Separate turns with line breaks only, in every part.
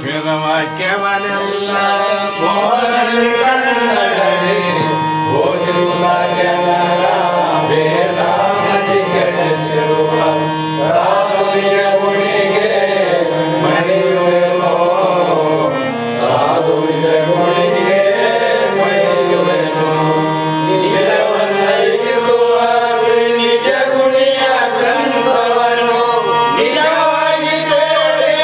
ವೇದವಾಕ್ಯವನೆಲ್ಲ ಕನ್ನಡನೆ ಬೋಧಿಸುವ ಜನರ ವೇದಾಮತಿ ಕೆಡಿಸಿರುವ ಸಾಧುವಿಗೆ ಗುಣಿಗೆ ಮಣಿಯುವೆನೋ ಸಾಧುವಿಗೆ ಗುಣಿಗೆ ಮಣಿಯುವೆನೋ ನಿಜವನ್ನೈಸುವ ಶ್ರೀ ನಿಜ ಗುಣಿಯ ಗ್ರಂಥವನ್ನು ನಿಜವಾಗಿ ಕೇಳಿ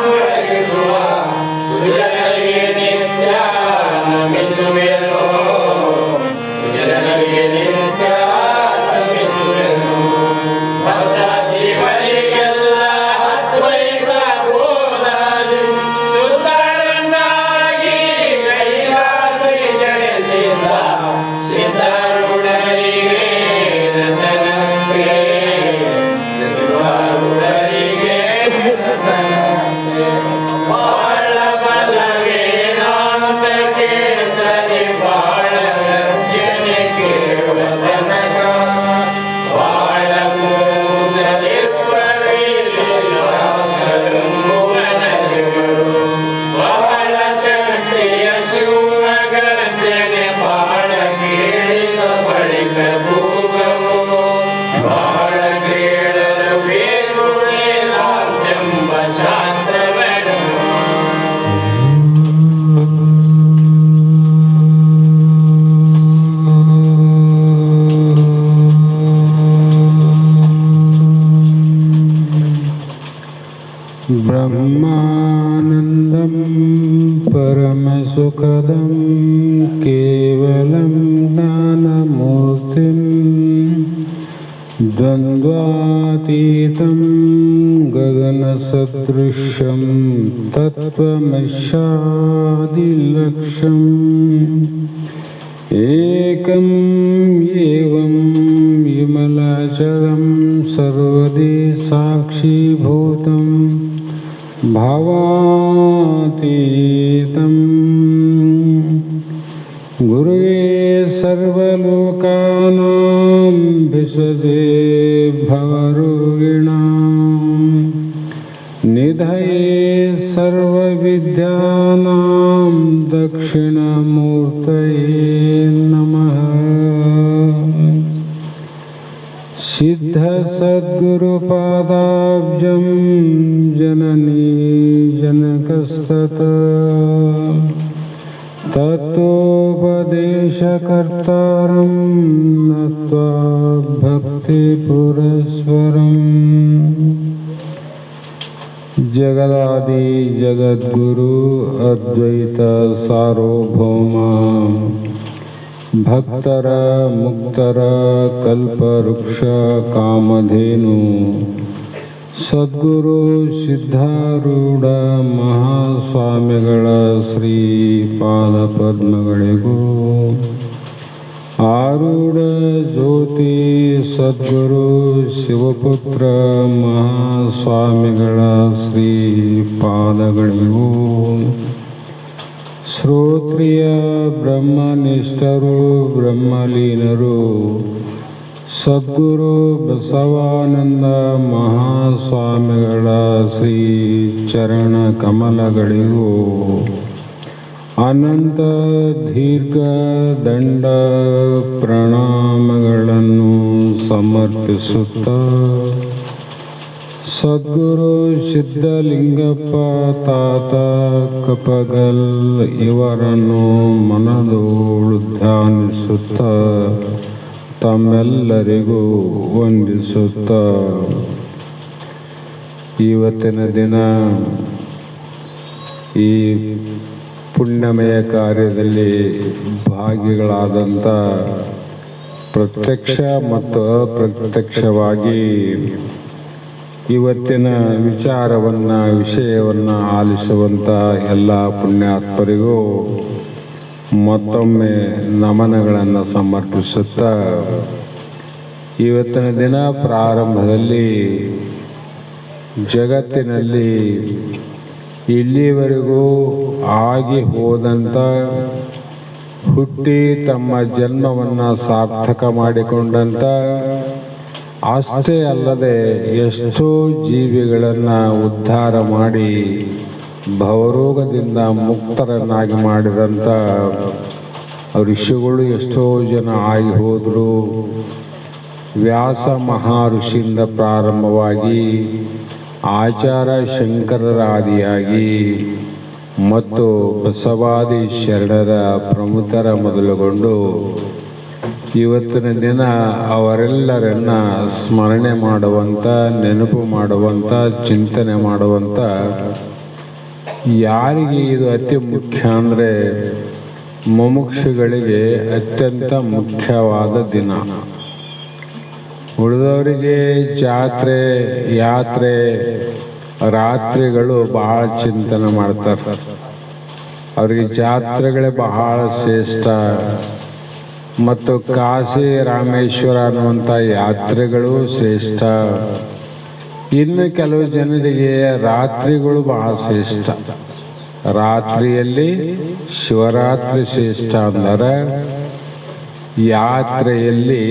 ಬೆಳಗಿಸುವ ಸುಜನರಿಗೆ ನಿತ್ಯ ನಮಿಸುವೆನೋ ಸುಜನರಿಗೆ ನಿತ್ಯ ನಮಿಸುವೆನೋ ಭದ್ರಾಧಿಪರಿಗೆಲ್ಲ ಅದ್ವೈತ ಬೋಧನೆ ಸುಂದರನಾಗಿ ಕೈಲಾಸಿ ಜಡಿಸಿದ ಸಿದ್ಧಾರೂಢರಿಗೆ ರತನಕ್ಕೆ ಸಿದ್ಧಾರೂಢರಿಗೆ ರತನಕ್ಕೆ ಬಾಳ ಬಲ ವೇದಾಂತಕ್ಕೆ ಸರಿ ಬಾಳ ರಜ್ಜನಿಗೆ ವಚನಕ ಬಾಳ ಮೂದಲಿಪ್ಪರಿಲು ಶಾಸ್ತ್ರಗಳು ಬಾಳ ಶಕ್ತಿಯ ಶಿವಗರ್ಜನೆ ಬಾಳ ಕೇಳಿದ ಬಳಿಕ ಭೂಗವು ಬಾಳ ಕೇಳಲು ಬೇಕು ವೇದಾಂತೆಂಬ ಶಾಸ್ತ್ರವನ್ನು
ब्रह्मानन्दं परमसुखदं केवलं ज्ञानमूर्तिं द्वन्द्वातीतं गगनसदृशं तत्त्वमस्यादिलक्ष्यम् एकम् एवं विमलाचलं सर्वदि साक्षीभूतं भावातीतं गुरुवे सर्वलोकानां भिषजे भवरोगिणां निधये सर्वविद्यानां दक्षिणमूर्तये नमः। सिद्धसद्गुरुपादाब्जं जननी जनकस्ततः तत्त्वोपदेशकर्तारं नत्वा भक्तिपुरस्सरम्। जगदादि जगद्गुरु अद्वैत सार्वभौम भक्तर मुक्तर कल्पवृक्ष कामधेनु सद्गुರು ಸಿದ್ಧಾರೂಢ ಮಹಾಸ್ವಾಮಿಗಳ ಶ್ರೀಪಾದ ಪದ್ಮಗಳಿಗೂ ಆರೂಢ ಜ್ಯೋತಿ ಸದ್ಗುರು ಶಿವಪುತ್ರ ಮಹಾಸ್ವಾಮಿಗಳ ಶ್ರೀಪಾದಗಳಿಗೂ ಶ್ರೋತ್ರಿಯ ಬ್ರಹ್ಮನಿಷ್ಠರು ಬ್ರಹ್ಮಲೀನರು ಸದ್ಗುರು ಬಸವಾನಂದ ಮಹಾಸ್ವಾಮಿಗಳ ಶ್ರೀ ಚರಣ ಕಮಲಗಳಿಗೂ ಅನಂತ ದೀರ್ಘ ದಂಡ ಪ್ರಣಾಮಗಳನ್ನು ಸಮರ್ಪಿಸುತ್ತ ಸದ್ಗುರು ಸಿದ್ಧಲಿಂಗಪ್ಪ ತಾತ ಕಪಗಲ್ ಇವರನ್ನು ಮನದೋಳು ಧ್ಯಾನಿಸುತ್ತ ತಮ್ಮೆಲ್ಲರಿಗೂ ವಂದಿಸುತ್ತ ಇವತ್ತಿನ ದಿನ ಈ ಪುಣ್ಯಮಯ ಕಾರ್ಯದಲ್ಲಿ ಭಾಗಿಗಳಾದಂಥ ಪ್ರತ್ಯಕ್ಷ ಮತ್ತು ಅಪ್ರತ್ಯಕ್ಷವಾಗಿ ಇವತ್ತಿನ ವಿಷಯವನ್ನು ಆಲಿಸುವಂಥ ಎಲ್ಲ ಪುಣ್ಯಾತ್ಮರಿಗೂ ಮತ್ತೊಮ್ಮೆ ನಮನಗಳನ್ನು ಸಮರ್ಪಿಸುತ್ತಾ ಇವತ್ತಿನ ದಿನ ಪ್ರಾರಂಭದಲ್ಲಿ ಜಗತ್ತಿನಲ್ಲಿ ಇಲ್ಲಿವರೆಗೂ ಆಗಿ ಹೋದಂಥ ಹುಟ್ಟಿ ತಮ್ಮ ಜನ್ಮವನ್ನು ಸಾರ್ಥಕ ಮಾಡಿಕೊಂಡಂಥ ಅಷ್ಟೇ ಅಲ್ಲದೆ ಎಷ್ಟೋ ಜೀವಿಗಳನ್ನು ಉದ್ಧಾರ ಮಾಡಿ ಭವರೋಗದಿಂದ ಮುಕ್ತರನ್ನಾಗಿ ಮಾಡಿದಂಥ ಋಷಿಗಳು ಎಷ್ಟೋ ಜನ ಆಗಿ ಹೋದರು. ವ್ಯಾಸ ಮಹಾಋಷಿಯಿಂದ ಪ್ರಾರಂಭವಾಗಿ ಆಚಾರ್ಯ ಶಂಕರರ ಆದಿಯಾಗಿ ಮತ್ತು ಬಸವಾದಿ ಶರಣರ ಪ್ರಮುಖರ ಮೊದಲುಗೊಂಡು ಇವತ್ತಿನ ದಿನ ಅವರೆಲ್ಲರನ್ನ ಸ್ಮರಣೆ ಮಾಡುವಂಥ, ನೆನಪು ಮಾಡುವಂಥ, ಚಿಂತನೆ ಮಾಡುವಂಥ, ಯಾರಿಗೆ ಇದು ಅತಿ ಮುಖ್ಯ ಅಂದರೆ ಮುಮುಕ್ಷುಗಳಿಗೆ ಅತ್ಯಂತ ಮುಖ್ಯವಾದ ದಿನ. ಉಳಿದವರಿಗೆ ಜಾತ್ರೆ, ಯಾತ್ರೆ, ರಾತ್ರಿಗಳು ಬಹಳ ಚಿಂತನೆ ಮಾಡ್ತಾರೆ. ಅವರಿಗೆ ಜಾತ್ರೆಗಳೇ ಬಹಳ ಶ್ರೇಷ್ಠ. ಮತ್ತು ಕಾಶಿ ರಾಮೇಶ್ವರ ಅನ್ನುವಂಥ ಯಾತ್ರೆಗಳು ಶ್ರೇಷ್ಠ. ಇನ್ನು ಕೆಲವು ಜನರಿಗೆ ರಾತ್ರಿಗಳು ಬಹಳ ಶ್ರೇಷ್ಠ. ರಾತ್ರಿಯಲ್ಲಿ ಶಿವರಾತ್ರಿ ಶ್ರೇಷ್ಠ ಅಂದರೆ, ಯಾತ್ರೆಯಲ್ಲಿ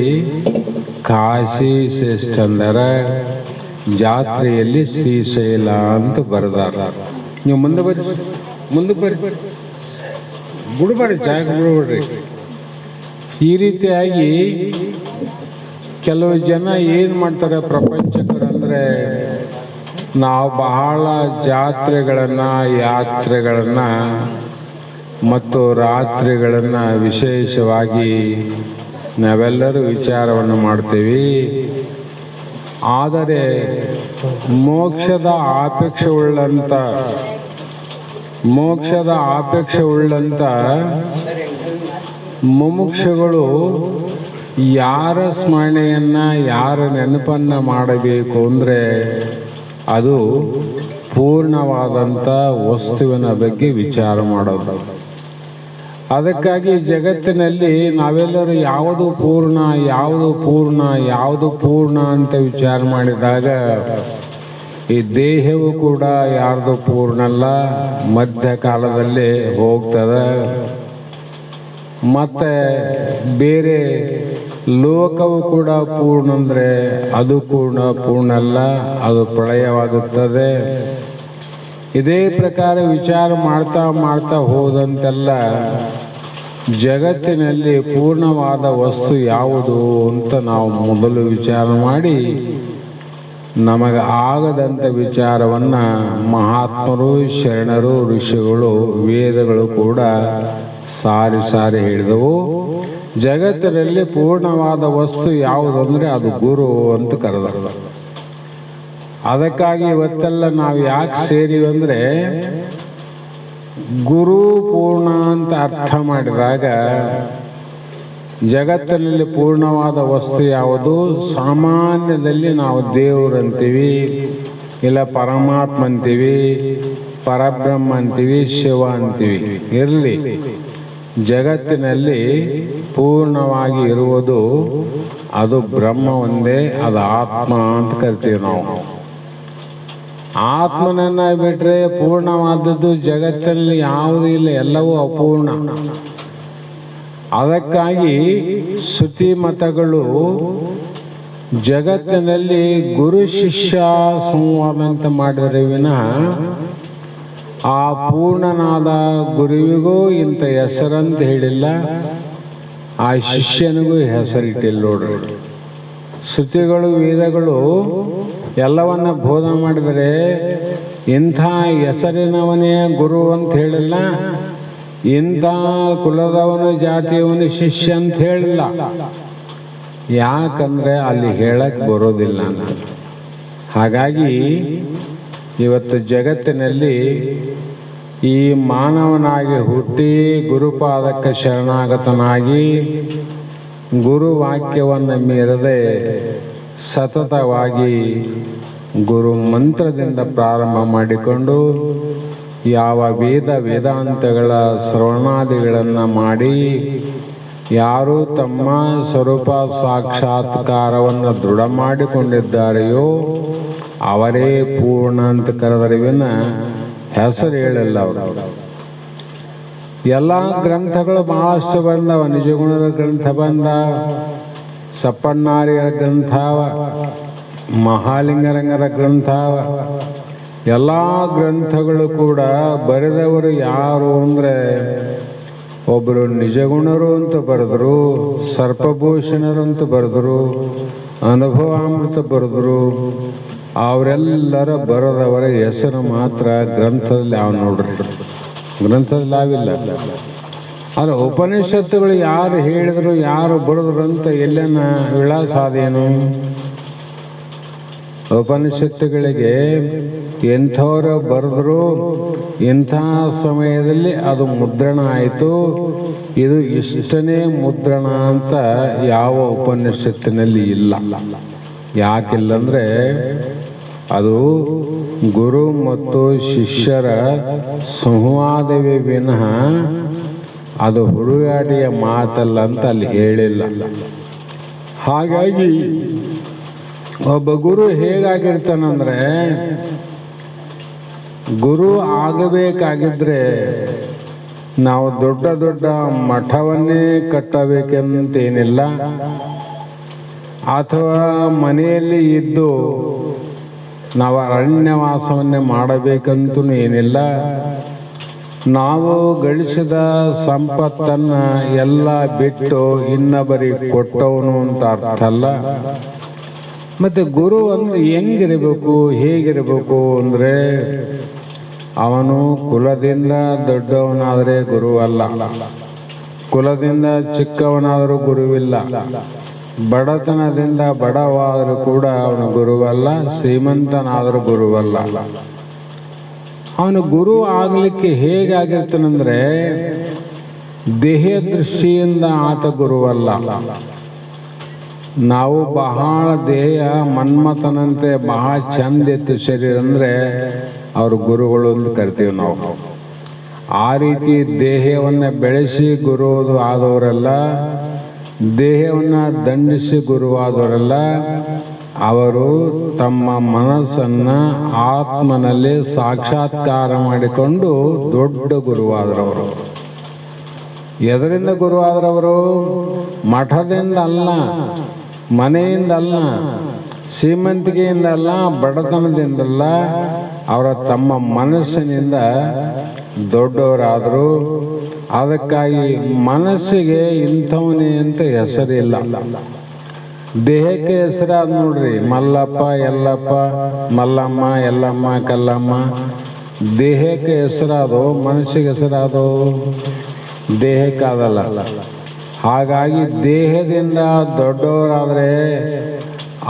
ಕಾಶಿ ಶ್ರೇಷ್ಠ ಅಂದರೆ, ಜಾತ್ರೆಯಲ್ಲಿ ಶ್ರೀಶೈಲ ಅಂತ ಬರೆದಾರ. ನೀವು ಮುಂದೆ ಬರ್ರಿ ಬಿಡ್ಬೇಡಿ, ಜಾಗ ಬಿಡ್ಬೇಡ್ರಿ. ಈ ರೀತಿಯಾಗಿ ಕೆಲವು ಜನ ಏನು ಮಾಡ್ತಾರೆ ಪ್ರಪಂಚಕರಂದರೆ, ನಾವು ಬಹಳ ಜಾತ್ರೆಗಳನ್ನು, ಯಾತ್ರೆಗಳನ್ನು ಮತ್ತು ರಾತ್ರಿಗಳನ್ನು ವಿಶೇಷವಾಗಿ ನಾವೆಲ್ಲರೂ ವಿಚಾರವನ್ನು ಮಾಡ್ತೀವಿ. ಆದರೆ ಮೋಕ್ಷದ ಆಪೇಕ್ಷೆ ಉಳ್ಳಂಥ ಮುಮುಕ್ಷುಗಳು ಯಾರ ಸ್ಮರಣೆಯನ್ನು, ಯಾರ ನೆನಪನ್ನು ಮಾಡಬೇಕು ಅಂದರೆ ಅದು ಪೂರ್ಣವಾದಂಥ ವಸ್ತುವಿನ ಬಗ್ಗೆ ವಿಚಾರ ಮಾಡೋದು. ಅದಕ್ಕಾಗಿ ಜಗತ್ತಿನಲ್ಲಿ ನಾವೆಲ್ಲರೂ ಯಾವುದು ಪೂರ್ಣ ಅಂತ ವಿಚಾರ ಮಾಡಿದಾಗ ಈ ದೇಹವು ಕೂಡ ಯಾರ್ದು ಪೂರ್ಣ ಅಲ್ಲ, ಮಧ್ಯಕಾಲದಲ್ಲಿ ಹೋಗ್ತದೆ. ಮತ್ತು ಬೇರೆ ಲೋಕವು ಕೂಡ ಪೂರ್ಣ ಅಂದರೆ ಅದು ಪೂರ್ಣ ಅಲ್ಲ, ಅದು ಪ್ರಳಯವಾಗುತ್ತದೆ. ಇದೇ ಪ್ರಕಾರ ವಿಚಾರ ಮಾಡ್ತಾ ಹೋದಂತೆಲ್ಲ ಜಗತ್ತಿನಲ್ಲಿ ಪೂರ್ಣವಾದ ವಸ್ತು ಯಾವುದು ಅಂತ ನಾವು ಮೊದಲು ವಿಚಾರ ಮಾಡಿ, ನಮಗೆ ಆಗದಂಥ ವಿಚಾರವನ್ನು ಮಹಾತ್ಮರು, ಶರಣರು, ಋಷಿಗಳು, ವೇದಗಳು ಕೂಡ ಸಾರಿ ಹೇಳಿದವು. ಜಗತ್ತಿನಲ್ಲಿ ಪೂರ್ಣವಾದ ವಸ್ತು ಯಾವುದಂದರೆ ಅದು ಗುರು ಅಂತ ಕರೆದರು. ಅದಕ್ಕಾಗಿ ಇವತ್ತೆಲ್ಲ ನಾವು ಯಾಕೆ ಸೇರಿವಂದರೆ, ಗುರು ಪೂರ್ಣ ಅಂತ ಅರ್ಥ ಮಾಡಿದಾಗ ಜಗತ್ತಿನಲ್ಲಿ ಪೂರ್ಣವಾದ ವಸ್ತು ಯಾವುದು? ಸಾಮಾನ್ಯದಲ್ಲಿ ನಾವು ದೇವರಂತೀವಿ, ಇಲ್ಲ ಪರಮಾತ್ಮ ಅಂತೀವಿ, ಪರಬ್ರಹ್ಮ ಅಂತೀವಿ, ಶಿವ ಅಂತೀವಿ. ಇರಲಿ, ಜಗತ್ತಿನಲ್ಲಿ ಪೂರ್ಣವಾಗಿ ಇರುವುದು ಅದು ಬ್ರಹ್ಮ ಒಂದೇ, ಅದು ಆತ್ಮ ಅಂತ ಕರಿತೀವಿ ನಾವು. ಆತ್ಮನನ್ನ ಬಿಟ್ಟರೆ ಪೂರ್ಣವಾದದ್ದು ಜಗತ್ತಿನಲ್ಲಿ ಯಾವುದೂ ಇಲ್ಲ, ಎಲ್ಲವೂ ಅಪೂರ್ಣ. ಅದಕ್ಕಾಗಿ ಶ್ರುತಿ ಮತಗಳು ಜಗತ್ತಿನಲ್ಲಿ ಗುರು ಶಿಷ್ಯ ಸಂವಾದ ಅಂತ ಮಾಡಿದರೆ ವಿನಃ ಆ ಪೂರ್ಣನಾದ ಗುರುವಿಗೂ ಇಂಥ ಹೆಸರಂತ ಹೇಳಿಲ್ಲ, ಆ ಶಿಷ್ಯನಿಗೂ ಹೆಸರಿಟ್ಟಿಲ್ಲ. ನೋಡ್ರಿ, ಶ್ರುತಿಗಳು, ವೇದಗಳು ಎಲ್ಲವನ್ನ ಬೋಧ ಮಾಡಿದರೆ ಇಂಥ ಹೆಸರಿನವನೇ ಗುರು ಅಂತ ಹೇಳಿಲ್ಲ, ಇಂಥ ಕುಲದವನು, ಜಾತಿಯವನು ಶಿಷ್ಯ ಅಂತ ಹೇಳಿಲ್ಲ. ಯಾಕಂದರೆ ಅಲ್ಲಿ ಹೇಳಕ್ಕೆ ಬರೋದಿಲ್ಲ. ಹಾಗಾಗಿ ಇವತ್ತು ಜಗತ್ತಿನಲ್ಲಿ ಈ ಮಾನವನಾಗಿ ಹುಟ್ಟಿ ಗುರುಪಾದಕ್ಕೆ ಶರಣಾಗತನಾಗಿ ಗುರುವಾಕ್ಯವನ್ನು ಮೀರದೆ ಸತತವಾಗಿ ಗುರು ಮಂತ್ರದಿಂದ ಪ್ರಾರಂಭ ಮಾಡಿಕೊಂಡು ಯಾವ ವೇದಾಂತಗಳ ಶ್ರವಣಾದಿಗಳನ್ನು ಮಾಡಿ ಯಾರು ತಮ್ಮ ಸ್ವರೂಪ ಸಾಕ್ಷಾತ್ಕಾರವನ್ನು ದೃಢ ಮಾಡಿಕೊಂಡಿದ್ದಾರೆಯೋ ಅವರೇ ಪೂರ್ಣ ಅಂತ ಕರೆದರಿವಿನ ಹೆಸರು ಹೇಳಿಲ್ಲ ಅವರು. ಎಲ್ಲ ಗ್ರಂಥಗಳು ಬಹಳಷ್ಟು ಬಂದವ, ನಿಜಗುಣದ ಗ್ರಂಥ ಬಂದ, ಸಪ್ಪಣ್ಣಾರಿಯರ ಗ್ರಂಥಾವ, ಮಹಾಲಿಂಗರಂಗರ ಗ್ರಂಥಾವ. ಎಲ್ಲ ಗ್ರಂಥಗಳು ಕೂಡ ಬರೆದವರು ಯಾರು ಅಂದರೆ ಒಬ್ಬರು ನಿಜಗುಣರು ಅಂತ ಬರೆದರು, ಸರ್ಪಭೂಷಣರು ಅಂತ ಬರೆದರು, ಅನುಭವಾಮೃತ ಬರೆದರು. ಅವರೆಲ್ಲರ ಬರೆದವರ ಹೆಸರು ಮಾತ್ರ ಗ್ರಂಥದಲ್ಲಿ ಯಾವ ನೋಡ್ರಿ, ಗ್ರಂಥದಲ್ಲಿ ಯಾವಿಲ್ಲ. ಆದರೆ ಉಪನಿಷತ್ತುಗಳು ಯಾರು ಹೇಳಿದರು, ಯಾರು ಬರೆದ್ರು ಅಂತ ಎಲ್ಲೇನ ವಿಳಾಸ ಅದೇನು? ಉಪನಿಷತ್ತುಗಳಿಗೆ ಎಂಥವರು ಬರೆದ್ರು, ಇಂಥ ಸಮಯದಲ್ಲಿ ಅದು ಮುದ್ರಣ ಆಯಿತು, ಇದು ಇಷ್ಟನೇ ಮುದ್ರಣ ಅಂತ ಯಾವ ಉಪನಿಷತ್ತಿನಲ್ಲಿ ಇಲ್ಲ. ಯಾಕಿಲ್ಲಂದರೆ ಅದು ಗುರು ಮತ್ತು ಶಿಷ್ಯರ ಸಂವಾದವೇ ವಿನಃ ಅದು ಹುಡುಗಾಟಿಯ ಮಾತಲ್ಲ ಅಂತ ಅಲ್ಲಿ ಹೇಳಿಲ್ಲ. ಹಾಗಾಗಿ ಒಬ್ಬ ಗುರು ಹೇಗಾಗಿರ್ತಾನಂದ್ರೆ, ಗುರು ಆಗಬೇಕಾಗಿದ್ರೆ ನಾವು ದೊಡ್ಡ ದೊಡ್ಡ ಮಠವನ್ನೇ ಕಟ್ಟಬೇಕಂತೇನಿಲ್ಲ, ಅಥವಾ ಮನೆಯಲ್ಲಿ ಇದ್ದು ನಾವು ಅರಣ್ಯವಾಸವನ್ನೇ ಮಾಡಬೇಕಂತೂ ಏನಿಲ್ಲ. ನಾವು ಗಳಿಸಿದ ಸಂಪತ್ತನ್ನು ಎಲ್ಲ ಬಿಟ್ಟು ಇನ್ನೊಬ್ಬರಿಗೆ ಕೊಟ್ಟವನು ಅಂತ ಅರ್ಥ ಅಲ್ಲ. ಮತ್ತು ಗುರು ಅಂದರೆ ಹೆಂಗಿರಬೇಕು, ಹೇಗಿರಬೇಕು ಅಂದರೆ, ಅವನು ಕುಲದಿಂದ ದೊಡ್ಡವನಾದರೆ ಗುರುವಲ್ಲ, ಕುಲದಿಂದ ಚಿಕ್ಕವನಾದರೂ ಗುರುವಿಲ್ಲ, ಬಡತನದಿಂದ ಬಡವಾದರೂ ಕೂಡ ಅವನು ಗುರುವಲ್ಲ, ಶ್ರೀಮಂತನಾದರೂ ಗುರುವಲ್ಲ. ಅವನು ಗುರು ಆಗಲಿಕ್ಕೆ ಹೇಗಾಗಿರ್ತಾನಂದರೆ, ದೇಹ ದೃಷ್ಟಿಯಿಂದ ಆತ ಗುರುವಲ್ಲ. ನಾವು ಬಹಳ ದೇಹ ಮನ್ಮಥನಂತೆ ಬಹಳ ಚಂದ ಇತ್ತು ಶರೀರ ಅಂದರೆ ಅವರು ಗುರುಗಳು ಅಂತ ಕರಿತೀವಿ ನಾವು. ಆ ರೀತಿ ದೇಹವನ್ನು ಬೆಳೆಸಿ ಗುರು ಆದವರೆಲ್ಲ, ದೇಹವನ್ನು ದಂಡಿಸಿ ಗುರುವಾದವರೆಲ್ಲ. ಅವರು ತಮ್ಮ ಮನಸ್ಸನ್ನು ಆತ್ಮನಲ್ಲಿ ಸಾಕ್ಷಾತ್ಕಾರ ಮಾಡಿಕೊಂಡು ದೊಡ್ಡ ಗುರುವಾದರವರು. ಎದರಿಂದ ಗುರುವಾದರವರು? ಮಠದಿಂದ ಅಲ್ಲ, ಮನೆಯಿಂದಲ್ಲ, ಶ್ರೀಮಂತಿಕೆಯಿಂದಲ್ಲ, ಬಡತನದಿಂದಲ್ಲ, ಅವರ ತಮ್ಮ ಮನಸ್ಸಿನಿಂದ ದೊಡ್ಡವರಾದರು. ಅದಕ್ಕಾಗಿ ಮನಸ್ಸಿಗೆ ಇಂಥವನೇ ಅಂತ ಹೆಸರಿಲ್ಲ. ದೇಹಕ್ಕೆ ಹೆಸರಾದ ನೋಡ್ರಿ, ಮಲ್ಲಪ್ಪ, ಯಲ್ಲಪ್ಪ, ಮಲ್ಲಮ್ಮ, ಯಲ್ಲಮ್ಮ, ಕಲ್ಲಮ್ಮ. ದೇಹಕ್ಕೆ ಹೆಸರಾದವು, ಮನಸ್ಸಿಗೆ ಹೆಸರಾದವು ದೇಹಕ್ಕಾದಲ್ಲ. ಹಾಗಾಗಿ ದೇಹದಿಂದ ದೊಡ್ಡವರಾದರೆ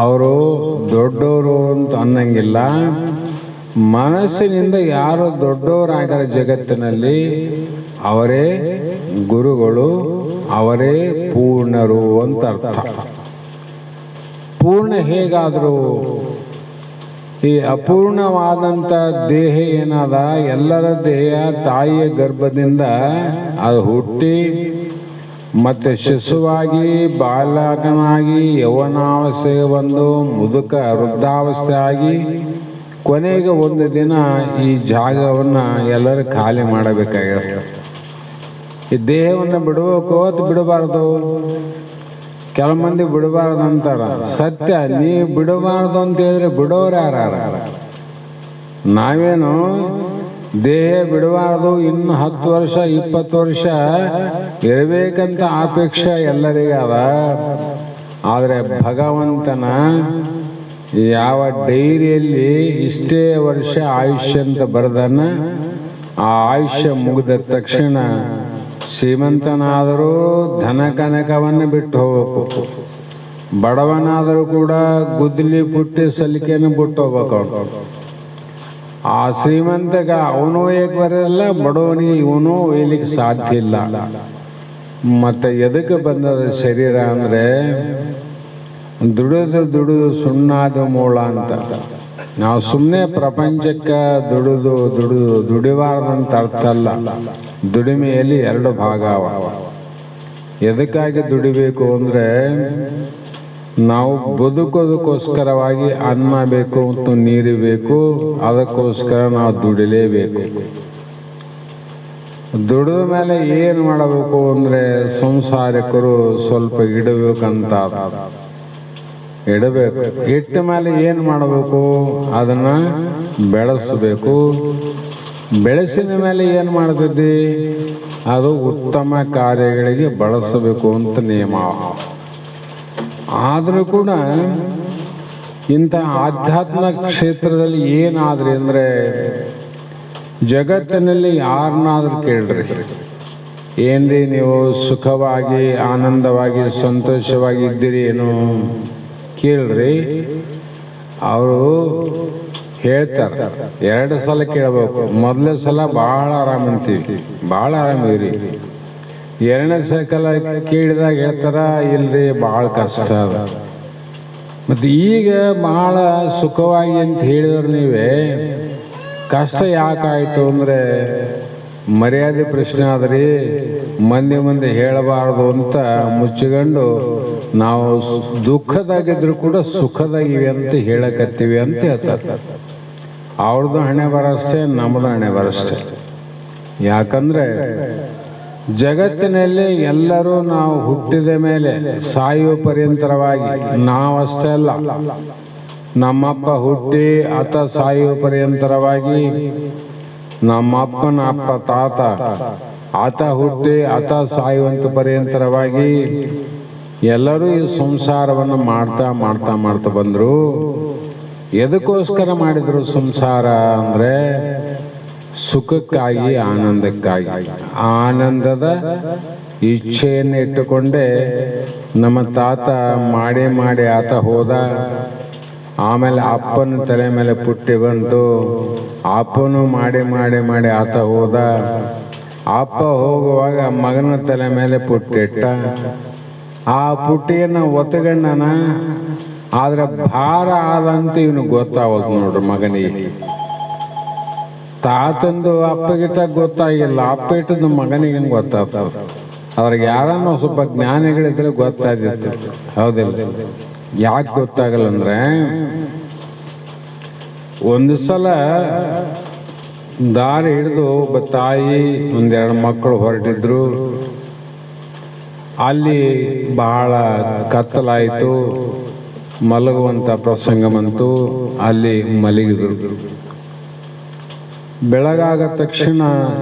ಅವರು ದೊಡ್ಡವರು ಅಂತ ಅನ್ನಂಗಿಲ್ಲ. ಮನಸ್ಸಿನಿಂದ ಯಾರು ದೊಡ್ಡವರಾಗರ ಜಗತ್ತಿನಲ್ಲಿ ಅವರೇ ಗುರುಗಳು, ಅವರೇ ಪೂರ್ಣರು ಅಂತ ಅರ್ಥ. ಪೂರ್ಣ ಹೇಗಾದರೂ ಈ ಅಪೂರ್ಣವಾದಂಥ ದೇಹ ಏನಾದ, ಎಲ್ಲರ ದೇಹ ತಾಯಿಯ ಗರ್ಭದಿಂದ ಅದು ಹುಟ್ಟಿ ಮತ್ತೆ ಶಿಶುವಾಗಿ, ಬಾಲಕನಾಗಿ, ಯೌವನಾವಸ್ಥೆಗೆ ಬಂದು ಮುದುಕ ವೃದ್ಧಾವಸ್ಥೆ ಆಗಿ, ಕೊನೆಗೆ ಒಂದು ದಿನ ಈ ಜಾಗವನ್ನು ಎಲ್ಲರೂ ಖಾಲಿ ಮಾಡಬೇಕಾಗಿರುತ್ತೆ. ಈ ದೇಹವನ್ನು ಬಿಡಬೇಕು ಅಥವಾ ಬಿಡಬಾರ್ದು? ಕೆಲ ಮಂದಿ ಬಿಡಬಾರ್ದು ಅಂತಾರ. ಸತ್ಯ, ನೀವು ಬಿಡಬಾರ್ದು ಅಂತ ಹೇಳಿದ್ರೆ ಬಿಡೋರು ಯಾರು? ನಾವೇನು ದೇಹ ಬಿಡಬಾರ್ದು, ಇನ್ನು 10 ವರ್ಷ 20 ವರ್ಷ ಇರಬೇಕಂತ ಅಪೇಕ್ಷೆ ಎಲ್ಲರಿಗಾದ. ಆದರೆ ಭಗವಂತನ ಯಾವ ಡೈರಿಯಲ್ಲಿ ಇಷ್ಟೇ ವರ್ಷ ಆಯುಷ್ಯ ಅಂತ ಬರೆದನ್ನ, ಆ ಆಯುಷ್ಯ ಮುಗಿದ ತಕ್ಷಣ ಶ್ರೀಮಂತನಾದರೂ ಧನ ಕನಕವನ್ನು ಬಿಟ್ಟು ಹೋಗ್ಬೇಕು, ಬಡವನಾದರೂ ಕೂಡ ಗುದ್ದಲಿ ಪುಟ್ಟಿ ಸಲಿಕೆಯನ್ನು ಬಿಟ್ಟು ಹೋಗ್ಬೇಕು. ಆ ಶ್ರೀಮಂತಗ ಅವನು ಏಕೆ ಬರಲ್ಲ, ಬಡವನಿಗೆ ಇವನು ಒಯ್ಲಿಕ್ಕೆ ಸಾಧ್ಯ ಇಲ್ಲ. ಮತ್ತು ಎದಕ್ಕೆ ಬಂದದ ಶರೀರ ಅಂದರೆ, ದುಡಿದು ಸುಣ್ಣಾದ ಮೂಳ ಅಂತ. ನಾವು ಸುಮ್ಮನೆ ಪ್ರಪಂಚಕ್ಕೆ ದುಡಿಬಾರ್ದಂತ ಅರ್ಥ ಅಲ್ಲ. ದುಡಿಮೆಯಲ್ಲಿ 2 ಭಾಗ ಅವ. ಎದಕ್ಕಾಗಿ ದುಡಿಬೇಕು ಅಂದರೆ, ನಾವು ಬದುಕೋದಕ್ಕೋಸ್ಕರವಾಗಿ ಅನ್ನ ಬೇಕು ಮತ್ತು ನೀರು ಬೇಕು, ಅದಕ್ಕೋಸ್ಕರ ನಾವು ದುಡಿಲೇಬೇಕು. ದುಡಿದ ಮೇಲೆ ಏನು ಮಾಡಬೇಕು ಅಂದರೆ ಸಂಸಾರಿಕರು ಸ್ವಲ್ಪ ಇಡಬೇಕಂತ ಇಡಬೇಕು. ಇಟ್ಟ ಮೇಲೆ ಏನು ಮಾಡಬೇಕು, ಅದನ್ನು ಬೆಳೆಸಬೇಕು. ಬೆಳೆಸಿದ ಮೇಲೆ ಏನು ಮಾಡ್ತಿದ್ದಿ, ಅದು ಉತ್ತಮ ಕಾರ್ಯಗಳಿಗೆ ಬಳಸಬೇಕು ಅಂತ ನಿಯಮ. ಆದರೂ ಕೂಡ ಇಂಥ ಆಧ್ಯಾತ್ಮ ಕ್ಷೇತ್ರದಲ್ಲಿ ಏನಾದ್ರಿ ಅಂದರೆ, ಜಗತ್ತಿನಲ್ಲಿ ಯಾರನ್ನಾದ್ರೂ ಕೇಳ್ರಿ, ಏನ್ರಿ ನೀವು ಸುಖವಾಗಿ ಆನಂದವಾಗಿ ಸಂತೋಷವಾಗಿ ಇದ್ದೀರಿ ಏನು ಕೇಳ್ರಿ, ಅವರು ಹೇಳ್ತಾರೆ. 2 ಸಲ ಕೇಳಬೇಕು. ಮೊದಲನೇ ಸಲ ಭಾಳ ಆರಾಮಂತೀವಿ, ಭಾಳ ಆರಾಮಿವ್ರಿ. 2ನೇ ಸಲ ಕೇಳಿದಾಗ ಹೇಳ್ತಾರ, ಇಲ್ರಿ ಭಾಳ ಕಷ್ಟ ಅದ. ಮತ್ತು ಈಗ ಭಾಳ ಸುಖವಾಗಿ ಅಂತ ಹೇಳಿದ್ರು ನೀವೇ, ಕಷ್ಟ ಯಾಕಾಯಿತು ಅಂದರೆ ಮರ್ಯಾದೆ ಪ್ರಶ್ನೆ ಆದ್ರಿ, ಮಂದಿ ಹೇಳಬಾರ್ದು ಅಂತ ಮುಚ್ಚಿಕೊಂಡು ನಾವು ದುಃಖದಾಗಿದ್ರು ಕೂಡ ಸುಖದಾಗಿವಿ ಅಂತ ಹೇಳಕತ್ತೀವಿ ಅಂತ ಹೇಳ್ತಾರೆ. ಅವ್ರದ್ದು ಹಣೆ ಬರಷ್ಟೇ, ನಮ್ಮದು ಹಣೆ ಬರಷ್ಟೇ. ಯಾಕಂದರೆ ಜಗತ್ತಿನಲ್ಲಿ ಎಲ್ಲರೂ ನಾವು ಹುಟ್ಟಿದ ಮೇಲೆ ಸಾಯುವ ಪರ್ಯಂತರವಾಗಿ, ನಾವಷ್ಟೇ ಅಲ್ಲ, ನಮ್ಮಪ್ಪ ಹುಟ್ಟಿ ಆತ ಸಾಯುವ ಪರ್ಯಂತರವಾಗಿ, ನಮ್ಮಪ್ಪನ ಅಪ್ಪ ತಾತ ಆತ ಹುಟ್ಟಿ ಆತ ಸಾಯುವಂತ ಪರ್ಯಂತರವಾಗಿ ಎಲ್ಲರೂ ಈ ಸಂಸಾರವನ್ನು ಮಾಡ್ತಾ ಮಾಡ್ತಾ ಮಾಡ್ತಾ ಬಂದರು. ಎದಕ್ಕೋಸ್ಕರ ಮಾಡಿದ್ರು ಸಂಸಾರ ಅಂದರೆ ಸುಖಕ್ಕಾಗಿ, ಆನಂದಕ್ಕಾಗಿ. ಆನಂದದ ಇಚ್ಛೆಯನ್ನು ಇಟ್ಟುಕೊಂಡೇ ನಮ್ಮ ತಾತ ಮಾಡಿ ಮಾಡಿ ಆತ ಹೋದ. ಆಮೇಲೆ ಅಪ್ಪನ ತಲೆ ಮೇಲೆ ಪುಟ್ಟಿ ಬಂತು, ಅಪ್ಪನು ಮಾಡಿ ಮಾಡಿ ಮಾಡಿ ಆತ ಹೋದ. ಅಪ್ಪ ಹೋಗುವಾಗ ಮಗನ ತಲೆ ಮೇಲೆ ಪುಟ್ಟಿಟ್ಟ. ಆ ಪುಟ್ಟಿಯನ್ನು ಒತ್ತಗಣ್ಣನ, ಆದ್ರೆ ಭಾರ ಆದಂತ ಇವನು ಗೊತ್ತಾಗೋದು ನೋಡ್ರಿ ಮಗನಿಗೆ. ತಾತಂದು ಅಪ್ಪಗಿಟ್ಟ ಗೊತ್ತಾಗಿಲ್ಲ, ಅಪ್ಪ ಇಟ್ಟದ್ದು ಮಗನಿಗೆ ಗೊತ್ತಾಗ್ತದ. ಅದ್ರಾಗ ಯಾರನ್ನೋ ಸ್ವಲ್ಪ ಜ್ಞಾನಿಗಳಿದ್ರೆ ಗೊತ್ತಾಗಿತ್ತು, ಹೌದಿಲ್ಲ? ಯಾಕೆ ಗೊತ್ತಾಗಲ್ಲ ಅಂದ್ರೆ, ಒಂದು ಸಲ ದಾರಿ ಹಿಡಿದು ಒಬ್ಬ ತಾಯಿ 1-2 ಮಕ್ಕಳು ಹೊರಟಿದ್ರು. ಅಲ್ಲಿ ಬಹಳ ಕತ್ತಲಾಯಿತು, ಮಲಗುವಂಥ ಪ್ರಸಂಗ ಬಂತು. ಅಲ್ಲಿ ಮಲಗಿದ್ರು. ಬೆಳಗಾದ ತಕ್ಷಣ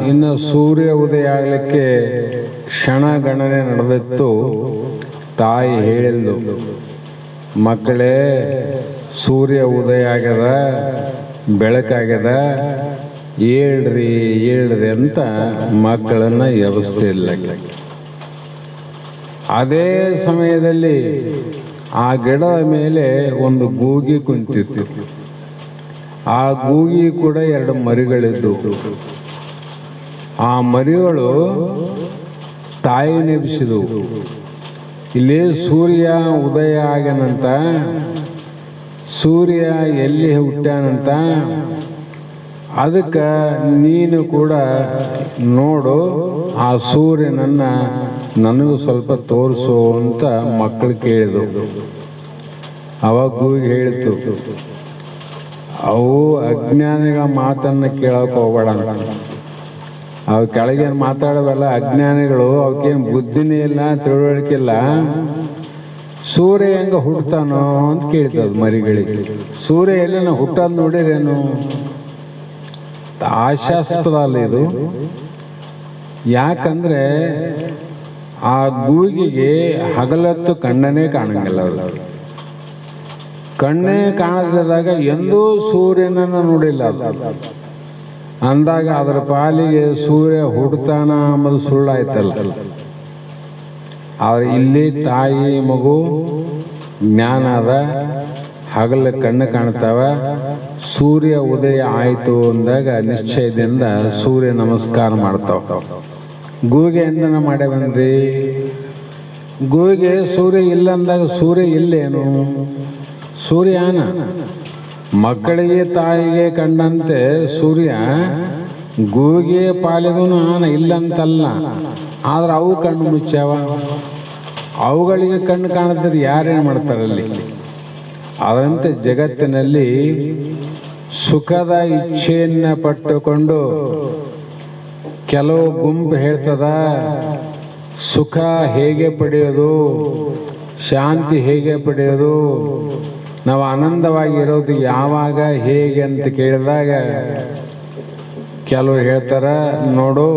ಇನ್ನು ಸೂರ್ಯ ಉದಯ ಆಗಲಿಕ್ಕೆ ಕ್ಷಣಗಣನೆ ನಡೆದಿತ್ತು. ತಾಯಿ ಹೇಳಿದ್ಲು, ಮಕ್ಕಳೇ ಸೂರ್ಯ ಉದಯ ಆಗ್ಯದ, ಬೆಳಕಾಗ್ಯದ, ಏಳ್ರಿ ಏಳ್ರಿ ಅಂತ ಮಕ್ಕಳನ್ನ ಎಬ್ಬಿಸ್ತಿಲ್ಲ. ಅದೇ ಸಮಯದಲ್ಲಿ ಆ ಗಿಡದ ಮೇಲೆ ಒಂದು ಗೂಗಿ ಕುಂತಿತ್ತು. ಆ ಗೂಗಿ ಕೂಡ 2 ಮರಿಗಳಿದ್ದು. ಆ ಮರಿಗಳು ತಾಯಿ ನೆಬ್ಬಿಸಿದವು. ಇಲ್ಲಿ ಸೂರ್ಯ ಉದಯ ಆಗ್ಯಾನಂತ, ಸೂರ್ಯ ಎಲ್ಲಿ ಹುಟ್ಟ್ಯಾನಂತ, ಅದಕ್ಕೆ ನೀನು ಕೂಡ ನೋಡು, ಆ ಸೂರ್ಯನನ್ನ ನನಗೂ ಸ್ವಲ್ಪ ತೋರಿಸು ಅಂತ ಮಕ್ಕಳು ಕೇಳಿದವು. ಅವಾಗ ಗೂಗಿ ಹೇಳಿತು, ಅವು ಅಜ್ಞಾನಿಗಳ ಮಾತನ್ನು ಕೇಳೋಕೆ ಹೋಗಬೇಡ ಅಂತ. ಅವು ಕೆಳಗೇನು ಮಾತಾಡೋವಲ್ಲ ಅಜ್ಞಾನಿಗಳು, ಅವಕ್ಕೇನು ಬುದ್ಧಿನೇ ಇಲ್ಲ, ತಿಳುವಳಿಕೆ ಇಲ್ಲ. ಸೂರ್ಯ ಹೆಂಗೆ ಹುಟ್ಟತಾನೋ ಅಂತ ಕೇಳ್ತದ ಮರಿಗಳಿಗೆ. ಸೂರ್ಯ ಎಲ್ಲಿನ ಹುಟ್ಟೋದು ನೋಡಿರೇನು? ಆಶಾಸ್ಪದ ಅಲ್ಲ ಇದು. ಯಾಕಂದ್ರೆ ಆ ಗೂಗಿಗೆ ಹಗಲತ್ತು ಕಣ್ಣನೇ ಕಾಣಂಗಿಲ್ಲ. ಅವರು ಕಣ್ಣೇ ಕಾಣದಿದ್ದಾಗ ಎಂದೂ ಸೂರ್ಯನನ್ನು ನೋಡಿಲ್ಲ ಅಂದಾಗ ಅದರ ಪಾಲಿಗೆ ಸೂರ್ಯ ಹುಡ್ತಾನ ಅನ್ನೋದು ಸುಳ್ಳಾಯ್ತಲ್ಲ. ಆದ್ರೆ ಇಲ್ಲಿ ತಾಯಿ ಮಗು ಜ್ಞಾನ ಅದ, ಹಗಲ ಕಣ್ಣು ಕಾಣ್ತಾವ. ಸೂರ್ಯ ಉದಯ ಆಯಿತು ಅಂದಾಗ ನಿಶ್ಚಯದಿಂದ ಸೂರ್ಯ ನಮಸ್ಕಾರ ಮಾಡ್ತಾವ. ಗೂಗೆ ಎಂದನ ಮಾಡೇ ಬಂದ್ರಿ? ಗೂಗೆ ಸೂರ್ಯ ಇಲ್ಲ ಅಂದಾಗ ಸೂರ್ಯ ಇಲ್ಲೇನು? ಸೂರ್ಯನ ಮಕ್ಕಳಿಗೆ ತಾಯಿಗೆ ಕಂಡಂತೆ ಸೂರ್ಯ ಗೂಗೆ ಪಾಲಿಗೂ ಆನ ಇಲ್ಲಂತಲ್ಲ. ಆದ್ರೆ ಅವು ಕಣ್ಣು ಮುಚ್ಚಾವ, ಅವುಗಳಿಗೆ ಕಣ್ಣು ಕಾಣುತ್ತದೆ. ಯಾರೇನು ಮಾಡ್ತಾರಲ್ಲಿ? ಅದರಂತೆ ಜಗತ್ತಿನಲ್ಲಿ ಸುಖದ ಇಚ್ಛೆಯನ್ನು ಪಟ್ಟುಕೊಂಡು ಕೆಲವು ಗುಂಪು ಹೇಳ್ತದ ಸುಖ ಹೇಗೆ ಪಡೆಯೋದು, ಶಾಂತಿ ಹೇಗೆ ಪಡೆಯೋದು, ನಾವು ಆನಂದವಾಗಿರೋದು ಯಾವಾಗ ಹೇಗೆ ಅಂತ ಕೇಳಿದಾಗ ಕೆಲವರು ಹೇಳ್ತಾರೆ, ನೋಡು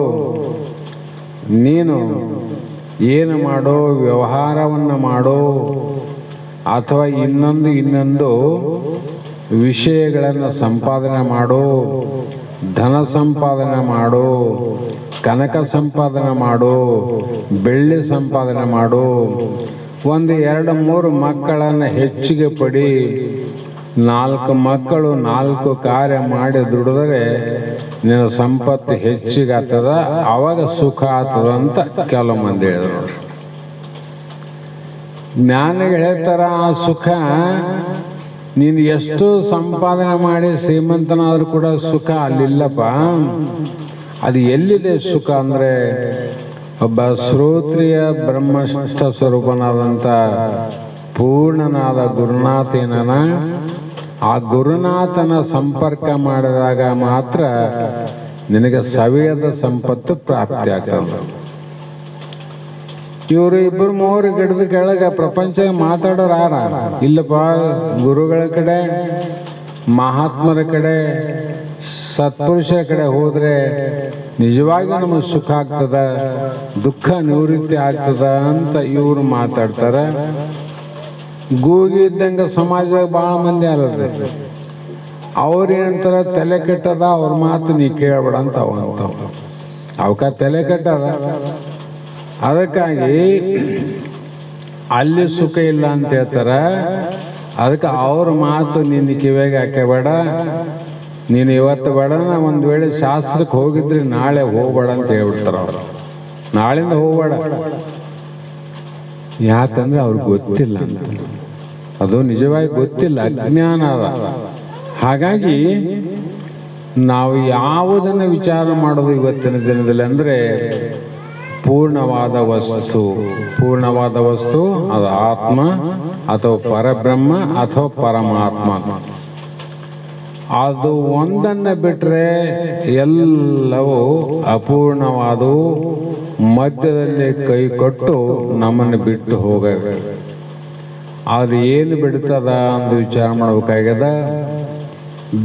ನೀನು ಏನು ಮಾಡೋ, ವ್ಯವಹಾರವನ್ನು ಮಾಡೋ ಅಥವಾ ಇನ್ನೊಂದು ವಿಷಯಗಳನ್ನು ಸಂಪಾದನೆ ಮಾಡೋ, ಧನ ಸಂಪಾದನೆ ಮಾಡು, ಕನಕ ಸಂಪಾದನೆ ಮಾಡು, ಬೆಳ್ಳಿ ಸಂಪಾದನೆ ಮಾಡು, 1, 2, 3 ಮಕ್ಕಳನ್ನು ಹೆಚ್ಚಿಗೆ ಪಡಿ, 4 ಮಕ್ಕಳು 4 ಕಾರ್ಯ ಮಾಡಿ ದುಡಿದರೆ ನಿನ್ನ ಸಂಪತ್ತು ಹೆಚ್ಚಿಗೆ ಆಗ್ತದ, ಅವಾಗ ಸುಖ ಆಗ್ತದ ಅಂತ ಕೆಲವು ಮಂದಿ ಹೇಳಿದ್ರು ನೋಡ್ರಿ. ಜ್ಞಾನಿಗಳು ಹೇಳ್ತಾರ ಆ ಸುಖ ನೀನು ಎಷ್ಟು ಸಂಪಾದನೆ ಮಾಡಿ ಶ್ರೀಮಂತನಾದ್ರೂ ಕೂಡ ಸುಖ ಅಲ್ಲಿಲ್ಲಪ್ಪ. ಅದು ಎಲ್ಲಿದೆ ಸುಖ ಅಂದರೆ ಒಬ್ಬ ಶ್ರೋತ್ರಿಯ ಬ್ರಹ್ಮಷ್ಠ ಸ್ವರೂಪನಾದಂಥ ಪೂರ್ಣನಾದ ಗುರುನಾಥೇನನ, ಆ ಗುರುನಾಥನ ಸಂಪರ್ಕ ಮಾಡಿದಾಗ ಮಾತ್ರ ನಿನಗೆ ಸವಿಯದ ಸಂಪತ್ತು ಪ್ರಾಪ್ತಿ ಆಗ್ತದೆ. ಇವರು 2-3 ಗಿಡದ ಕೆಳಗೆ ಪ್ರಪಂಚ ಮಾತಾಡೋರು ಯಾರ ಇಲ್ಲಪ್ಪ. ಗುರುಗಳ ಕಡೆ, ಮಹಾತ್ಮರ ಕಡೆ, ಸತ್ಪುರುಷರ ಕಡೆ ಹೋದ್ರೆ ನಿಜವಾಗಿ ನಮಗೆ ಸುಖ ಆಗ್ತದ, ದುಃಖ ನಿವೃತ್ತಿ ಆಗ್ತದ ಅಂತ ಇವರು ಮಾತಾಡ್ತಾರೆ. ಗೂಗಿ ಇದ್ದಂಗೆ ಸಮಾಜದಾಗ ಭಾಳ ಮಂದಿ ಅಲ್ಲದೆ ಅವ್ರು ಏನಂತಾರೆ, ತಲೆ ಕೆಟ್ಟದ, ಅವ್ರ ಮಾತು ನೀ ಕೇಳಬೇಡ ಅಂತ ಅವಕ್ಕ ತಲೆ ಕೆಟ್ಟದ. ಅದಕ್ಕಾಗಿ ಅಲ್ಲಿ ಸುಖ ಇಲ್ಲ ಅಂತ ಹೇಳ್ತಾರೆ. ಅದಕ್ಕೆ ಅವ್ರ ಮಾತು ನಿನ್ನ ಕಿವಿಗೆ ಹಾಕಬೇಡ, ನೀನು ಇವತ್ತು ಬೇಡ, ಒಂದು ವೇಳೆ ಶಾಸ್ತ್ರಕ್ಕೆ ಹೋಗಿದ್ರೆ ನಾಳೆ ಹೋಗ್ಬೇಡ ಅಂತ ಹೇಳ್ಬಿಡ್ತಾರೆ ಅವರು. ನಾಳಿಂದ ಹೋಗ್ಬೇಡ, ಯಾಕಂದ್ರೆ ಅವ್ರಿಗೆ ಗೊತ್ತಿಲ್ಲ ಅಂತ. ಅದು ನಿಜವಾಗಿ ಗೊತ್ತಿಲ್ಲ, ಅಜ್ಞಾನ ಅದ. ಹಾಗಾಗಿ ನಾವು ಯಾವುದನ್ನು ವಿಚಾರ ಮಾಡೋದು ಇವತ್ತಿನ ದಿನದಲ್ಲಿ ಅಂದರೆ ಪೂರ್ಣವಾದ ವಸ್ತು ಅದು ಆತ್ಮ ಅಥವಾ ಪರಬ್ರಹ್ಮ ಅಥವಾ ಪರಮಾತ್ಮ. ಅದು ಒಂದನ್ನು ಬಿಟ್ಟರೆ ಎಲ್ಲವೂ ಅಪೂರ್ಣವಾದವು, ಮಧ್ಯದಲ್ಲಿ ಕೈ ಕೊಟ್ಟು ನಮ್ಮನ್ನು ಬಿಟ್ಟು ಹೋಗವೆ. ಅದು ಏನು ಬಿಡ್ತದ ಅಂತ ವಿಚಾರ ಮಾಡಬೇಕಾಗ್ಯದ.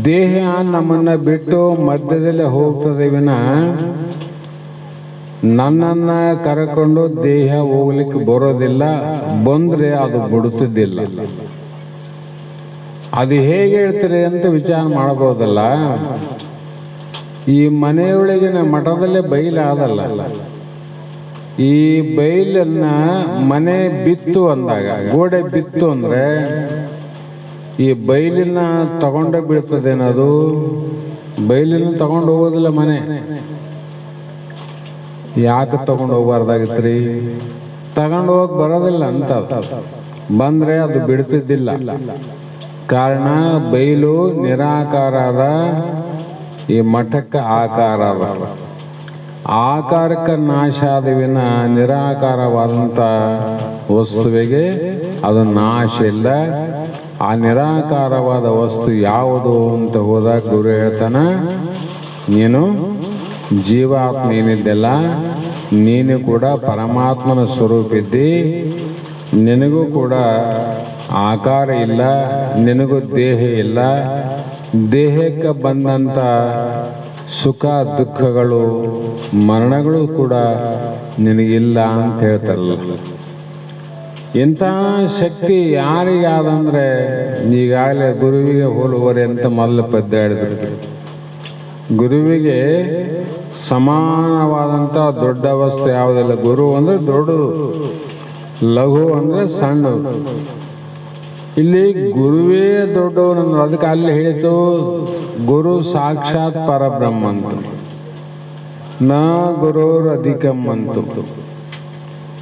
ದೇಹ ನಮ್ಮನ್ನು ಬಿಟ್ಟು ಮಧ್ಯದಲ್ಲಿ ಹೋಗ್ತದೆ ವಿನ ನನ್ನನ್ನು ಕರೆಕೊಂಡು ದೇಹ ಹೋಗ್ಲಿಕ್ಕೆ ಬರೋದಿಲ್ಲ, ಬಂದರೆ ಅದು ಬಿಡುತ್ತಿದ್ದಿಲ್ಲ. ಅದು ಹೇಗೆ ಹೇಳ್ತೀರಿ ಅಂತ ವಿಚಾರ ಮಾಡಬಹುದಲ್ಲ. ಈ ಮನೆಯೊಳಗಿನ ಮಠದಲ್ಲೇ ಬೈಲಾದಲ್ಲ, ಈ ಬೈಲನ್ನ ಮನೆ ಬಿತ್ತು ಅಂದಾಗ, ಗೋಡೆ ಬಿತ್ತು ಅಂದ್ರೆ ಈ ಬೈಲಿನ ತಗೊಂಡೇ ಬೀಳ್ತದೇನದು. ಬೈಲಿನ ತಗೊಂಡು ಹೋಗೋದಿಲ್ಲ ಮನೆ. ಯಾಕೆ ತಗೊಂಡು ಹೋಗ್ಬಾರ್ದಾಗಿತ್ರಿ? ತಗೊಂಡು ಹೋಗಿ ಬರೋದಿಲ್ಲ ಅಂತ. ಬಂದ್ರೆ ಅದು ಬಿಡ್ತಿದ್ದಿಲ್ಲ. ಕಾರಣ ಬೈಲು ನಿರಾಕಾರ ಅದ, ಈ ಮಠಕ್ಕೆ ಆಕಾರ ಅದ. ಆಕಾರಕ್ಕೆ ನಾಶ ಆದವಿನ ನಿರಾಕಾರವಾದಂಥ ವಸ್ತುವಿಗೆ ಅದು ನಾಶ ಇಲ್ಲ. ಆ ನಿರಾಕಾರವಾದ ವಸ್ತು ಯಾವುದು ಅಂತ ಹೋದಾಗ ಗುರು ಹೇಳ್ತಾನ, ನೀನು ಜೀವಾತ್ಮ ಏನಿದ್ದೆಲ್ಲ ನೀನು ಕೂಡ ಪರಮಾತ್ಮನ ಸ್ವರೂಪ ಇದ್ದಿ. ನಿನಗೂ ಕೂಡ ಆಕಾರ ಇಲ್ಲ, ನಿನಗೂ ದೇಹ ಇಲ್ಲ. ದೇಹಕ್ಕೆ ಬಂದಂಥ ಸುಖ ದುಃಖಗಳು ಮರಣಗಳು ಕೂಡ ನಿನಗಿಲ್ಲ ಅಂತ ಹೇಳ್ತಾರಲ್ಲ. ಇಂಥ ಶಕ್ತಿ ಯಾರಿಗಾದಂದ್ರೆ ಈಗಾಗಲೇ ಗುರುವಿಗೆ ಹೋಲುವರೆ ಅಂತ ಮೊದಲು ಪದ್ಯ ಹೇಳಿದ್ರು. ಗುರುವಿಗೆ ಸಮಾನವಾದಂಥ ದೊಡ್ಡ ವಸ್ತು ಯಾವುದಿಲ್ಲ. ಗುರು ಅಂದರೆ ದೊಡ್ಡದು, ಲಘು ಅಂದರೆ ಸಣ್ಣದು. ಇಲ್ಲಿ ಗುರುವೇ ದೊಡ್ಡವನಂದ್ರೆ ಅದಕ್ಕೆ ಅಲ್ಲಿ ಹೇಳಿತು ಗುರು ಸಾಕ್ಷಾತ್ ಪರಬ್ರಹ್ಮ ಅಂತ, ನ ಗುರುರ್ ಅಧಿಕಂ ಅಂತು.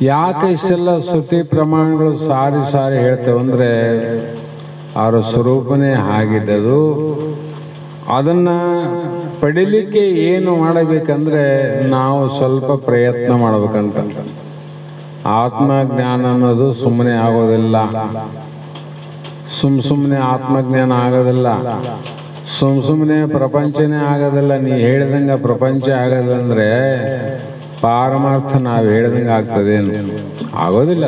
ಯಾಕೆ ಇಷ್ಟೆಲ್ಲ ಶ್ರುತಿ ಪ್ರಮಾಣಗಳು ಸಾರಿ ಸಾರಿ ಹೇಳ್ತೇವಂದ್ರೆ ಅವರ ಸ್ವರೂಪನೇ ಆಗಿದ್ದದು. ಅದನ್ನು ಪಡಿಲಿಕ್ಕೆ ಏನು ಮಾಡಬೇಕಂದ್ರೆ ನಾವು ಸ್ವಲ್ಪ ಪ್ರಯತ್ನ ಮಾಡಬೇಕಂತ. ಆತ್ಮಜ್ಞಾನ ಅನ್ನೋದು ಸುಮ್ಮನೆ ಆಗೋದಿಲ್ಲ. ಸುಮ್ಮನೆ ಆತ್ಮಜ್ಞಾನ ಆಗೋದಿಲ್ಲ. ಸುಮ್ಮನೆ ಪ್ರಪಂಚನೇ ಆಗೋದಿಲ್ಲ. ನೀ ಹೇಳ್ದಂಗೆ ಪ್ರಪಂಚ ಆಗೋದಂದ್ರೆ ಪಾರಮಾರ್ಥ ನಾವು ಹೇಳ್ದಂಗೆ ಆಗ್ತದೇನು? ಆಗೋದಿಲ್ಲ.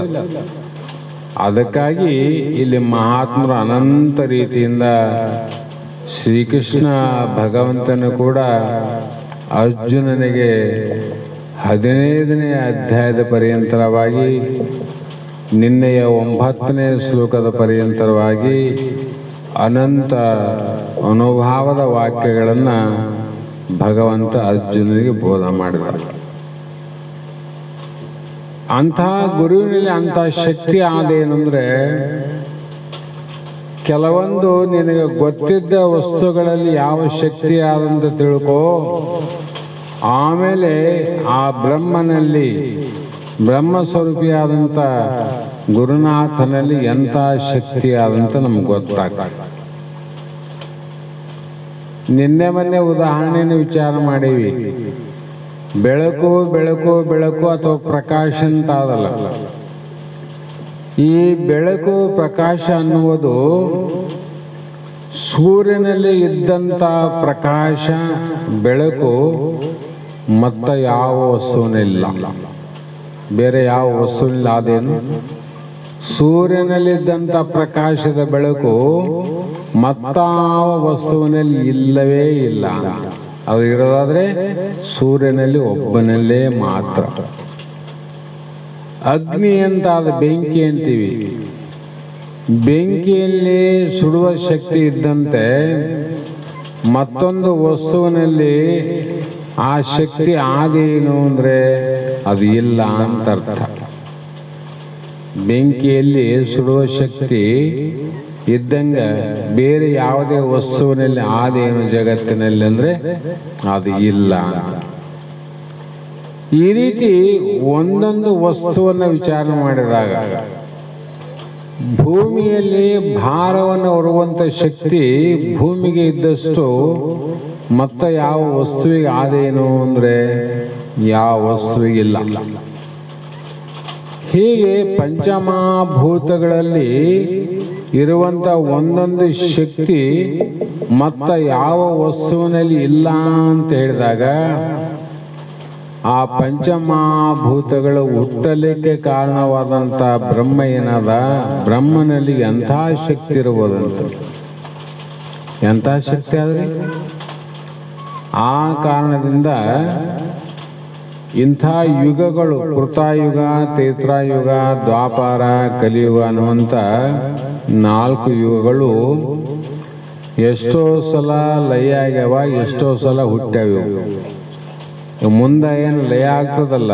ಅದಕ್ಕಾಗಿ ಇಲ್ಲಿ ಮಹಾತ್ಮರು ಅನಂತ ರೀತಿಯಿಂದ ಶ್ರೀಕೃಷ್ಣ ಭಗವಂತನು ಕೂಡ ಅರ್ಜುನನಿಗೆ 15ನೇ ಅಧ್ಯಾಯದ ಪರ್ಯಂತರವಾಗಿ, ನಿನ್ನೆಯ 9ನೇ ಶ್ಲೋಕದ ಪರ್ಯಂತರವಾಗಿ ಅನಂತ ಅನುಭಾವದ ವಾಕ್ಯಗಳನ್ನು ಭಗವಂತ ಅರ್ಜುನನಿಗೆ ಬೋಧ ಮಾಡಿದ. ಅಂಥ ಗುರುವಿನಲ್ಲಿ ಅಂಥ ಶಕ್ತಿ ಆದೇನೆಂದರೆ, ಕೆಲವೊಂದು ನಿನಗೆ ಗೊತ್ತಿದ್ದ ವಸ್ತುಗಳಲ್ಲಿ ಯಾವ ಶಕ್ತಿ ಆದಂತ ತಿಳ್ಕೋ, ಆಮೇಲೆ ಆ ಬ್ರಹ್ಮನಲ್ಲಿ, ಬ್ರಹ್ಮಸ್ವರೂಪಿಯಾದಂಥ ಗುರುನಾಥನಲ್ಲಿ ಎಂಥ ಶಕ್ತಿ ಆದಂತ ನಮ್ಗೆ ಗೊತ್ತಾಗ್ತದೆ. ನಿನ್ನೆ ಮೊನ್ನೆ ಉದಾಹರಣೆಯನ್ನು ವಿಚಾರ ಮಾಡೀವಿ. ಬೆಳಕು ಬೆಳಕು ಬೆಳಕು ಅಥವಾ ಪ್ರಕಾಶ ಅಂತ ಅದಲ್ಲ. ಈ ಬೆಳಕು ಪ್ರಕಾಶ ಅನ್ನುವುದು ಸೂರ್ಯನಲ್ಲಿ ಇದ್ದಂಥ ಪ್ರಕಾಶ ಬೆಳಕು ಮತ್ತ ಯಾವ ವಸ್ತುವಿನಿಲ್ಲ, ಬೇರೆ ಯಾವ ವಸ್ತುವಿನಿಲ್ಲ. ಅದೇನು? ಸೂರ್ಯನಲ್ಲಿದ್ದಂಥ ಪ್ರಕಾಶದ ಬೆಳಕು ಮತ್ತಾವ ವಸ್ತುವಿನಲ್ಲಿ ಇಲ್ಲವೇ ಇಲ್ಲ. ಅದು ಇರೋದಾದ್ರೆ ಸೂರ್ಯನಲ್ಲಿ ಒಬ್ಬನಲ್ಲೇ ಮಾತ್ರ. ಅಗ್ನಿ ಅಂತ ಅದು ಬೆಂಕಿ ಅಂತೀವಿ. ಬೆಂಕಿಯಲ್ಲಿ ಸುಡುವ ಶಕ್ತಿ ಇದ್ದಂತೆ ಮತ್ತೊಂದು ವಸ್ತುವಿನಲ್ಲಿ ಆ ಶಕ್ತಿ ಆದೇನು ಅಂದರೆ ಅದು ಇಲ್ಲ ಅಂತ ಅರ್ಥ. ಬೆಂಕಿಯಲ್ಲಿ ಸುಡುವ ಶಕ್ತಿ ಇದ್ದಂಗೆ ಬೇರೆ ಯಾವುದೇ ವಸ್ತುವಿನಲ್ಲಿ ಆದೇನು ಜಗತ್ತಿನಲ್ಲಿ ಅಂದರೆ ಅದು ಇಲ್ಲ. ಈ ರೀತಿ ಒಂದೊಂದು ವಸ್ತುವನ್ನು ವಿಚಾರ ಮಾಡಿದಾಗ ಭೂಮಿಯಲ್ಲಿ ಭಾರವನ್ನು ಹೊರುವಂಥ ಶಕ್ತಿ ಭೂಮಿಗೆ ಇದ್ದಷ್ಟು ಮತ್ತೆ ಯಾವ ವಸ್ತುವಿಗೆ ಆದೇನು ಅಂದರೆ ಯಾವ ವಸ್ತುವಿಗಿಲ್ಲ. ಹೀಗೆ ಪಂಚಮಹಾಭೂತಗಳಲ್ಲಿ ಇರುವಂಥ ಒಂದೊಂದು ಶಕ್ತಿ ಮತ್ತ ಯಾವ ವಸ್ತುವಿನಲ್ಲಿ ಇಲ್ಲ ಅಂತ ಹೇಳಿದಾಗ ಆ ಪಂಚಮಹಾಭೂತಗಳು ಹುಟ್ಟಲಿಕ್ಕೆ ಕಾರಣವಾದಂಥ ಬ್ರಹ್ಮ ಏನದ, ಬ್ರಹ್ಮನಲ್ಲಿ ಎಂಥ ಶಕ್ತಿ ಇರ್ಬೋದಂತ. ಎಂಥ ಶಕ್ತಿ ಆದರೆ ಆ ಕಾರಣದಿಂದ ಇಂಥ ಯುಗಗಳು, ಕೃತಾಯುಗ, ತ್ರೇತಾಯುಗ, ದ್ವಾಪಾರ, ಕಲಿಯುಗ ಅನ್ನುವಂಥ 4 ಯುಗಗಳು ಎಷ್ಟೋ ಸಲ ಲಯ ಆಗ್ಯಾವ, ಎಷ್ಟೋ ಸಲ ಹುಟ್ಟ್ಯಾವ. ಮುಂದೆ ಏನು ಲಯ ಆಗ್ತದಲ್ಲ,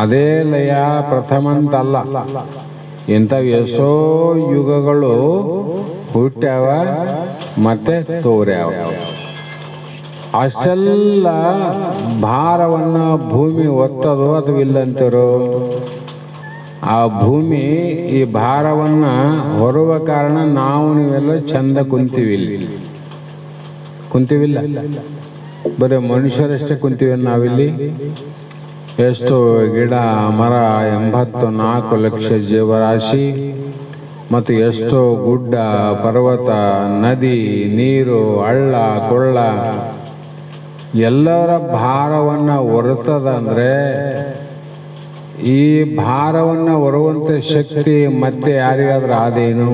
ಅದೇ ಲಯ ಪ್ರಥಮ ಅಂತಲ್ಲ. ಇಂಥವು ಎಷ್ಟೋ ಯುಗಗಳು ಹುಟ್ಟ್ಯಾವ ಮತ್ತೆ ತೋರ್ಯಾವ. ಅಷ್ಟೆಲ್ಲ ಭಾರವನ್ನು ಭೂಮಿ ಒತ್ತದು ಅಥವಾ ಇಲ್ಲಂತರು. ಆ ಭೂಮಿ ಈ ಭಾರವನ್ನು ಹೊರುವ ಕಾರಣ ನಾವು ನೀವೆಲ್ಲ ಚಂದ ಕುಂತೀವಿಲ್ಲ. ಬರೀ ಮನುಷ್ಯರಷ್ಟೇ ಕುಂತೀವಿ ನಾವಿಲ್ಲಿ. ಎಷ್ಟು ಗಿಡ ಮರ, 84 ಲಕ್ಷ ಜೀವರಾಶಿ, ಮತ್ತು ಎಷ್ಟೋ ಗುಡ್ಡ ಪರ್ವತ, ನದಿ, ನೀರು, ಹಳ್ಳ ಕೊಳ್ಳ ಎಲ್ಲರ ಭಾರವನ್ನು ಹೊರತದಂದ್ರೆ ಈ ಭಾರವನ್ನು ಹೊರುವಂಥ ಶಕ್ತಿ ಮತ್ತೆ ಯಾರಿಗಾದ್ರೂ ಆದೇನು?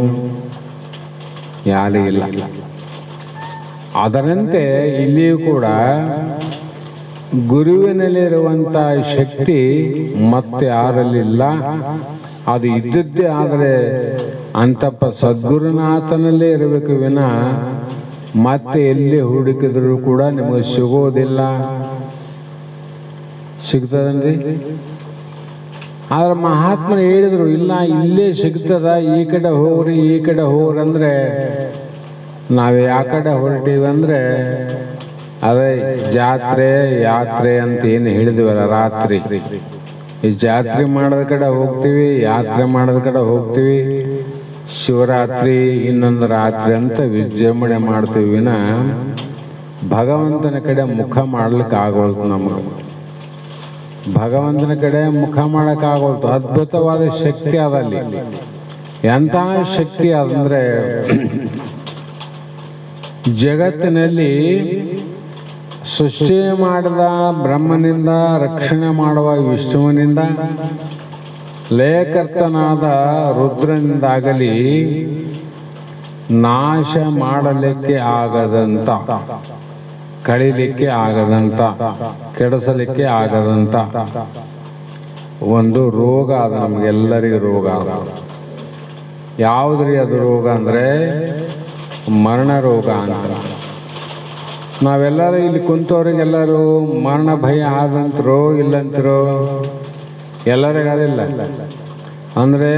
ಯಾರಿಗಿಲ್ಲ. ಅದರಂತೆ ಇಲ್ಲಿಯೂ ಕೂಡ ಗುರುವಿನಲ್ಲಿರುವಂಥ ಶಕ್ತಿ ಮತ್ತೆ ಯಾರಲ್ಲಿಲ್ಲ. ಅದು ಇದ್ದದ್ದೇ ಆದರೆ ಅಂತಪ್ಪ ಸದ್ಗುರುನಾಥನಲ್ಲೇ ಇರಬೇಕು ವಿನ ಮತ್ತೆ ಎಲ್ಲಿ ಹುಡುಕಿದ್ರು ಕೂಡ ನಿಮಗೆ ಸಿಗೋದಿಲ್ಲ. ಸಿಗ್ತದನ್ರಿ? ಆದ್ರೆ ಮಹಾತ್ಮರು ಹೇಳಿದ್ರು, ಇಲ್ಲ ಇಲ್ಲೇ ಸಿಗ್ತದ, ಈ ಕಡೆ ಹೋಗ್ರಿ, ಈ ಕಡೆ ಹೋಗ್ರಿ ಅಂದ್ರೆ ನಾವು ಯಾವ ಕಡೆ ಹೊರಟೀವಿ ಅಂದರೆ ಅದೇ ಜಾತ್ರೆ ಯಾತ್ರೆ ಅಂತ ಏನು ಹೇಳಿದ್ವಲ್ಲ ರಾತ್ರಿ. ಈ ಜಾತ್ರೆ ಮಾಡೋದ ಕಡೆ ಹೋಗ್ತೀವಿ, ಯಾತ್ರೆ ಮಾಡೋದ ಕಡೆ ಹೋಗ್ತೀವಿ. ಶಿವರಾತ್ರಿ ಇನ್ನೊಂದು ರಾತ್ರಿ ಅಂತ ವಿಜೃಂಭಣೆ ಮಾಡ್ತೀವಿ ವಿನ ಭಗವಂತನ ಕಡೆ ಮುಖ ಮಾಡ್ಲಿಕ್ಕೆ ಆಗೋಲ್ತು. ನಮಗೆ ಭಗವಂತನ ಕಡೆ ಮುಖ ಮಾಡೋಕ್ಕಾಗೋಲ್ತು. ಅದ್ಭುತವಾದ ಶಕ್ತಿ ಅದಲ್ಲಿ. ಎಂತಹ ಶಕ್ತಿ ಅದಂದ್ರೆ ಜಗತ್ತಿನಲ್ಲಿ ಸೃಷ್ಟಿ ಮಾಡಿದ ಬ್ರಹ್ಮನಿಂದ, ರಕ್ಷಣೆ ಮಾಡುವ ವಿಷ್ಣುವಿನಿಂದ, ಲಯಕರ್ತನಾದ ರುದ್ರನಿಂದಾಗಲಿ ನಾಶ ಮಾಡಲಿಕ್ಕೆ ಆಗದಂತ, ಕಳಿಲಿಕ್ಕೆ ಆಗದಂತ, ಕೆಡಿಸಲಿಕ್ಕೆ ಆಗದಂತ ಒಂದು ರೋಗ ಅದು. ನಮಗೆಲ್ಲರಿಗೂ ರೋಗ ಅದು. ಯಾವುದ್ರಿ ಅದು ರೋಗ ಅಂದರೆ ಮರಣ ರೋಗ ಅಂತ. ನಾವೆಲ್ಲರೂ ಇಲ್ಲಿ ಕುಂತವ್ರಿಗೆಲ್ಲರೂ ಮರಣ ಭಯ ಆದಂತರೋ ಇಲ್ಲಂತರೋ ಎಲ್ಲರಿಗದಿಲ್ಲ. ಅಂದರೆ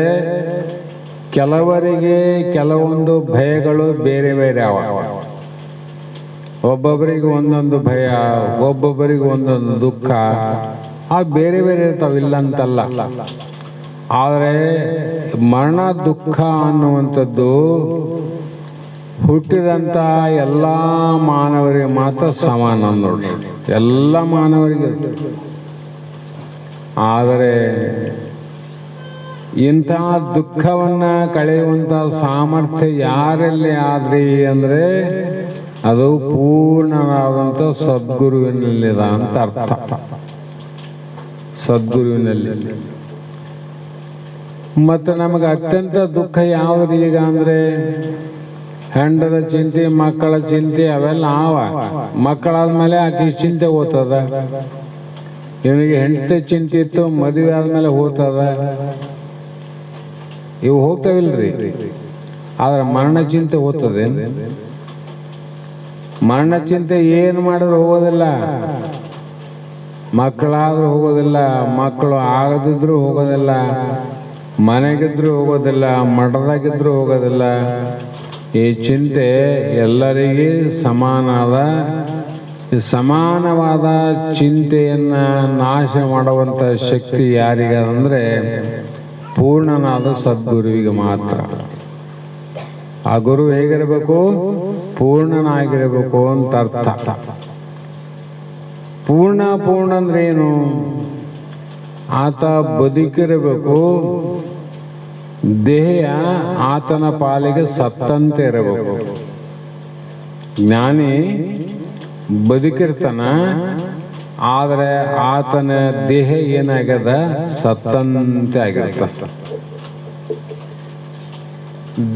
ಕೆಲವರಿಗೆ ಕೆಲವೊಂದು ಭಯಗಳು ಬೇರೆ ಬೇರೆ ಅವ. ಒಬ್ಬೊಬ್ಬರಿಗೆ ಒಂದೊಂದು ಭಯ, ಒಬ್ಬೊಬ್ಬರಿಗೆ ಒಂದೊಂದು ದುಃಖ, ಆ ಬೇರೆ ಬೇರೆ ಇರ್ತಾವಿಲ್ಲ ಅಂತಲ್ಲ. ಆದರೆ ಮರಣ ದುಃಖ ಅನ್ನುವಂಥದ್ದು ಹುಟ್ಟಿದಂಥ ಎಲ್ಲ ಮಾನವರಿಗೆ ಮಾತ್ರ ಸಮಾನ ನೋಡ್ರಿ, ಎಲ್ಲ ಮಾನವರಿಗೆ. ಆದರೆ ಇಂಥ ದುಃಖವನ್ನು ಕಳೆಯುವಂಥ ಸಾಮರ್ಥ್ಯ ಯಾರಲ್ಲಿ ಆದ್ರಿ ಅಂದರೆ ಅದು ಪೂರ್ಣನಾದಂಥ ಸದ್ಗುರುವಿನಲ್ಲಿದ ಅಂತ ಅರ್ಥ. ಸದ್ಗುರುವಿನಲ್ಲಿ. ಮತ್ತು ನಮಗೆ ಅತ್ಯಂತ ದುಃಖ ಯಾವುದು ಈಗ ಅಂದರೆ ಹೆಂಡರ ಚಿಂತೆ, ಮಕ್ಕಳ ಚಿಂತೆ, ಅವೆಲ್ಲ ಮಕ್ಕಳಾದ್ಮೇಲೆ ಆಕೆ ಚಿಂತೆ ಹೋಗ್ತದ. ಇವನಿಗೆ ಹೆಂಡತಿ ಚಿಂತೆ ಇತ್ತು, ಮದುವೆ ಆದ್ಮೇಲೆ ಹೋಗ್ತದ. ಇವು ಹೋಗ್ತಾವಿಲ್ರಿ. ಆದ್ರೆ ಮರಣ ಚಿಂತೆ ಹೋಗ್ತದೆ. ಮರಣ ಚಿಂತೆ ಏನು ಮಾಡಿದ್ರು ಹೋಗೋದಿಲ್ಲ. ಮಕ್ಕಳಾದ್ರೂ ಹೋಗೋದಿಲ್ಲ, ಮಕ್ಕಳು ಆಗದಿದ್ರು ಹೋಗೋದಿಲ್ಲ, ಮನೆಗಿದ್ರು ಹೋಗೋದಿಲ್ಲ, ಮಠದಾಗಿದ್ರು ಹೋಗೋದಿಲ್ಲ. ಈ ಚಿಂತೆ ಎಲ್ಲರಿಗೆ ಸಮಾನವಾದ ಚಿಂತೆಯನ್ನು ನಾಶ ಮಾಡುವಂಥ ಶಕ್ತಿ ಯಾರಿಗಂದರೆ ಪೂರ್ಣನಾದ ಸದ್ಗುರುವಿಗೆ ಮಾತ್ರ. ಆ ಗುರು ಹೇಗಿರಬೇಕು? ಪೂರ್ಣನಾಗಿರಬೇಕು ಅಂತ ಅರ್ಥ. ಪೂರ್ಣ ಅಂದ್ರೆ ಏನು? ಆತ ಬದುಕಿರಬೇಕು, ದೇಹ ಆತನ ಪಾಲಿಗೆ ಸತ್ತಂತೆ ಇರಬೇಕು. ಜ್ಞಾನಿ ಬದುಕಿರ್ತಾನ, ಆದರೆ ಆತನ ದೇಹ ಏನಾಗ್ಯದ? ಸತ್ತಂತೆ ಆಗಿರ್ತ.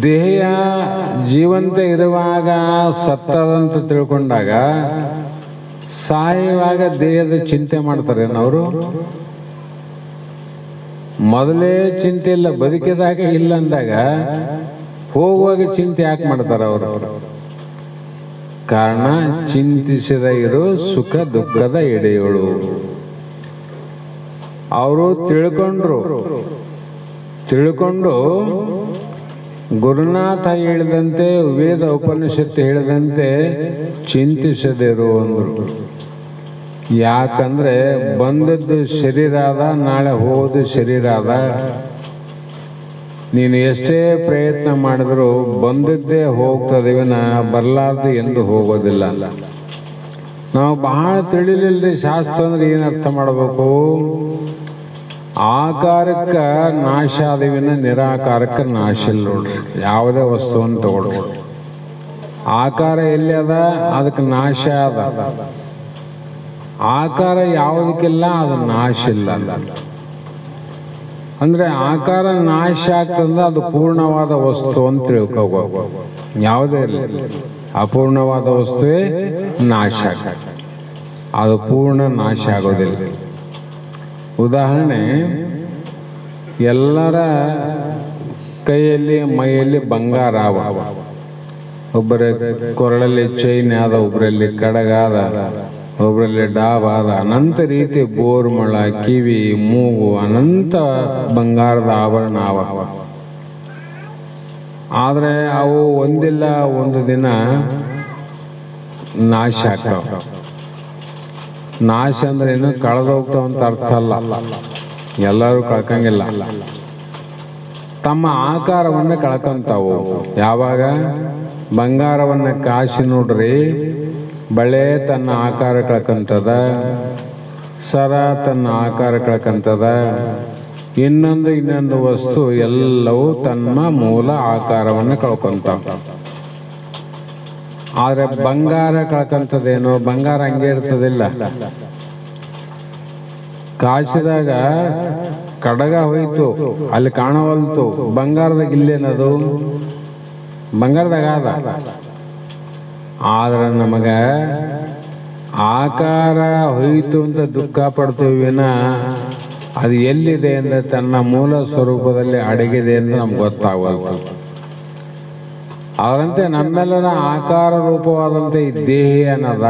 ದೇಹ ಜೀವಂತ ಇರುವಾಗ ಸತ್ತದಂತ ತಿಳ್ಕೊಂಡಾಗ ಸಾಯುವಾಗ ದೇಹದ ಚಿಂತೆ ಮಾಡ್ತಾರೇನವರು? ಮೊದಲೇ ಚಿಂತೆ ಇಲ್ಲ, ಬದುಕಿದಾಗ ಇಲ್ಲ ಅಂದಾಗ ಹೋಗುವಾಗ ಚಿಂತೆ ಯಾಕೆ ಮಾಡ್ತಾರೆ ಅವರು? ಕಾರಣ ಚಿಂತಿಸದ ಇರು ಸುಖ ದುಃಖದ ಎಡೆಗಳು. ಅವರು ತಿಳ್ಕೊಂಡು ಗುರುನಾಥ ಹೇಳಿದಂತೆ, ವೇದ ಉಪನಿಷತ್ತು ಹೇಳಿದಂತೆ ಚಿಂತಿಸದಿರು ಅಂದರು. ಯಾಕಂದ್ರೆ ಬಂದದ್ದು ಶರೀರ ಅದ, ನಾಳೆ ಹೋದ ಶರೀರ ಅದ. ನೀನು ಎಷ್ಟೇ ಪ್ರಯತ್ನ ಮಾಡಿದ್ರು ಬಂದದ್ದೇ ಹೋಗ್ತದೇವಿನ ಬರಲಾರ್ದು ಎಂದು ಹೋಗೋದಿಲ್ಲ. ನಾವು ಬಹಳ ತಿಳಿಲಿಲ್ಲದೆ ಶಾಸ್ತ್ರ ಅಂದ್ರೆ ಏನು ಅರ್ಥ ಮಾಡಬೇಕು? ಆಕಾರಕ್ಕೆ ನಾಶ ಆದವಿನ ನಿರಾಕಾರಕ್ಕೆ ನಾಶ ಇಲ್ಲ ನೋಡ್ರಿ. ಯಾವುದೇ ವಸ್ತುವನ್ನು ತಗೊಳ್ರಿ, ಆಕಾರ ಎಲ್ಲಿ ಅದ ಅದಕ್ಕೆ ನಾಶ ಅದ. ಆಕಾರ ಯಾವುದಕ್ಕಿಲ್ಲ ಅದು ನಾಶ ಇಲ್ಲ. ಅಂದ್ರೆ ಆಕಾರ ನಾಶ ಆಗ್ತಂದ್ರೆ ಅದು ಪೂರ್ಣವಾದ ವಸ್ತು ಅಂತ ತಿಳ್ಕೋಬೇಕು. ಯಾವುದೇ ಇರಲಿ, ಅಪೂರ್ಣವಾದ ವಸ್ತುವೇ ನಾಶ ಆಗ್ತದೆ, ಅದು ಪೂರ್ಣ ನಾಶ ಆಗೋದಿಲ್ಲ. ಉದಾಹರಣೆ, ಎಲ್ಲರ ಕೈಯಲ್ಲಿ ಮೈಯಲ್ಲಿ ಬಂಗಾರ ಅವ. ಒಬ್ಬರ ಕೊರಳಲ್ಲಿ ಚೈನ್ ಆದ, ಒಬ್ಬರಲ್ಲಿ ಕಡಗ ಆದ, ಒಬ್ಬರಲ್ಲಿ ಡಾಬ್ ಆದ. ಅನಂತ ರೀತಿ ಬೋರ್ಮಳ, ಕಿವಿ, ಮೂಗು, ಅನಂತ ಬಂಗಾರದ ಆಭರಣ ಅವ. ಆದರೆ ಅವು ಒಂದಿಲ್ಲ ಒಂದು ದಿನ ನಾಶ ಆಗ್ತಾವ. ನಾಶ ಅಂದ್ರೆ ಏನು? ಕಳೆದೋಗ್ತಾವ ಅಂತ ಅರ್ಥ ಅಲ್ಲ. ಎಲ್ಲರೂ ಕಳ್ಕಂಗಿಲ್ಲ, ತಮ್ಮ ಆಕಾರವನ್ನು ಕಳ್ಕೊಂತಾವು. ಯಾವಾಗ? ಬಂಗಾರವನ್ನು ಕಾಶಿ ನೋಡ್ರಿ, ಬಳೆ ತನ್ನ ಆಕಾರ ಕಳ್ಕೊಂತದ, ಸರ ತನ್ನ ಆಕಾರ ಕಳ್ಕೊಂತದ, ಇನ್ನೊಂದು ವಸ್ತು ಎಲ್ಲವೂ ತನ್ನ ಮೂಲ ಆಕಾರವನ್ನು ಕಳ್ಕೊಂತಾವ. ಆದರೆ ಬಂಗಾರ ಕಳ್ಕಂಥದ್ದೇನೋ, ಬಂಗಾರ ಹಂಗೆ ಇರ್ತದಿಲ್ಲ. ಕಾಸಿದಾಗ ಕಡಗ ಹೋಯ್ತು, ಅಲ್ಲಿ ಕಾಣವಲ್ತು, ಬಂಗಾರದಾಗ ಇಲ್ಲೇನದು, ಬಂಗಾರದಾಗ ಆದ. ಆದ್ರೆ ನಮಗ ಆಕಾರ ಹೋಯಿತು ಅಂತ ದುಃಖ ಪಡ್ತೀವಿ ವಿನ ಅದು ಎಲ್ಲಿದೆ ಅಂದರೆ ತನ್ನ ಮೂಲ ಸ್ವರೂಪದಲ್ಲಿ ಅಡಗಿದೆ ಅಂತ ನಮ್ಗೆ ಗೊತ್ತಾಗವಲ್ತು. ಅವರಂತೆ ನಮ್ಮೆಲ್ಲರ ಆಕಾರ ರೂಪವಾದಂಥ ಈ ದೇಹ ಅನ್ನದ,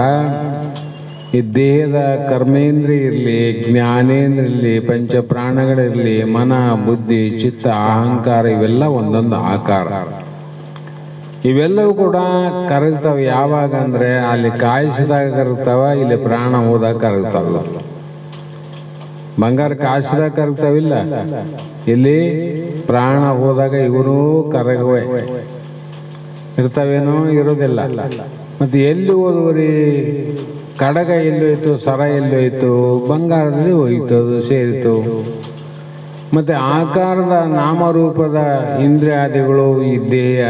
ಈ ದೇಹದ ಕರ್ಮೇಂದ್ರಿಯ ಇರಲಿ, ಜ್ಞಾನೇಂದ್ರಿಯ ಇರಲಿ, ಪಂಚಪ್ರಾಣಗಳಿರಲಿ, ಮನ, ಬುದ್ಧಿ, ಚಿತ್ತ, ಅಹಂಕಾರ, ಇವೆಲ್ಲ ಒಂದೊಂದು ಆಕಾರ. ಇವೆಲ್ಲವೂ ಕೂಡ ಕರಗ್ತಾವೆ. ಯಾವಾಗ ಅಂದರೆ ಅಲ್ಲಿ ಕಾಯಿಸಿದಾಗ ಕರಗ್ತಾವ, ಇಲ್ಲಿ ಪ್ರಾಣ ಹೋದಾಗ ಕರಗ್ತಾವ. ಬಂಗಾರ ಕಾಯಿಸಿದಾಗ ಕರಗ್ತಾವಿಲ್ಲ, ಇಲ್ಲಿ ಪ್ರಾಣ ಹೋದಾಗ ಇವರೂ ಕರಗುವೆ ಇರ್ತಾವೇನೋ, ಇರೋದಿಲ್ಲ. ಮತ್ತೆ ಎಲ್ಲಿ ಹೋದ್ರಿ? ಕಡಗ ಎಲ್ಲೋಯ್ತು, ಸರ ಎಲ್ಲೋಯ್ತು, ಬಂಗಾರದಲ್ಲಿ ಹೋಯ್ತು, ಅದು ಸೇರಿತು. ಮತ್ತೆ ಆಕಾರದ ನಾಮರೂಪದ ಇಂದ್ರಿಯಾದಿಗಳು, ಈ ದೇಹ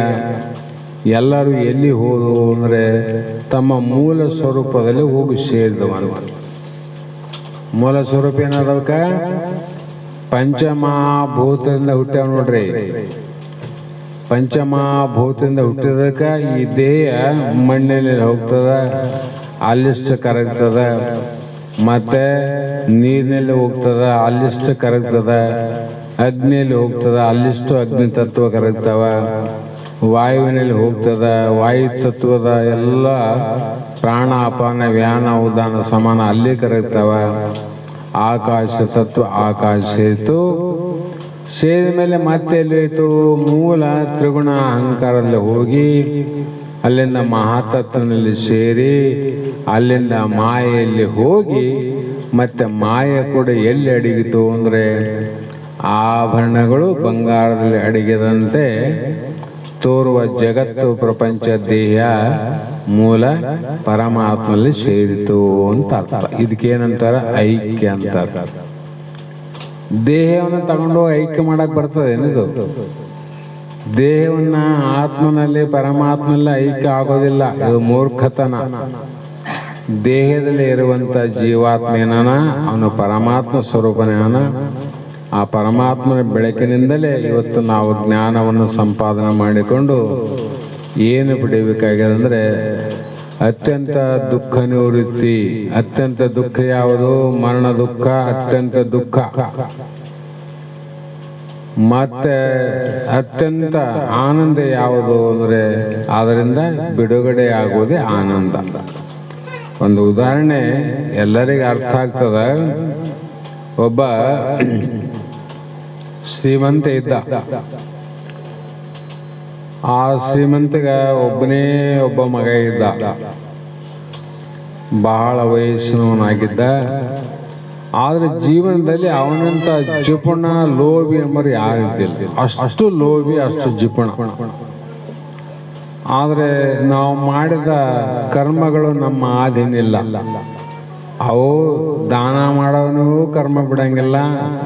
ಎಲ್ಲರೂ ಎಲ್ಲಿ ಹೋದವು ಅಂದರೆ ತಮ್ಮ ಮೂಲ ಸ್ವರೂಪದಲ್ಲಿ ಹೋಗಿ ಸೇರಿದವ. ಮೂಲ ಸ್ವರೂಪ ಏನದಕ್ಕ? ಪಂಚಮಹಾಭೂತದಿಂದ ಹುಟ್ಟ್ಯಾವ ನೋಡ್ರಿ. ಪಂಚಮಹಾಭೂತದಿಂದ ಹುಟ್ಟಿದಕ್ಕ ಈ ದೇಹ ಮಣ್ಣಿನಲ್ಲಿ ಹೋಗ್ತದ, ಅಲ್ಲಿಷ್ಟು ಕರಗ್ತದ. ಮತ್ತೆ ನೀರಿನಲ್ಲಿ ಹೋಗ್ತದ, ಅಲ್ಲಿಷ್ಟು ಕರಗ್ತದ. ಅಗ್ನಿಯಲ್ಲಿ ಹೋಗ್ತದ, ಅಲ್ಲಿಷ್ಟು ಅಗ್ನಿ ತತ್ವ ಕರಗ್ತವ. ವಾಯುವಿನಲ್ಲಿ ಹೋಗ್ತದ, ವಾಯು ತತ್ವದ ಎಲ್ಲ ಪ್ರಾಣ, ಅಪಾನ, ವ್ಯಾನ, ಉದಾನ, ಸಮಾನ ಅಲ್ಲಿ ಕರಗ್ತವ. ಆಕಾಶ ತತ್ವ ಆಕಾಶ ಸೇರಿತು. ಸೇರಿದ ಮೇಲೆ ಮತ್ತೆ ಎಲ್ಲಿ ಹೋಯ್ತು? ಮೂಲ ತ್ರಿಗುಣ ಅಹಂಕಾರದಲ್ಲಿ ಹೋಗಿ ಅಲ್ಲಿಂದ ಮಹಾತತ್ವನಲ್ಲಿ ಸೇರಿ ಅಲ್ಲಿಂದ ಮಾಯೆಯಲ್ಲಿ ಹೋಗಿ ಮತ್ತೆ ಮಾಯೆ ಕೂಡ ಎಲ್ಲಿ ಅಡಗಿತು ಅಂದರೆ ಆಭರಣಗಳು ಬಂಗಾರದಲ್ಲಿ ಅಡಗಿದಂತೆ ತೋರುವ ಜಗತ್ತು, ಪ್ರಪಂಚ, ದೇಹ ಮೂಲ ಪರಮಾತ್ಮಲ್ಲಿ ಸೇರಿತು ಅಂತ ಅರ್ಥ. ಇದಕ್ಕೇನಂತಾರ? ಐಕ್ಯ ಅಂತಾರ. ದೇಹವನ್ನು ತಗೊಂಡು ಐಕ್ಯ ಮಾಡಕ್ ಬರ್ತದೆ ಏನಿದು? ದೇಹವನ್ನ ಆತ್ಮನಲ್ಲಿ ಪರಮಾತ್ಮನಲ್ಲಿ ಐಕ್ಯ ಆಗೋದಿಲ್ಲ, ಇದು ಮೂರ್ಖತನ. ದೇಹದಲ್ಲಿ ಇರುವಂತ ಜೀವಾತ್ಮ ಏನಾನ, ಅವನು ಪರಮಾತ್ಮ ಸ್ವರೂಪನೇನ. ಆ ಪರಮಾತ್ಮನ ಬೆಳಕಿನಿಂದಲೇ ಇವತ್ತು ನಾವು ಜ್ಞಾನವನ್ನು ಸಂಪಾದನೆ ಮಾಡಿಕೊಂಡು ಏನು ಪಡೆಯಬೇಕಾಗಿದೆ ಅಂದರೆ ಅತ್ಯಂತ ದುಃಖ ನಿವೃತ್ತಿ. ಅತ್ಯಂತ ದುಃಖ ಯಾವುದು? ಮರಣ ದುಃಖ, ಅತ್ಯಂತ ದುಃಖ. ಮತ್ತೆ ಅತ್ಯಂತ ಆನಂದ ಯಾವುದು ಅಂದರೆ ಅದರಿಂದ ಬಿಡುಗಡೆ ಆಗುವುದೇ ಆನಂದ. ಒಂದು ಉದಾಹರಣೆ ಎಲ್ಲರಿಗೂ ಅರ್ಥ ಆಗ್ತದ. ಒಬ್ಬ ಶ್ರೀಮಂತ ಇದ್ದ. ಆ ಶ್ರೀಮಂತಗ ಒಬ್ಬನೇ ಒಬ್ಬ ಮಗ ಇದ್ದ. ಬಹಳ ವಯಸ್ಸಿನವನಾಗಿದ್ದ. ಆದ್ರೆ ಜೀವನದಲ್ಲಿ ಅವನಂತ ಜಿಪುಣ, ಲೋಭಿ ಎಂಬರು ಯಾರಿದ್ದಿಲ್ಲ. ಅಷ್ಟು ಲೋಭಿ, ಅಷ್ಟು ಜಿಪುಣ. ಆದ್ರೆ ನಾವು ಮಾಡಿದ ಕರ್ಮಗಳು ನಮ್ಮ ಆಧೀನಿಲ್ಲ. ಅವು ದಾನ ಮಾಡೋವನು ಕರ್ಮ ಬಿಡಂಗಿಲ್ಲ,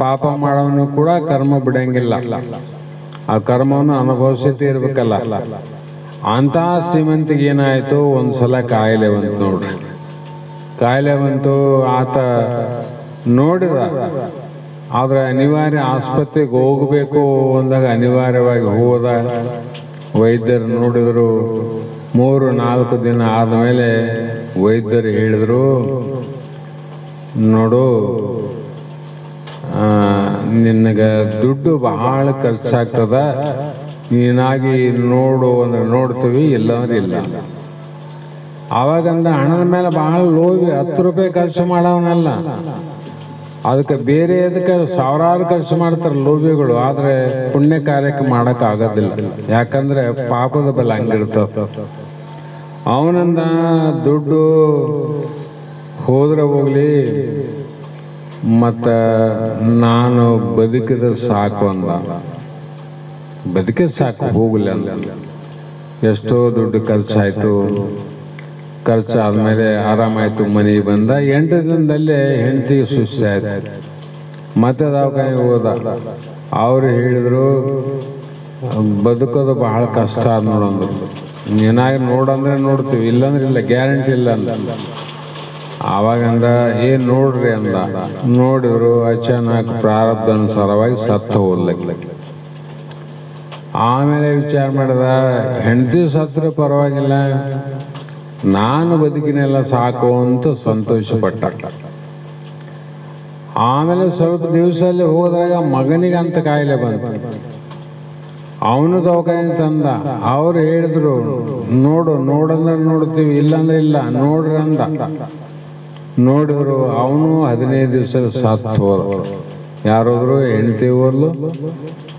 ಪಾಪ ಮಾಡೋವನು ಕೂಡ ಕರ್ಮ ಬಿಡಂಗಿಲ್ಲ. ಆ ಕರ್ಮವನ್ನು ಅನುಭವಿಸುತ್ತಾ ಇರ್ಬೇಕಲ್ಲ. ಅಂತ ಶ್ರೀಮಂತಿಗೆ ಏನಾಯ್ತು, ಒಂದ್ಸಲ ಕಾಯಿಲೆ ಬಂತು ನೋಡ್ರಿ. ಕಾಯಿಲೆ ಬಂತು, ಆತ ನೋಡಿದ. ಆದ್ರೆ ಅನಿವಾರ್ಯ ಆಸ್ಪತ್ರೆಗೆ ಹೋಗಬೇಕು ಅಂದಾಗ ಅನಿವಾರ್ಯವಾಗಿ ಹೋದ. ವೈದ್ಯರು ನೋಡಿದ್ರು. 3-4 ದಿನ ಆದಮೇಲೆ ವೈದ್ಯರು ಹೇಳಿದ್ರು, ನೋಡು, ನಿನಗೆ ದುಡ್ಡು ಬಹಳ ಖರ್ಚಾಗ್ತದ, ನೀನಾಗಿ ನೋಡು ಅಂದ್ರೆ ನೋಡ್ತೀವಿ, ಇಲ್ಲಂದ್ರೆ ಇಲ್ಲ. ಆವಾಗಂದ ಹಣದ ಮೇಲೆ ಬಹಳ ಲೋಭಿ. 10 ರೂಪಾಯಿ ಖರ್ಚು ಮಾಡೋವನಲ್ಲ, ಅದಕ್ಕೆ ಬೇರೆ ಅದಕ್ಕೆ ಸಾವಿರಾರು ಖರ್ಚು ಮಾಡ್ತಾರೆ ಲೋಭಿಗಳು. ಆದ್ರೆ ಪುಣ್ಯ ಕಾರ್ಯಕ್ಕೆ ಮಾಡಕ್ ಆಗೋದಿಲ್ಲ, ಯಾಕಂದ್ರೆ ಪಾಪದ ಬಲ ಹಂಗಿರ್ತದ. ಅವನಿಂದ ದುಡ್ಡು ಹೋದ್ರೆ ಹೋಗ್ಲಿ, ಮತ್ತ ನಾನು ಬದುಕಿದ ಸಾಕು ಅಂದ. ಬದುಕಿದ ಸಾಕು, ಹೋಗ್ಲಿ ಅಂದ. ಎಷ್ಟೋ ದುಡ್ಡು ಖರ್ಚಾಯ್ತು. ಖರ್ಚಾದ್ಮೇಲೆ ಆರಾಮಾಯ್ತು, ಮನೆಗೆ ಬಂದ. 8 ದಿನದಲ್ಲೇ ಹೆಂಡತಿಗೆ ಸುಸ್ತಿ ಆಯ್ತು. ಮತ್ತೆ ದವಾಖಾನೆಗೆ ಹೋದ. ಅವರು ಹೇಳಿದ್ರು, ಬದುಕೋದು ಬಹಳ ಕಷ್ಟ ನೋಡಂದ್ರು. ಏನಾಗಿ ನೋಡಂದ್ರೆ ನೋಡ್ತೀವಿ, ಇಲ್ಲಂದ್ರೆ ಇಲ್ಲ, ಗ್ಯಾರಂಟಿ ಇಲ್ಲ ಅಂತ. ಆವಾಗಂದ ಏನು ನೋಡ್ರಿ ಅಂದ. ನೋಡಿದ್ರು ಅಚಾನಕ್ ಪ್ರಾರಬ್ಧ ಅನುಸಾರವಾಗಿ ಸತ್ತು ಹೋಗ್ಲಿಕ್ಕೆ. ಆಮೇಲೆ ವಿಚಾರ ಮಾಡಿದ, ಹೆಂಡತಿ ಸತ್ರು ಪರವಾಗಿಲ್ಲ, ನಾನು ಬದುಕಿನೆಲ್ಲ ಸಾಕು ಅಂತ ಸಂತೋಷಪಟ್ಟ. ಆಮೇಲೆ ಸ್ವಲ್ಪ ದಿವಸದಲ್ಲಿ ಹೋದಾಗ ಮಗನಿಗಂತ ಕಾಯಿಲೆ ಬಂತು. ಅವನು ದವಾಖಾನೆ ತಂದ. ಅವ್ರು ಹೇಳಿದ್ರು, ನೋಡಂದ್ರೆ ನೋಡ್ತೀವಿ, ಇಲ್ಲಾಂದ್ರೆ ಇಲ್ಲ, ನೋಡ್ರಿ ಅಂದ. ನೋಡಿದ್ರು ಅವನು 15 ದಿವಸ ಸತ್ತು ಹೋದ. ಯಾರೋದ್ರು ಹೆಂಡತಿ ಹೋದ್ಲು,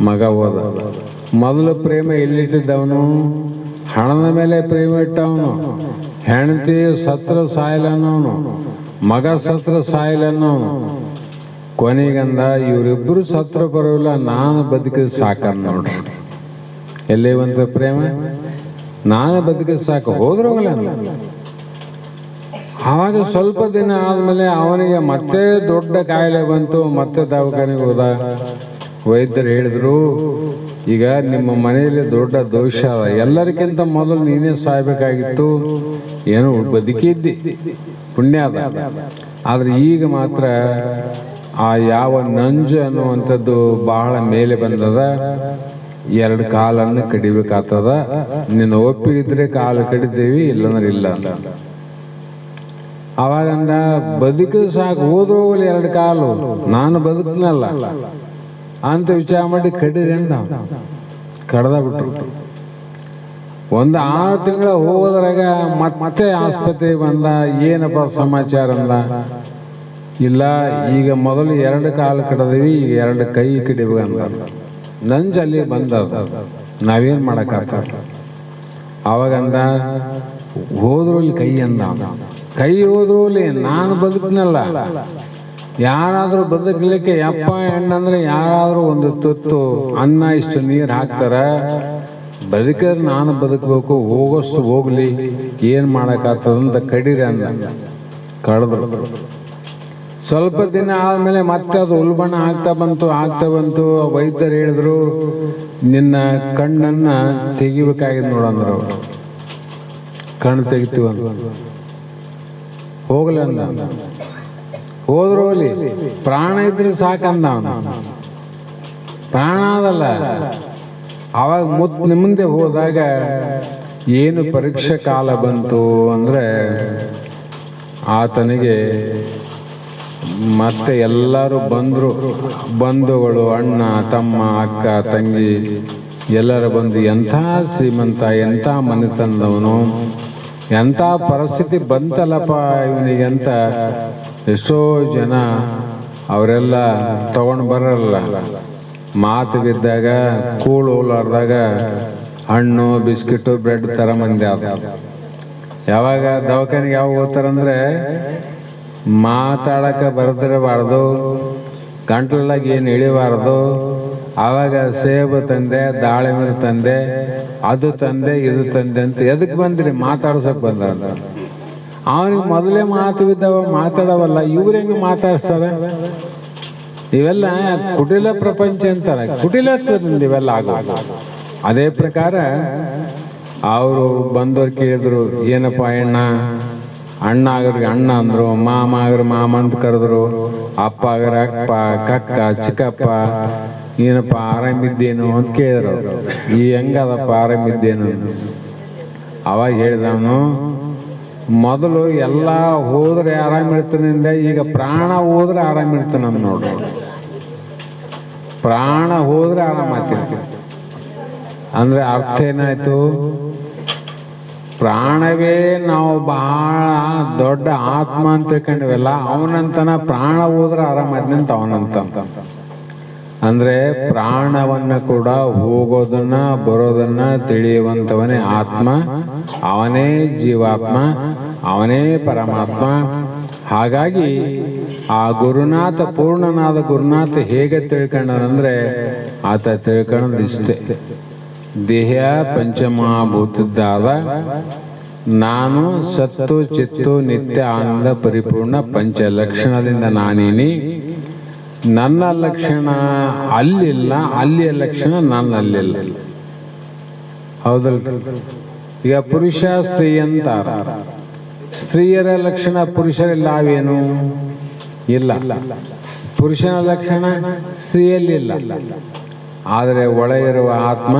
ಮಗ ಹೋದ. ಮೊದಲು ಪ್ರೇಮ ಎಲ್ಲಿಟ್ಟಿದ್ದವನು? ಹಣದ ಮೇಲೆ ಪ್ರೇಮ ಇಟ್ಟವನು. ಹೆಂಡತಿ ಸತ್ರ ಸಾಯಿಲನ್ನವನು, ಮಗ ಸತ್ರ ಸಾಯಿಲನ್ನವನು. ಕೊನೆಗಂದ, ಇವರಿಬ್ಬರು ಸತ್ರ ಬರೋಲ್ಲ, ನಾನು ಬದುಕಿದ ಸಾಕನ್ನ ನೋಡ್ರಿ. ಎಲ್ಲಿವಂತ ಪ್ರೇಮ? ನಾನು ಬದುಕಿದ ಸಾಕು, ಹೋದ್ರೋಗಲ್ಲ. ಆವಾಗ ಸ್ವಲ್ಪ ದಿನ ಆದಮೇಲೆ ಅವನಿಗೆ ಮತ್ತೆ ದೊಡ್ಡ ಕಾಯಿಲೆ ಬಂತು. ಮತ್ತೆ ದವಾಖಾನೆಗೆ ಹೋದ. ವೈದ್ಯರು ಹೇಳಿದ್ರು, ಈಗ ನಿಮ್ಮ ಮನೆಯಲ್ಲಿ ದೊಡ್ಡ ದೋಷ ಅದ, ಎಲ್ಲರಿಗಿಂತ ಮೊದಲು ನೀನೇ ಸಾಯ್ಬೇಕಾಗಿತ್ತು. ಏನು ಬದುಕಿದ್ದಿ, ಪುಣ್ಯ ಅದ. ಆದ್ರೆ ಈಗ ಮಾತ್ರ ಆ ಯಾವ ನಂಜು ಅನ್ನುವಂಥದ್ದು ಬಹಳ ಮೇಲೆ ಬಂದದ. 2 ಕಾಲನ್ನು ಕಡಿಬೇಕಾಗ್ತದ. ನಿನ್ನ ಒಪ್ಪಿಗಿದ್ರೆ ಕಾಲು ಕಡಿದೇವಿ, ಇಲ್ಲಂದ್ರೆ ಇಲ್ಲ ಅಂತ. ಅವಾಗಂದ, ಬದುಕಿದ ಸಾಕು, ಹೋದ್ರೋಗಲಿ 2 ಕಾಲು, ನಾನು ಬದುಕ್ನಲ್ಲ ಅಂತ ವಿಚಾರ ಮಾಡಿ ಕಡಿರಿ ಅಂದ. ಕಡ್ದ ಬಿಟ್ರು. ಒಂದು 6 ತಿಂಗಳ ಹೋಗೋದ್ರಾಗ ಮತ್ತೆ ಆಸ್ಪತ್ರೆಗೆ ಬಂದ. ಏನಪ್ಪ ಸಮಾಚಾರ ಅಂದ. ಇಲ್ಲ, ಈಗ ಮೊದಲು 2 ಕಾಲು ಕಡದೀವಿ, ಈಗ 2 ಕೈ ಕಡಿಬೇಕಂದ. ನಂಜಲ್ಲಿ ಬಂದ, ನಾವೇನು ಮಾಡಕ್ಕಾಗ. ಅವಾಗಂದ, ಹೋದ್ರಲ್ಲಿ ಕೈ ಅಂದ. ಕೈ ಹೋದ್ರಲ್ಲಿ ನಾನು ಬದುಕ್ನಲ್ಲ. ಯಾರಾದ್ರೂ ಬದುಕಲಿಕ್ಕೆ ಯಪ್ಪ ಹೆಣ್ಣಂದ್ರೆ ಯಾರಾದ್ರೂ ಒಂದು ತುತ್ತು ಅನ್ನ ಇಷ್ಟು ನೀರು ಹಾಕ್ತಾರ. ಬದುಕಿದ್ರೆ ನಾನು ಬದುಕಬೇಕು, ಹೋಗೋಷ್ಟು ಹೋಗ್ಲಿ, ಏನ್ ಮಾಡಕ್ಕಾಗ್ತದಂತ ಕಡೀರಿ ಅಂದ. ಕಡ್ದ್ರು. ಸ್ವಲ್ಪ ದಿನ ಆದ್ಮೇಲೆ ಮತ್ತೆ ಅದು ಉಲ್ಬಣ ಆಗ್ತಾ ಬಂತು. ವೈದ್ಯರು ಹೇಳಿದ್ರು, ನಿನ್ನ ಕಣ್ಣನ್ನ ತೆಗಿಬೇಕಾಗಿದೆ ನೋಡಂದ್ರು. ಕಣ್ಣು ತೆಗಿತೀವ ಹೋಗ್ಲಿ ಅಂದ. ಹೋದ್ರು ಅಲ್ಲಿ ಪ್ರಾಣ ಇದ್ರೆ ಸಾಕಂದ. ಪ್ರಾಣ ಅದಲ್ಲ. ಅವಾಗ ಮುಂದೆ ಹೋದಾಗ ಏನು ಪರೀಕ್ಷೆ ಕಾಲ ಬಂತು ಅಂದ್ರೆ, ಆತನಿಗೆ ಮತ್ತೆ ಎಲ್ಲರೂ ಬಂದರು. ಬಂಧುಗಳು, ಅಣ್ಣ ತಮ್ಮ ಅಕ್ಕ ತಂಗಿ ಎಲ್ಲರೂ ಬಂದು, ಎಂಥ ಶ್ರೀಮಂತ, ಎಂಥ ಮನೆತನದವನು, ಎಂಥ ಪರಿಸ್ಥಿತಿ ಬಂತಲ್ಲಪ್ಪ ಇವನಿಗೆ ಅಂತ ಎಷ್ಟೋ ಜನ ಅವರೆಲ್ಲ ತಗೊಂಡು ಬರಲ್ಲ. ಮಾತು ಬಿದ್ದಾಗ, ಕೂಳು ಹೋಲಾರ್ದಾಗ ಹಣ್ಣು ಬಿಸ್ಕಿಟು ಬ್ರೆಡ್ ಥರ ಮಂದಿ ಆದ. ಯಾವಾಗ ದವಾಖಾನೆಗೆ ಯಾವಾಗ ಹೋಗ್ತಾರಂದ್ರೆ, ಮಾತಾಡಕ್ಕೆ ಬರ್ದಿರಬಾರ್ದು, ಗಂಟ್ಲಾಗ ಏನು ಇಳಿಬಾರ್ದು. ಆವಾಗ ಸೇಬು ತಂದೆ, ದಾಳಿಂಬೆ ತಂದೆ, ಅದು ತಂದೆ, ಇದು ತಂದೆ ಅಂತ ಎದಕ್ಕೆ ಬಂದ್ರಿ? ಮಾತಾಡ್ಸಕ್ ಬಂದ. ಅವನಿಗೆ ಮೊದಲೇ ಮಾತು ಬಿದ್ದವ, ಮಾತಾಡವಲ್ಲ. ಇವ್ರು ಹೆಂಗೆ ಮಾತಾಡ್ಸ್ತಾರೆ? ಇವೆಲ್ಲ ಕುಟಿಲ ಪ್ರಪಂಚ ಅಂತಾರೆ. ಕುಟಿಲತ್ವದಿಂದ ಇವೆಲ್ಲ ಆಗೋದು. ಅದೇ ಪ್ರಕಾರ ಅವರು ಬಂದವ್ರು ಕೇಳಿದ್ರು, ಏನಪ್ಪ ಅಣ್ಣ ಆಗೋರಿಗೆ ಅಣ್ಣ ಅಂದ್ರು, ಮಾಮ ಆಗೋರು ಮಾಮ ಅಂತ ಕರೆದ್ರು, ಅಪ್ಪ ಆಗೋರು ಅಪ್ಪ, ಕಕ್ಕ, ಚಿಕ್ಕಪ್ಪ, ಏನಪ್ಪ ಆರಾಮಿದ್ದೇನು ಅಂತ ಕೇಳಿದ್ರು. ಈ ಹೆಂಗದಪ್ಪ ಆರಾಮಿದ್ದೇನು? ಅವಾಗ ಹೇಳಿದವನು, ಮೊದಲು ಎಲ್ಲ ಹೋದ್ರೆ ಆರಾಮಿರ್ತಾನಿಂದ, ಈಗ ಪ್ರಾಣ ಹೋದ್ರೆ ಆರಾಮಿರ್ತಾನ ನೋಡ್ರಿ. ಪ್ರಾಣ ಹೋದ್ರೆ ಆರಾಮಾಗ್ತಿರ್ತೀವಿ ಅಂದ್ರೆ ಅರ್ಥ ಏನಾಯ್ತು? ಪ್ರಾಣವೇ ನಾವು ಬಹಳ ದೊಡ್ಡ ಆತ್ಮ ಅಂತ ತಿಳ್ಕೊಂಡಿವಲ್ಲ, ಅವನಂತನ ಪ್ರಾಣ ಹೋದ್ರೆ ಆರಾಮಾದ್ನಂತ ಅವನಂತ. ಅಂದ್ರೆ ಪ್ರಾಣವನ್ನ ಕೂಡ ಹೋಗೋದನ್ನ ಬರೋದನ್ನ ತಿಳಿಯುವಂತವನೇ ಆತ್ಮ, ಅವನೇ ಜೀವಾತ್ಮ, ಅವನೇ ಪರಮಾತ್ಮ. ಹಾಗಾಗಿ ಆ ಗುರುನಾಥ, ಪೂರ್ಣನಾದ ಗುರುನಾಥ ಹೇಗೆ ತಿಳ್ಕೊಂಡನಂದ್ರೆ, ಆತ ತಿಳ್ಕೊಳ್ಳೋದು ಇಷ್ಟೇ, ದೇಹ ಪಂಚಮಹಾಭೂತದ್ದಾದ ನಾನು ಸತ್ತು ಚಿತ್ತು ನಿತ್ಯ ಆನಂದ ಪರಿಪೂರ್ಣ ಪಂಚ ಲಕ್ಷಣದಿಂದ ನಾನೇನಿ. ನನ್ನ ಲಕ್ಷಣ ಅಲ್ಲಿಲ್ಲ, ಅಲ್ಲಿಯ ಲಕ್ಷಣ ನನ್ನಲ್ಲಿಲ್ಲ. ಹೌದಲ್ಲ? ಈಗ ಪುರುಷ ಸ್ತ್ರೀ ಅಂತ ಸ್ತ್ರೀಯರ ಲಕ್ಷಣ ಪುರುಷರಲ್ಲಾವೇನು ಇಲ್ಲ, ಪುರುಷನ ಲಕ್ಷಣ ಸ್ತ್ರೀಯಲ್ಲಿ ಇಲ್ಲ. ಆದರೆ ಒಳಗಿರುವ ಆತ್ಮ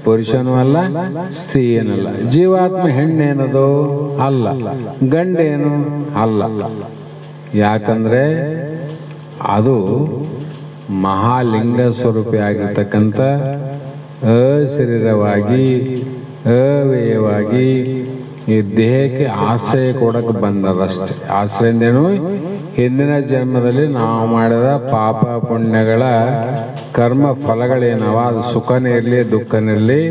ಪುರುಷನೂ ಅಲ್ಲ, ಸ್ತ್ರೀ ಏನಲ್ಲ. ಜೀವಾತ್ಮ ಹೆಣ್ಣೇನದು ಅಲ್ಲ, ಗಂಡೇನು ಅಲ್ಲ. ಯಾಕಂದ್ರೆ ಅದು ಮಹಾಲಿಂಗ ಸ್ವರೂಪಿ ಆಗಿರ್ತಕ್ಕಂಥ ಅಶರೀರವಾಗಿ ಅವ್ಯಯವಾಗಿ ಈ ದೇಹಕ್ಕೆ ಆಶ್ರಯ ಕೊಡಕ್ಕೆ ಬಂದದಷ್ಟೆ. ಆಶ್ರಯಂದೇನು ಹಿಂದಿನ ಜನ್ಮದಲ್ಲಿ ನಾವು ಮಾಡಿದ ಪಾಪ ಪುಣ್ಯಗಳ ಕರ್ಮ ಫಲಗಳೇನವ, ಅದು ಸುಖನೇ ಇರಲಿ ದುಃಖನೇ ಇರಲಿ,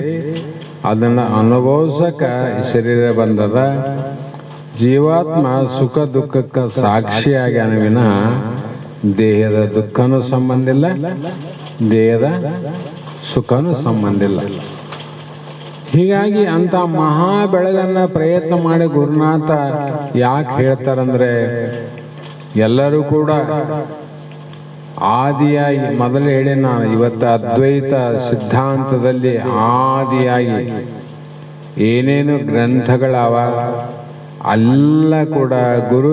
ಅದನ್ನು ಅನುಭವಿಸಕ್ಕೆ ಶರೀರ ಬಂದದ. ಜೀವಾತ್ಮ ಸುಖ ದುಃಖಕ್ಕೆ ಸಾಕ್ಷಿಯಾಗಿ ವಿನ ದೇಹದ ದುಃಖನೂ ಸಂಬಂಧ ಇಲ್ಲ, ದೇಹದ ಸುಖನೂ ಸಂಬಂಧ ಇಲ್ಲ. ಹೀಗಾಗಿ ಅಂತ ಮಹಾ ಬೆಳಗನ್ನ ಪ್ರಯತ್ನ ಮಾಡಿ ಗುರುನಾಥ ಯಾಕೆ ಹೇಳ್ತಾರಂದ್ರೆ, ಎಲ್ಲರೂ ಕೂಡ ಆದಿಯಾಗಿ ಮೊದಲು ಹೇಳಿ ನಾನು ಇವತ್ತು ಅದ್ವೈತ ಸಿದ್ಧಾಂತದಲ್ಲಿ ಆದಿಯಾಗಿ ಏನೇನು ಗ್ರಂಥಗಳವ ಎಲ್ಲ ಕೂಡ ಗುರು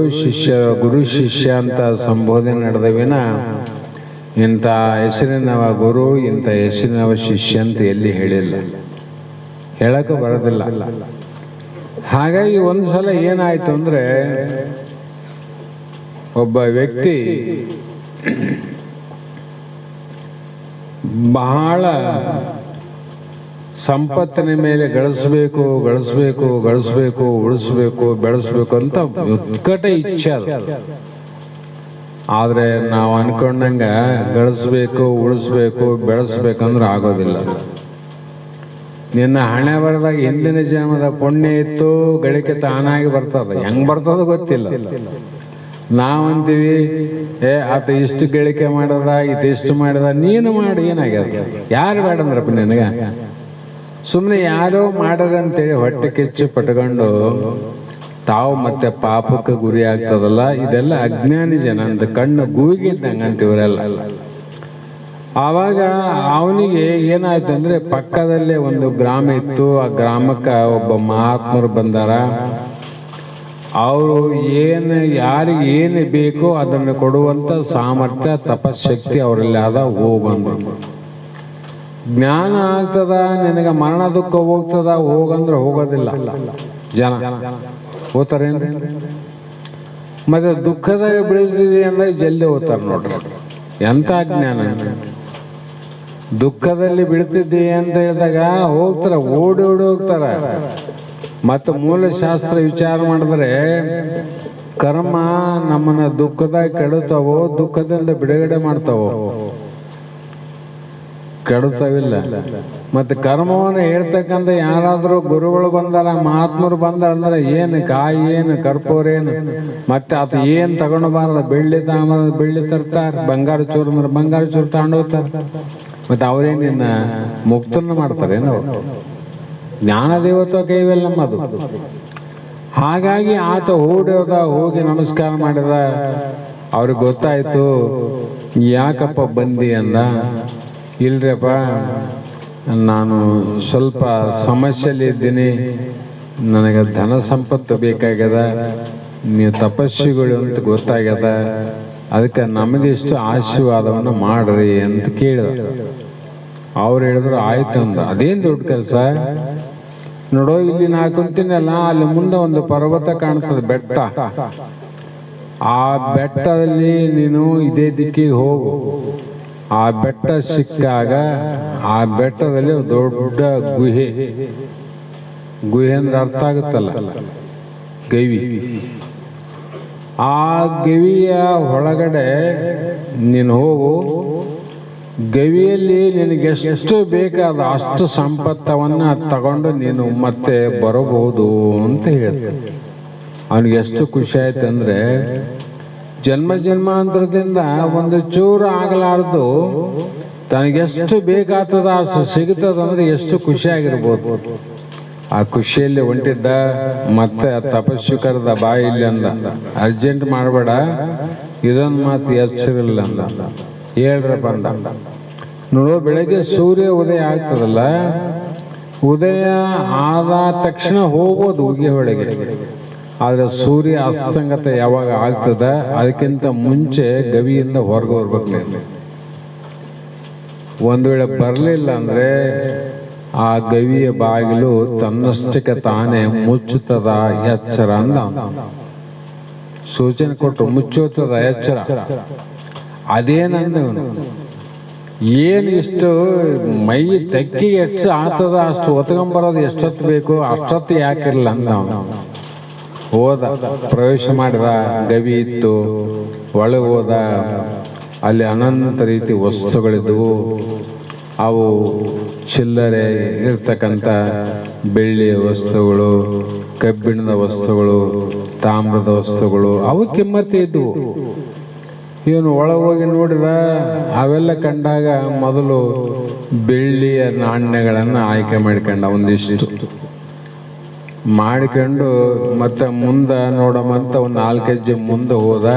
ಶಿಷ್ಯ ಅಂತ ಸಂಬೋಧನೆ ನಡೆದವಿನ ಇಂಥ ಹೆಸರಿನವ ಗುರು ಇಂಥ ಹೆಸರಿನವ ಶಿಷ್ಯ ಅಂತ ಎಲ್ಲಿ ಹೇಳಿಲ್ಲ, ಹೇಳಕ್ಕೆ ಬರೋದಿಲ್ಲ. ಹಾಗಾಗಿ ಒಂದು ಸಲ ಏನಾಯ್ತು ಅಂದ್ರೆ, ಒಬ್ಬ ವ್ಯಕ್ತಿ ಬಹಳ ಸಂಪತ್ತಿನ ಮೇಲೆ ಗಳಿಸ್ಬೇಕು ಬೆಳೆಸ್ಬೇಕು ಅಂತ ಉತ್ಕಟ ಇಚ್ಛೆ ಅದು. ಆದ್ರೆ ನಾವು ಅನ್ಕೊಂಡಂಗ ಗಳಿಸ್ಬೇಕು ಬೆಳೆಸ್ಬೇಕಂದ್ರೆ ಆಗೋದಿಲ್ಲ. ನಿನ್ನ ಹಣೆ ಬರದಾಗ ಹಿಂದಿನ ಜನ್ಮದ ಪುಣ್ಯ ಇತ್ತು, ಗಳಿಕೆ ತಾನಾಗಿ ಬರ್ತದ. ಹೆಂಗ್ ಬರ್ತದ ಗೊತ್ತಿಲ್ಲ. ನಾವಂತೀವಿ ಆತ ಇಷ್ಟು ಗಳಿಕೆ ಮಾಡದ, ಇದಿಷ್ಟು ಮಾಡದ, ನೀನು ಮಾಡಿ ಏನಾಗ್ಯದ? ಯಾರು ಬೇಡಂದ್ರಪ್ಪ ನಿನಗ? ಸುಮ್ಮನೆ ಯಾರೋ ಮಾಡದಂತೇಳಿ ಹೊಟ್ಟೆ ಕಿಚ್ಚು ಪಟ್ಕೊಂಡು ತಾವು ಮತ್ತೆ ಪಾಪಕ್ಕೆ ಗುರಿ ಆಗ್ತದಲ್ಲ, ಇದೆಲ್ಲ ಅಜ್ಞಾನಿ ಜನ ಅಂತ ಕಣ್ಣು ಗೂಗಿದ್ದಂಗಂತ ಇವರೆಲ್ಲ. ಆವಾಗ ಅವನಿಗೆ ಏನಾಯ್ತು ಅಂದ್ರೆ, ಪಕ್ಕದಲ್ಲೇ ಒಂದು ಗ್ರಾಮ ಇತ್ತು. ಆ ಗ್ರಾಮಕ್ಕೆ ಒಬ್ಬ ಮಹಾತ್ಮರು ಬಂದಾರ. ಅವರು ಯಾರಿಗೆ ಏನು ಬೇಕೋ ಅದನ್ನು ಕೊಡುವಂತ ಸಾಮರ್ಥ್ಯ ತಪಶಕ್ತಿ ಅವರಲ್ಲಿ ಆದ. ಹೋಗಂದ್ರು ಜ್ಞಾನ ಆಗ್ತದ, ನಿನಗೆ ಮರಣ ದುಃಖ ಹೋಗ್ತದ, ಹೋಗಂದ್ರೆ ಹೋಗೋದಿಲ್ಲ ಜನ. ಹೋಗ್ತಾರೇನ್ರಿ? ಮತ್ತೆ ದುಃಖದಾಗ ಬೀಳ್ತಿದೆ ಅಂದ್ರೆ ಜಲ್ದಿ ಹೋಗ್ತಾರೆ ನೋಡ್ರಿ. ಎಂತ ಜ್ಞಾನ! ದುಃಖದಲ್ಲಿ ಬೀಳ್ತಿದ್ದೆ ಅಂತ ಹೇಳಿದಾಗ ಹೋಗ್ತಾರ, ಓಡಿ ಹೋಗ್ತಾರ. ಮತ್ತು ಮೂಲಶಾಸ್ತ್ರ ವಿಚಾರ ಮಾಡಿದ್ರೆ ಕರ್ಮ ನಮ್ಮನ್ನ ದುಃಖದಾಗ ಕೆಡುತ್ತಾವೋ, ದುಃಖದಿಂದ ಬಿಡುಗಡೆ ಮಾಡ್ತಾವೋ? ಕೆಡುತ್ತವಿಲ್ಲ. ಮತ್ತೆ ಕರ್ಮವನ್ನು ಹೇಳ್ತಕ್ಕಂಥ ಯಾರಾದ್ರೂ ಗುರುಗಳು ಬಂದಾರ, ಮಹಾತ್ಮರು ಬಂದಾರ ಅಂದ್ರೆ ಏನು ಕಾಯಿ, ಏನು ಕರ್ಪೂರ, ಏನು ಮತ್ತೆ ಆತ ಏನ್ ತಗೊಂಡ್ಬಾರ್ದ, ಬೆಳ್ಳಿ ತರ್ತಾರ, ಬಂಗಾರ ಚೂರು ಅಂದ್ರೆ ಬಂಗಾರ ಚೂರು ತಗೊಂಡು ಹೋಗ್ತಾರ. ಮತ್ತೆ ಅವ್ರೇನಿನ್ನ ಮುಕ್ತನ ಮಾಡ್ತಾರೇನು? ಜ್ಞಾನ ದೇವತ್ವ ಕೈವೆಲ್ಲ ನಮ್ಮದು. ಹಾಗಾಗಿ ಆತ ಹೋಗಿ ನಮಸ್ಕಾರ ಮಾಡಿದ. ಅವ್ರಿಗೆ ಗೊತ್ತಾಯ್ತು, ಯಾಕಪ್ಪ ಬಂದಿ ಅಂದ. ಇಲ್ರಪ್ಪ, ನಾನು ಸ್ವಲ್ಪ ಸಮಸ್ಯೆಯಲ್ಲಿ ಇದ್ದೀನಿ, ನನಗೆ ಧನ ಸಂಪತ್ತು ಬೇಕಾಗ್ಯದ, ನೀವು ತಪಸ್ವಿಗಳು ಅಂತ ಗೊತ್ತಾಗ್ಯದ, ಅದಕ್ಕೆ ನಮಗೆ ಇಷ್ಟು ಆಶೀರ್ವಾದವನ್ನು ಮಾಡ್ರಿ ಅಂತ ಕೇಳಿದ. ಅವ್ರು ಹೇಳಿದ್ರು ಆಯ್ತು ಅಂದ. ಅದೇನು ದೊಡ್ಡ ಕೆಲಸ ನೋಡೋ, ಇಲ್ಲಿ ನಾ ಕುಂತೀನಲ್ಲ, ಅಲ್ಲಿ ಮುಂದೆ ಒಂದು ಪರ್ವತ ಕಾಣ್ತದೆ, ಬೆಟ್ಟ. ಆ ಬೆಟ್ಟದಲ್ಲಿ ನೀನು ಇದೇ ದಿಕ್ಕಿಗೆ ಹೋಗು. ಆ ಬೆಟ್ಟ ಸಿಕ್ಕಾಗ ಆ ಬೆಟ್ಟದಲ್ಲಿ ದೊಡ್ಡ ಗುಹೆ ಅಂದ್ರೆ ಅರ್ಥ ಆಗುತ್ತಲ್ಲ, ಗವಿ. ಆ ಗವಿಯ ಒಳಗಡೆ ನೀನು ಹೋಗು. ಗವಿಯಲ್ಲಿ ನಿನಗೆ ಎಷ್ಟು ಬೇಕಾದ ಅಷ್ಟು ಸಂಪತ್ತವನ್ನ ತಗೊಂಡು ನೀನು ಮತ್ತೆ ಬರಬಹುದು ಅಂತ ಹೇಳ್ತಾರೆ. ಅವನಿಗೆ ಎಷ್ಟು ಖುಷಿ ಆಯ್ತು ಅಂದ್ರೆ, ಜನ್ಮಾಂತರದಿಂದ ಒಂದು ಚೂರು ಆಗಲಾರ್ದು ತನಗೆಷ್ಟು ಬೇಕಾಗ್ತದ ಅಷ್ಟು ಸಿಗುತ್ತದಂದ್ರೆ ಎಷ್ಟು ಖುಷಿಯಾಗಿರ್ಬೋದು. ಆ ಖುಷಿಯಲ್ಲಿ ಹೊಂಟಿದ್ದ. ಮತ್ತೆ ತಪಸ್ಸು ಕರೆದ, ಬಾ ಇಲ್ಲಿ ಅಂದ. ಅರ್ಜೆಂಟ್ ಮಾಡಬೇಡ, ಇದೊಂದು ಮಾತು ಎಚ್ಚರಿಲ್ಲ ಅಂದ. ಹೇಳ್ರಪ್ಪ ಅಂದ. ನೋಡು, ಬೆಳಗ್ಗೆ ಸೂರ್ಯ ಉದಯ ಆಗ್ತದಲ್ಲ, ಉದಯ ಆದ ತಕ್ಷಣ ಹೋಗ್ಬೋದು ಉಗಿ ಹೊಳೆಗೆ. ಆದರೆ ಸೂರ್ಯ ಅಸ್ತಂಗತ ಯಾವಾಗ ಆಗ್ತದ ಅದಕ್ಕಿಂತ ಮುಂಚೆ ಗವಿಯಿಂದ ಹೊರಗೆ ಬರ್ಬೇಕು. ಒಂದು ವೇಳೆ ಬರಲಿಲ್ಲ ಅಂದರೆ ಆ ಗವಿಯ ಬಾಗಿಲು ತನ್ನಷ್ಟಕ್ಕೆ ತಾನೇ ಮುಚ್ಚುತ್ತದ ಎಚ್ಚರ ಅಂದ. ಸೂಚನೆ ಕೊಟ್ಟರು, ಮುಚ್ಚುತ್ತದ ಎಚ್ಚರ. ಅದೇನಂದವನು, ಏನು ಇಷ್ಟು ಮೈ ತೆಕ್ಕಿಗೆ ಎಷ್ಟು ಆತದ ಅಷ್ಟು ಒತ್ಕೊಂಬರೋದು ಎಷ್ಟೊತ್ತು ಬೇಕು, ಅಷ್ಟೊತ್ತು ಯಾಕಿರಲ್ಲ ಅಂದ. ಹೋದ, ಪ್ರವೇಶ ಮಾಡಿದ, ಗವಿ ಇತ್ತು, ಒಳಗೆ ಹೋದ. ಅಲ್ಲಿ ಅನಂತ ರೀತಿ ವಸ್ತುಗಳಿದ್ದವು. ಅವು ಚಿಲ್ಲರೆ ಇರ್ತಕ್ಕಂಥ ಬೆಳ್ಳಿಯ ವಸ್ತುಗಳು, ಕಬ್ಬಿಣದ ವಸ್ತುಗಳು, ತಾಮ್ರದ ವಸ್ತುಗಳು, ಅವು ಕಿಮ್ಮತ್ತು ಇದ್ದವು. ಇವನು ಒಳಗೆ ಹೋಗಿ ನೋಡಿದ, ಅವೆಲ್ಲ ಕಂಡಾಗ ಮೊದಲು ಬೆಳ್ಳಿಯ ನಾಣ್ಯಗಳನ್ನು ಆಯ್ಕೆ ಮಾಡ್ಕೊಂಡ. ಒಂದಿಷ್ಟು ಮಾಡಿಕೊಂಡು ಮತ್ತೆ ಮುಂದೆ ನೋಡಮಂತ ಒಂದು 4 ಹೆಜ್ಜೆ ಮುಂದೆ ಹೋದ.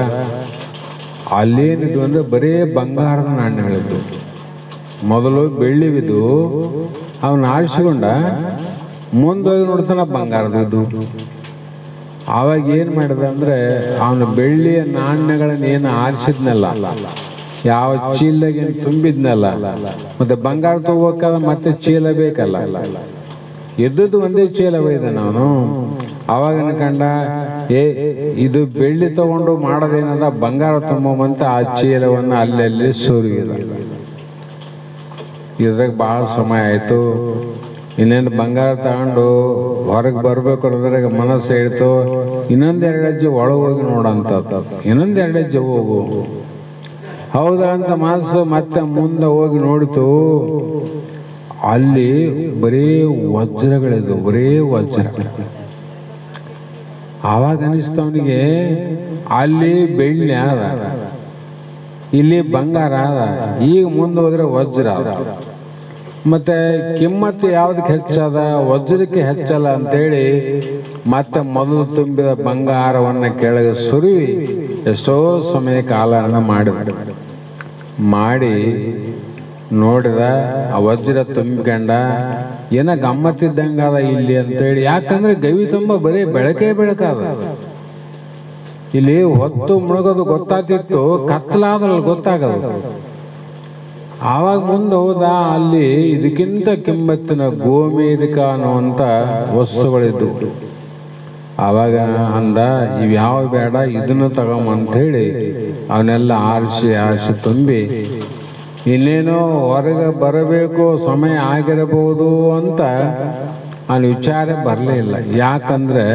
ಅಲ್ಲೇನಿದ್ವು ಅಂದರೆ ಬರೀ ಬಂಗಾರದ ನಾಣ್ಯಗಳಿದ್ವು. ಮೊದಲು ಬೆಳ್ಳಿವಿದು, ಅವನು ಆರಿಸಿಕೊಂಡ. ಮುಂದೋಗಿ ನೋಡ್ತಾನ ಬಂಗಾರದಿದ್ದು. ಆವಾಗ ಏನು ಮಾಡಿದ ಅಂದರೆ, ಅವನು ಬೆಳ್ಳಿಯ ನಾಣ್ಯಗಳನ್ನ ಏನು ಆರಿಸಿದ್ನಲ್ಲ, ಯಾವ ಚೀಲಗೆ ತುಂಬಿದ್ನಲ್ಲ, ಮತ್ತೆ ಬಂಗಾರ ತಗೋಬೇಕಾದ್ರೆ ಮತ್ತೆ ಚೀಲ ಬೇಕಲ್ಲ, ಎದ್ದದ್ದು ಒಂದೇ ಚೀಲ ಒಯ್ದಾನ ಅವನು. ಅವಾಗ ಅನ್ಕಂಡ, ಇದು ಬೆಳ್ಳಿ ತಗೊಂಡು ಮಾಡೋದೇನದ, ಬಂಗಾರ ತುಂಬಂತ ಆ ಚೀಲವನ್ನು ಅಲ್ಲಲ್ಲಿ ಸುರಿದ. ಇದ್ರಾಗ ಭಾಳ ಸಮಯ ಆಯಿತು. ಇನ್ನೇನು ಬಂಗಾರ ತಗೊಂಡು ಹೊರಗೆ ಬರ್ಬೇಕು ಅನ್ನೋದ್ರಾಗ ಮನಸ್ಸು ಹೇಳ್ತು, ಇನ್ನೊಂದೆರಡು ಹೆಜ್ಜೆ ಒಳಗೆ ಹೋಗಿ ನೋಡಂತ, ಇನ್ನೊಂದೆರಡು ಹೆಜ್ಜೆ ಹೋಗು. ಹೌದಾ ಅಂತ ಮನಸ್ಸು ಮತ್ತೆ ಮುಂದೆ ಹೋಗಿ ನೋಡಿತು. ಅಲ್ಲಿ ಬರೀ ವಜ್ರಗಳಿದ್ವು, ಬರೀ ವಜ್ರ. ಆವಾಗ ಅನಿಸ್ತು ಅವನಿಗೆ, ಅಲ್ಲಿ ಬೆಳ್ಳಿ ಅದ, ಇಲ್ಲಿ ಬಂಗಾರ ಅದ, ಈಗ ಮುಂದೆ ಹೋದ್ರೆ ವಜ್ರ ಅದ. ಮತ್ತೆ ಕಿಮ್ಮತ್ತು ಯಾವ್ದಕ್ಕೆ ಹೆಚ್ಚದ, ವಜ್ರಕ್ಕೆ ಹೆಚ್ಚಲ್ಲ ಅಂತೇಳಿ ಮತ್ತೆ ಮೊದಲು ತುಂಬಿದ ಬಂಗಾರವನ್ನು ಕೆಳಗೆ ಸುರಿವಿ ಎಷ್ಟೋ ಸಮಯ ಕಾಲನ ಮಾಡಿ ನೋಡಿದ. ಆ ವಜ್ರ ತುಂಬಿಕೊಂಡ. ಏನ ಗಮ್ಮತ್ತಿದ್ದಂಗದ ಇಲ್ಲಿ ಅಂತೇಳಿ. ಯಾಕಂದ್ರೆ ಗವಿ ತುಂಬ ಬರೀ ಬೆಳಕೇ ಬೆಳಕಾದ. ಇಲ್ಲಿ ಹೊತ್ತು ಮುಳುಗೋದು ಗೊತ್ತಾತಿತ್ತು, ಕತ್ತಲಾದ್ರಲ್ಲಿ ಗೊತ್ತಾಗದು. ಆವಾಗ ಮುಂದೆ ಹೋದ, ಅಲ್ಲಿ ಇದಕ್ಕಿಂತ ಕಿಮ್ಮತ್ತಿನ ಗೋಮೇಧಿಕ ಅನ್ನುವಂಥ ವಸ್ತುಗಳಿದ್ದು. ಆವಾಗ ಅಂದ, ಇವ್ಯಾವ ಬೇಡ, ಇದನ್ನು ತಗೊಂಬಂಥೇಳಿ ಅವನ್ನೆಲ್ಲ ಆರಿಸಿ ತುಂಬಿ, ಇನ್ನೇನೋ ಹೊರಗೆ ಬರಬೇಕು, ಸಮಯ ಆಗಿರಬಹುದು ಅಂತ ಅವನ ವಿಚಾರ ಬರಲೇ ಇಲ್ಲ. ಯಾಕಂದ್ರೆ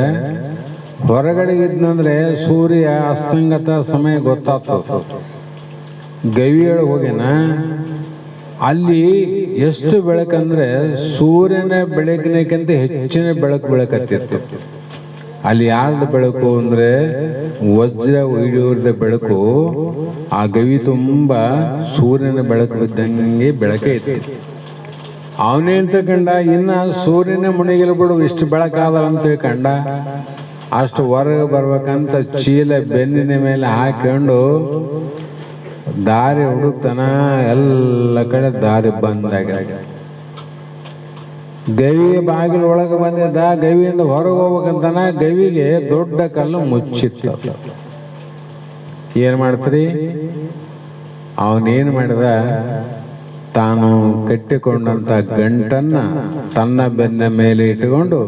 ಹೊರಗಡೆ ಇದ್ನಂದ್ರೆ ಸೂರ್ಯ ಅಸ್ತಂಗತ ಸಮಯ ಗೊತ್ತಾಗ್ತದೆ. ಗವಿಯೊಳಗೆ ಹೋಗಿನ, ಅಲ್ಲಿ ಎಷ್ಟು ಬೆಳಕಂದ್ರೆ ಸೂರ್ಯನ ಬೆಳಕಿನಕ್ಕಿಂತ ಹೆಚ್ಚಿನ ಬೆಳಕತ್ತಿತ್ತು. ಅಲ್ಲಿ ಯಾರ್ದು ಬೆಳಕು ಅಂದ್ರೆ ವಜ್ರ ಹಿಡಿಯೋರ್ದ ಬೆಳಕು. ಆ ಗವಿ ತುಂಬ ಸೂರ್ಯನ ಬೆಳಕು ಬಿದ್ದಂಗೆ ಬೆಳಕೇ ಇತ್ತು. ಅವನೇನ್ ತಿಳ್ಕೊಂಡ, ಇನ್ನ ಸೂರ್ಯನ ಮುಣಿಗಿಲ್ ಬಿಡು, ಇಷ್ಟು ಬೆಳಕಾದಲ್ಲ ಅಂತ ತಿಳ್ಕೊಂಡ. ಅಷ್ಟು ಹೊರಗೆ ಬರ್ಬೇಕಂತ ಚೀಲ ಬೆನ್ನಿನ ಮೇಲೆ ಹಾಕೊಂಡು ದಾರಿ ಹುಡುಕ್ತಾನ. ಎಲ್ಲ ಕಡೆ ದಾರಿ ಬಂದಾಗ ಗವಿಯ ಬಾಗಿಲು ಒಳಗೆ ಬಂದಿದ್ದ. ಗವಿಯಿಂದ ಹೊರಗೆ ಹೋಗ್ಬೇಕಂತಾನ. ಗವಿಗೆ ದೊಡ್ಡ ಕಲ್ಲು ಮುಚ್ಚಿತ್ತು. ಏನ್ ಮಾಡ್ತೀರಿ? ಅವನೇನು ಮಾಡಿದ, ತಾನು ಕಟ್ಟಿಕೊಂಡಂತ ಗಂಟನ್ನ ತನ್ನ ಬೆನ್ನ ಮೇಲೆ ಇಟ್ಟುಕೊಂಡು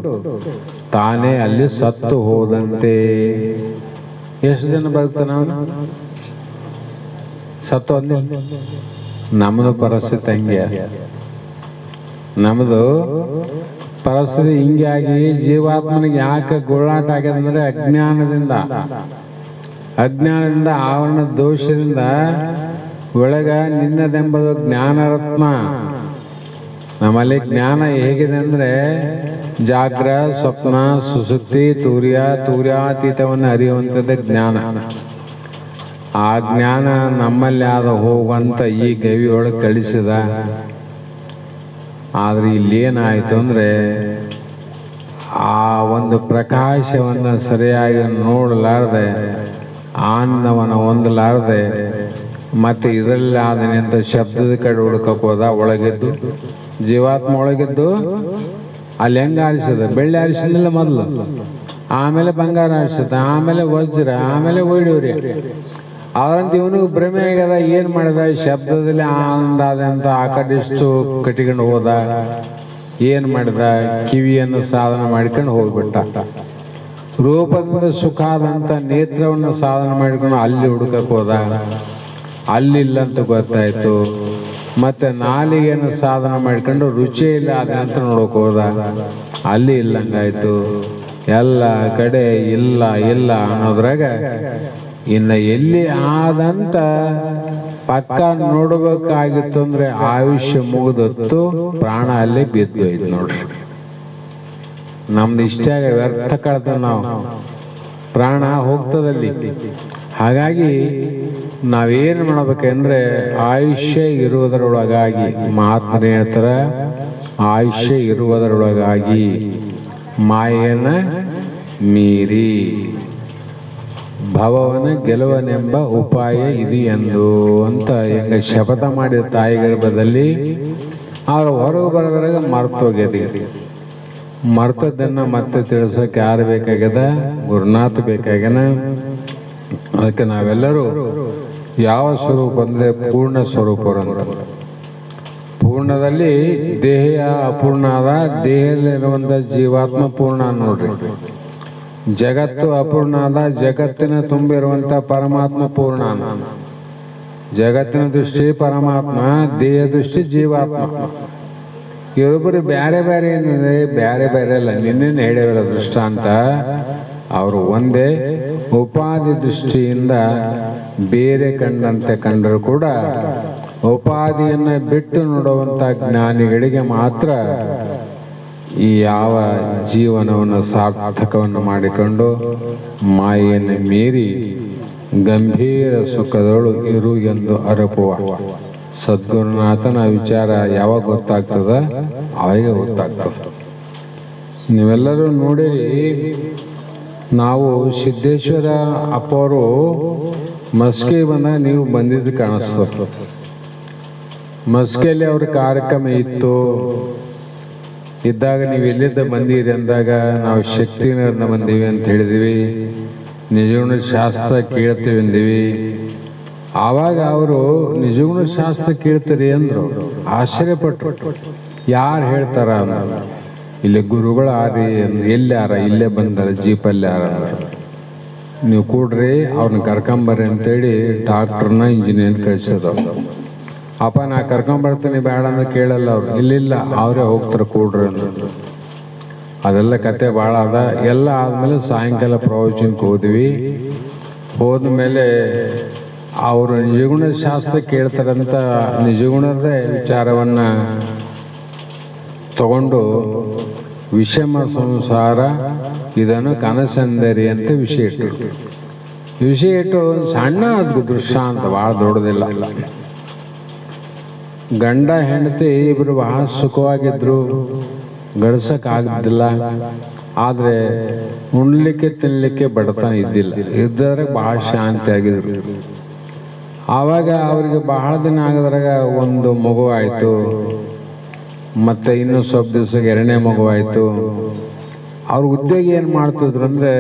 ತಾನೇ ಅಲ್ಲಿ ಸತ್ತು ಹೋದಂತೆ. ಎಷ್ಟು ದಿನ ಬದುಕ್ತಾನ ಅವನು? ಸತ್ತು ಅಂದ. ನಮ್ಮದು ಪರಿಸ್ಥಿತಿ ಹಂಗೆ. ನಮ್ಮದು ಪರಿಸ್ಥಿತಿ ಹಿಂಗೆ ಆಗಿ ಜೀವಾತ್ಮನಿಗೆ ಯಾಕೆ ಗೋಳಾಟ ಆಗ್ಯದಂದ್ರೆ ಅಜ್ಞಾನದಿಂದ ಆವರಣ ದೋಷದಿಂದ ಒಳಗ ನಿನ್ನದೆಂಬುದು ಜ್ಞಾನರತ್ನ. ನಮ್ಮಲ್ಲಿ ಜ್ಞಾನ ಹೇಗಿದೆ ಅಂದ್ರೆ ಜಾಗ್ರ, ಸ್ವಪ್ನ, ಸುಸುಪ್ತಿ, ತೂರ್ಯಾತೀತವನ್ನು ಅರಿಯುವಂಥದ್ದೇ ಜ್ಞಾನ. ಆ ಜ್ಞಾನ ನಮ್ಮಲ್ಲಿ ಆದ ಹೋಗುವಂತ ಈ ಗವಿಯೊಳಗೆ ಕಳಿಸಿದ. ಆದ್ರೆ ಇಲ್ಲೇನಾಯಿತು ಅಂದ್ರೆ ಆ ಒಂದು ಪ್ರಕಾಶವನ್ನು ಸರಿಯಾಗಿ ನೋಡಲಾರದೆ, ಆನಂದವನ್ನು ಹೊಂದಲಾರದೆ, ಮತ್ತೆ ಇದರಲ್ಲಿ ಆದನೆ ಅಂತ ಶಬ್ದದ ಕಡೆ ಹುಡುಕಕ್ಕೆ ಹೋದ. ಒಳಗಿದ್ದು ಜೀವಾತ್ಮ ಒಳಗಿದ್ದು ಅಲ್ಲಿ ಹೆಂಗೆ ಆರಿಸಿದ? ಬೆಳ್ಳಿ ಆರಿಸಿದಿಲ್ಲ ಮೊದಲು, ಆಮೇಲೆ ಬಂಗಾರ ಆರಿಸಿದ, ಆಮೇಲೆ ವಜ್ರ, ಆಮೇಲೆ ವೈಡೂರ್ಯ. ಅವರಂತ ಇವನಿಗೆ ಭ್ರಮೆ ಆಗ್ಯದ. ಏನು ಮಾಡಿದ? ಶಬ್ದದಲ್ಲಿ ಆನಂದ ಆದಂತ ಆ ಕಡಿಷ್ಟು ಕಟ್ಟಿಕೊಂಡು ಹೋದ. ಏನು ಮಾಡಿದ? ಕಿವಿಯನ್ನು ಸಾಧನ ಮಾಡ್ಕೊಂಡು ಹೋಗ್ಬಿಟ್ಟ. ರೂಪದಿಂದ ಸುಖ ಆದಂಥ ನೇತ್ರವನ್ನು ಸಾಧನ ಮಾಡ್ಕೊಂಡು ಅಲ್ಲಿ ಹುಡುಕಕ್ಕೆ ಹೋದ. ಅಲ್ಲಿಲ್ಲ ಅಂತ ಗೊತ್ತಾಯ್ತು. ಮತ್ತೆ ನಾಲಿಗೆಯನ್ನು ಸಾಧನ ಮಾಡ್ಕೊಂಡು ರುಚಿ ಇಲ್ಲ ಅದಂತ ನೋಡೋಕೆ ಹೋದ. ಅಲ್ಲಿ ಇಲ್ಲಂಗಾಯ್ತು. ಎಲ್ಲ ಕಡೆ ಇಲ್ಲ ಇಲ್ಲ ಅನ್ನೋದ್ರಾಗ ಇನ್ನು ಎಲ್ಲಿ ಆದಂತ ಪಕ್ಕ ನೋಡ್ಬೇಕಾಗಿತ್ತು ಅಂದ್ರೆ ಆಯುಷ್ಯ ಮುಗಿದೊತ್ತು ಪ್ರಾಣ ಅಲ್ಲೇ ಬಿದ್ದು ಐದು ನೋಡ್ರಿ. ನಮ್ದು ಇಷ್ಟಾಗ ವ್ಯರ್ಥ ಕಳ್ತ ನಾವು, ಪ್ರಾಣ ಹೋಗ್ತದಲ್ಲಿ. ಹಾಗಾಗಿ ನಾವೇನು ಮಾಡ್ಬೇಕಂದ್ರೆ ಆಯುಷ್ಯ ಇರುವುದರೊಳಗಾಗಿ, ಮಹಾತ್ಮರು ಹೇಳ್ತಾರ, ಆಯುಷ್ಯ ಇರುವುದರೊಳಗಾಗಿ ಮಾಯನ ಮೀರಿ ಭವವನ ಗೆಲುವನೆಂಬ ಉಪಾಯ ಇದು ಎಂದು ಅಂತ ಹೆಂಗ ಶಪಥ ಮಾಡಿದ ತಾಯಿ ಗರ್ಭದಲ್ಲಿ ಅವ್ರು ಹೊರಗೆ ಬರೋದ್ರಾಗ ಮರ್ತೋಗ್ಯದ. ಮರ್ತದನ್ನ ಮತ್ತೆ ತಿಳಿಸೋಕೆ ಯಾರು ಬೇಕಾಗ್ಯದ? ಗುರುನಾಥ ಬೇಕಾಗ್ಯನ. ಅದಕ್ಕೆ ನಾವೆಲ್ಲರೂ ಯಾವ ಸ್ವರೂಪ ಅಂದ್ರೆ ಪೂರ್ಣ ಸ್ವರೂಪರಂತ. ಪೂರ್ಣದಲ್ಲಿ ದೇಹ ಅಪೂರ್ಣ ಅದ, ದೇಹದಲ್ಲಿರುವಂಥ ಜೀವಾತ್ಮ ಪೂರ್ಣ ನೋಡ್ರಿ. ಜಗತ್ತು ಅಪೂರ್ಣ ಅದ, ಜಗತ್ತಿನ ತುಂಬಿರುವಂಥ ಪರಮಾತ್ಮ ಪೂರ್ಣ. ಜಗತ್ತಿನ ದೃಷ್ಟಿ ಪರಮಾತ್ಮ, ದೇಹ ದೃಷ್ಟಿ ಜೀವಾತ್ಮ. ಇವರಿಬ್ಬರು ಬೇರೆ ಬೇರೆ ಏನಿದೆ? ಬೇರೆ ಬೇರೆ ಅಲ್ಲ, ನಿನ್ನೆ ಹೇಳಿವರ ದೃಷ್ಟಾಂತ. ಅವರು ಒಂದೇ ಉಪಾಧಿ ದೃಷ್ಟಿಯಿಂದ ಬೇರೆ ಕಂಡಂತೆ ಕಂಡರೂ ಕೂಡ ಉಪಾಧಿಯನ್ನು ಬಿಟ್ಟು ನೋಡುವಂಥ ಜ್ಞಾನಿಗಳಿಗೆ ಮಾತ್ರ ಈ ಯಾವ ಜೀವನವನ್ನು ಸಾರ್ಥಕವನ್ನು ಮಾಡಿಕೊಂಡು ಮಾಯೆಯನ್ನು ಮೀರಿ ಗಂಭೀರ ಸುಖದೊಳು ಇರು ಎಂದು ಅರಪುವ ಸದ್ಗುರುನಾಥನ ವಿಚಾರ ಯಾವಾಗ ಗೊತ್ತಾಗ್ತದ? ಅವಾಗ ಗೊತ್ತಾಗ್ತದ. ನೀವೆಲ್ಲರೂ ನೋಡಿರಿ, ನಾವು ಸಿದ್ದೇಶ್ವರ ಅಪ್ಪವರು ಮಸ್ಕಿಗೆ ಬಂದಾಗ ನೀವು ಬಂದಿದ್ದು ಕಾಣಿಸ್ತದೆ. ಮಸ್ಕಿಯಲ್ಲಿ ಅವ್ರ ಕಾರ್ಯಕ್ರಮ ಇದ್ದಾಗ ನೀವು ಎಲ್ಲಿದ್ದ ಬಂದಿರಿ ಅಂದಾಗ ನಾವು ಶಕ್ತಿನಗರದಿಂದ ಬಂದೀವಿ ಅಂತ ಹೇಳಿದೀವಿ. ನಿಜಗುಣ ಶಾಸ್ತ್ರ ಕೇಳ್ತೀವಿ ಅಂದೀವಿ. ಆವಾಗ ಅವರು ನಿಜಗುಣ ಶಾಸ್ತ್ರ ಕೇಳ್ತೀರಿ ಅಂದ್ರು. ಆಶ್ಚರ್ಯಪಟ್ಟರು. ಯಾರು ಹೇಳ್ತಾರ ಅಂದ್ರು. ಇಲ್ಲಿ ಗುರುಗಳು ಆರಿ, ಎಲ್ಲಿ ಯಾರ? ಇಲ್ಲೇ ಬಂದಾರ, ಜೀಪಲ್ಲಿ ಯಾರ? ನೀವು ಕೂಡ್ರಿ, ಅವ್ರನ್ನ ಕರ್ಕೊಂಬರ್ರಿ ಅಂತೇಳಿ ಡಾಕ್ಟ್ರನ್ನ ಇಂಜಿನಿಯರ್ ಕಳಿಸೋದು. ಅಪ್ಪ ನಾ ಕರ್ಕೊಂಬರ್ತೀನಿ ಬೇಡ ಅಂದ್ರೆ ಕೇಳಲ್ಲ ಅವ್ರು. ಇಲ್ಲಿಲ್ಲ, ಅವರೇ ಹೋಗ್ತಾರೆ ಕೂಡ್ರಿ ಅಂದ್ರು. ಅದೆಲ್ಲ ಕತೆ ಭಾಳ ಅದ. ಎಲ್ಲ ಆದಮೇಲೆ ಸಾಯಂಕಾಲ ಪ್ರವಚನಕ್ಕೆ ಹೋದ್ವಿ. ಹೋದ್ಮೇಲೆ ಅವರು ನಿಜಗುಣ ಶಾಸ್ತ್ರ ಕೇಳ್ತಾರಂತ ನಿಜಗುಣದ ವಿಚಾರವನ್ನು ತಗೊಂಡು ವಿಷಮ ಸಂಸಾರ ಇದನ್ನು ಕನಸಂದರಿ ಅಂತ ವಿಷಯ ಇಟ್ಟು ಸಣ್ಣ ಅದು ದೃಷ್ಟಾಂತ, ಭಾಳ ದೊಡ್ಡದಿಲ್ಲ. ಗಂಡ ಹೆಂಡತಿ ಇಬ್ಬರು ಬಹಳ ಸುಖವಾಗಿದ್ರು, ಗಳಿಸಕ್ಕಾಗದಿಲ್ಲ. ಆದರೆ ಉಣ್ಲಿಕ್ಕೆ ತಿನ್ಲಿಕ್ಕೆ ಬಡತನ ಇದ್ದಿಲ್ಲ. ಇದ್ದರೆ ಭಾಳ ಶಾಂತಿಯಾಗಿದ್ರು. ಆವಾಗ ಅವರಿಗೆ ಬಹಳ ದಿನ ಆಗದ್ರಾಗ ಒಂದು ಮಗು ಆಯಿತು. ಮತ್ತು ಇನ್ನೂ ಸ್ವಲ್ಪ ದಿವಸಕ್ಕೆ ಎರಡನೇ ಮಗು ಆಯಿತು. ಅವ್ರ ಉದ್ಯೋಗ ಏನು ಮಾಡ್ತಿದ್ರು ಅಂದರೆ,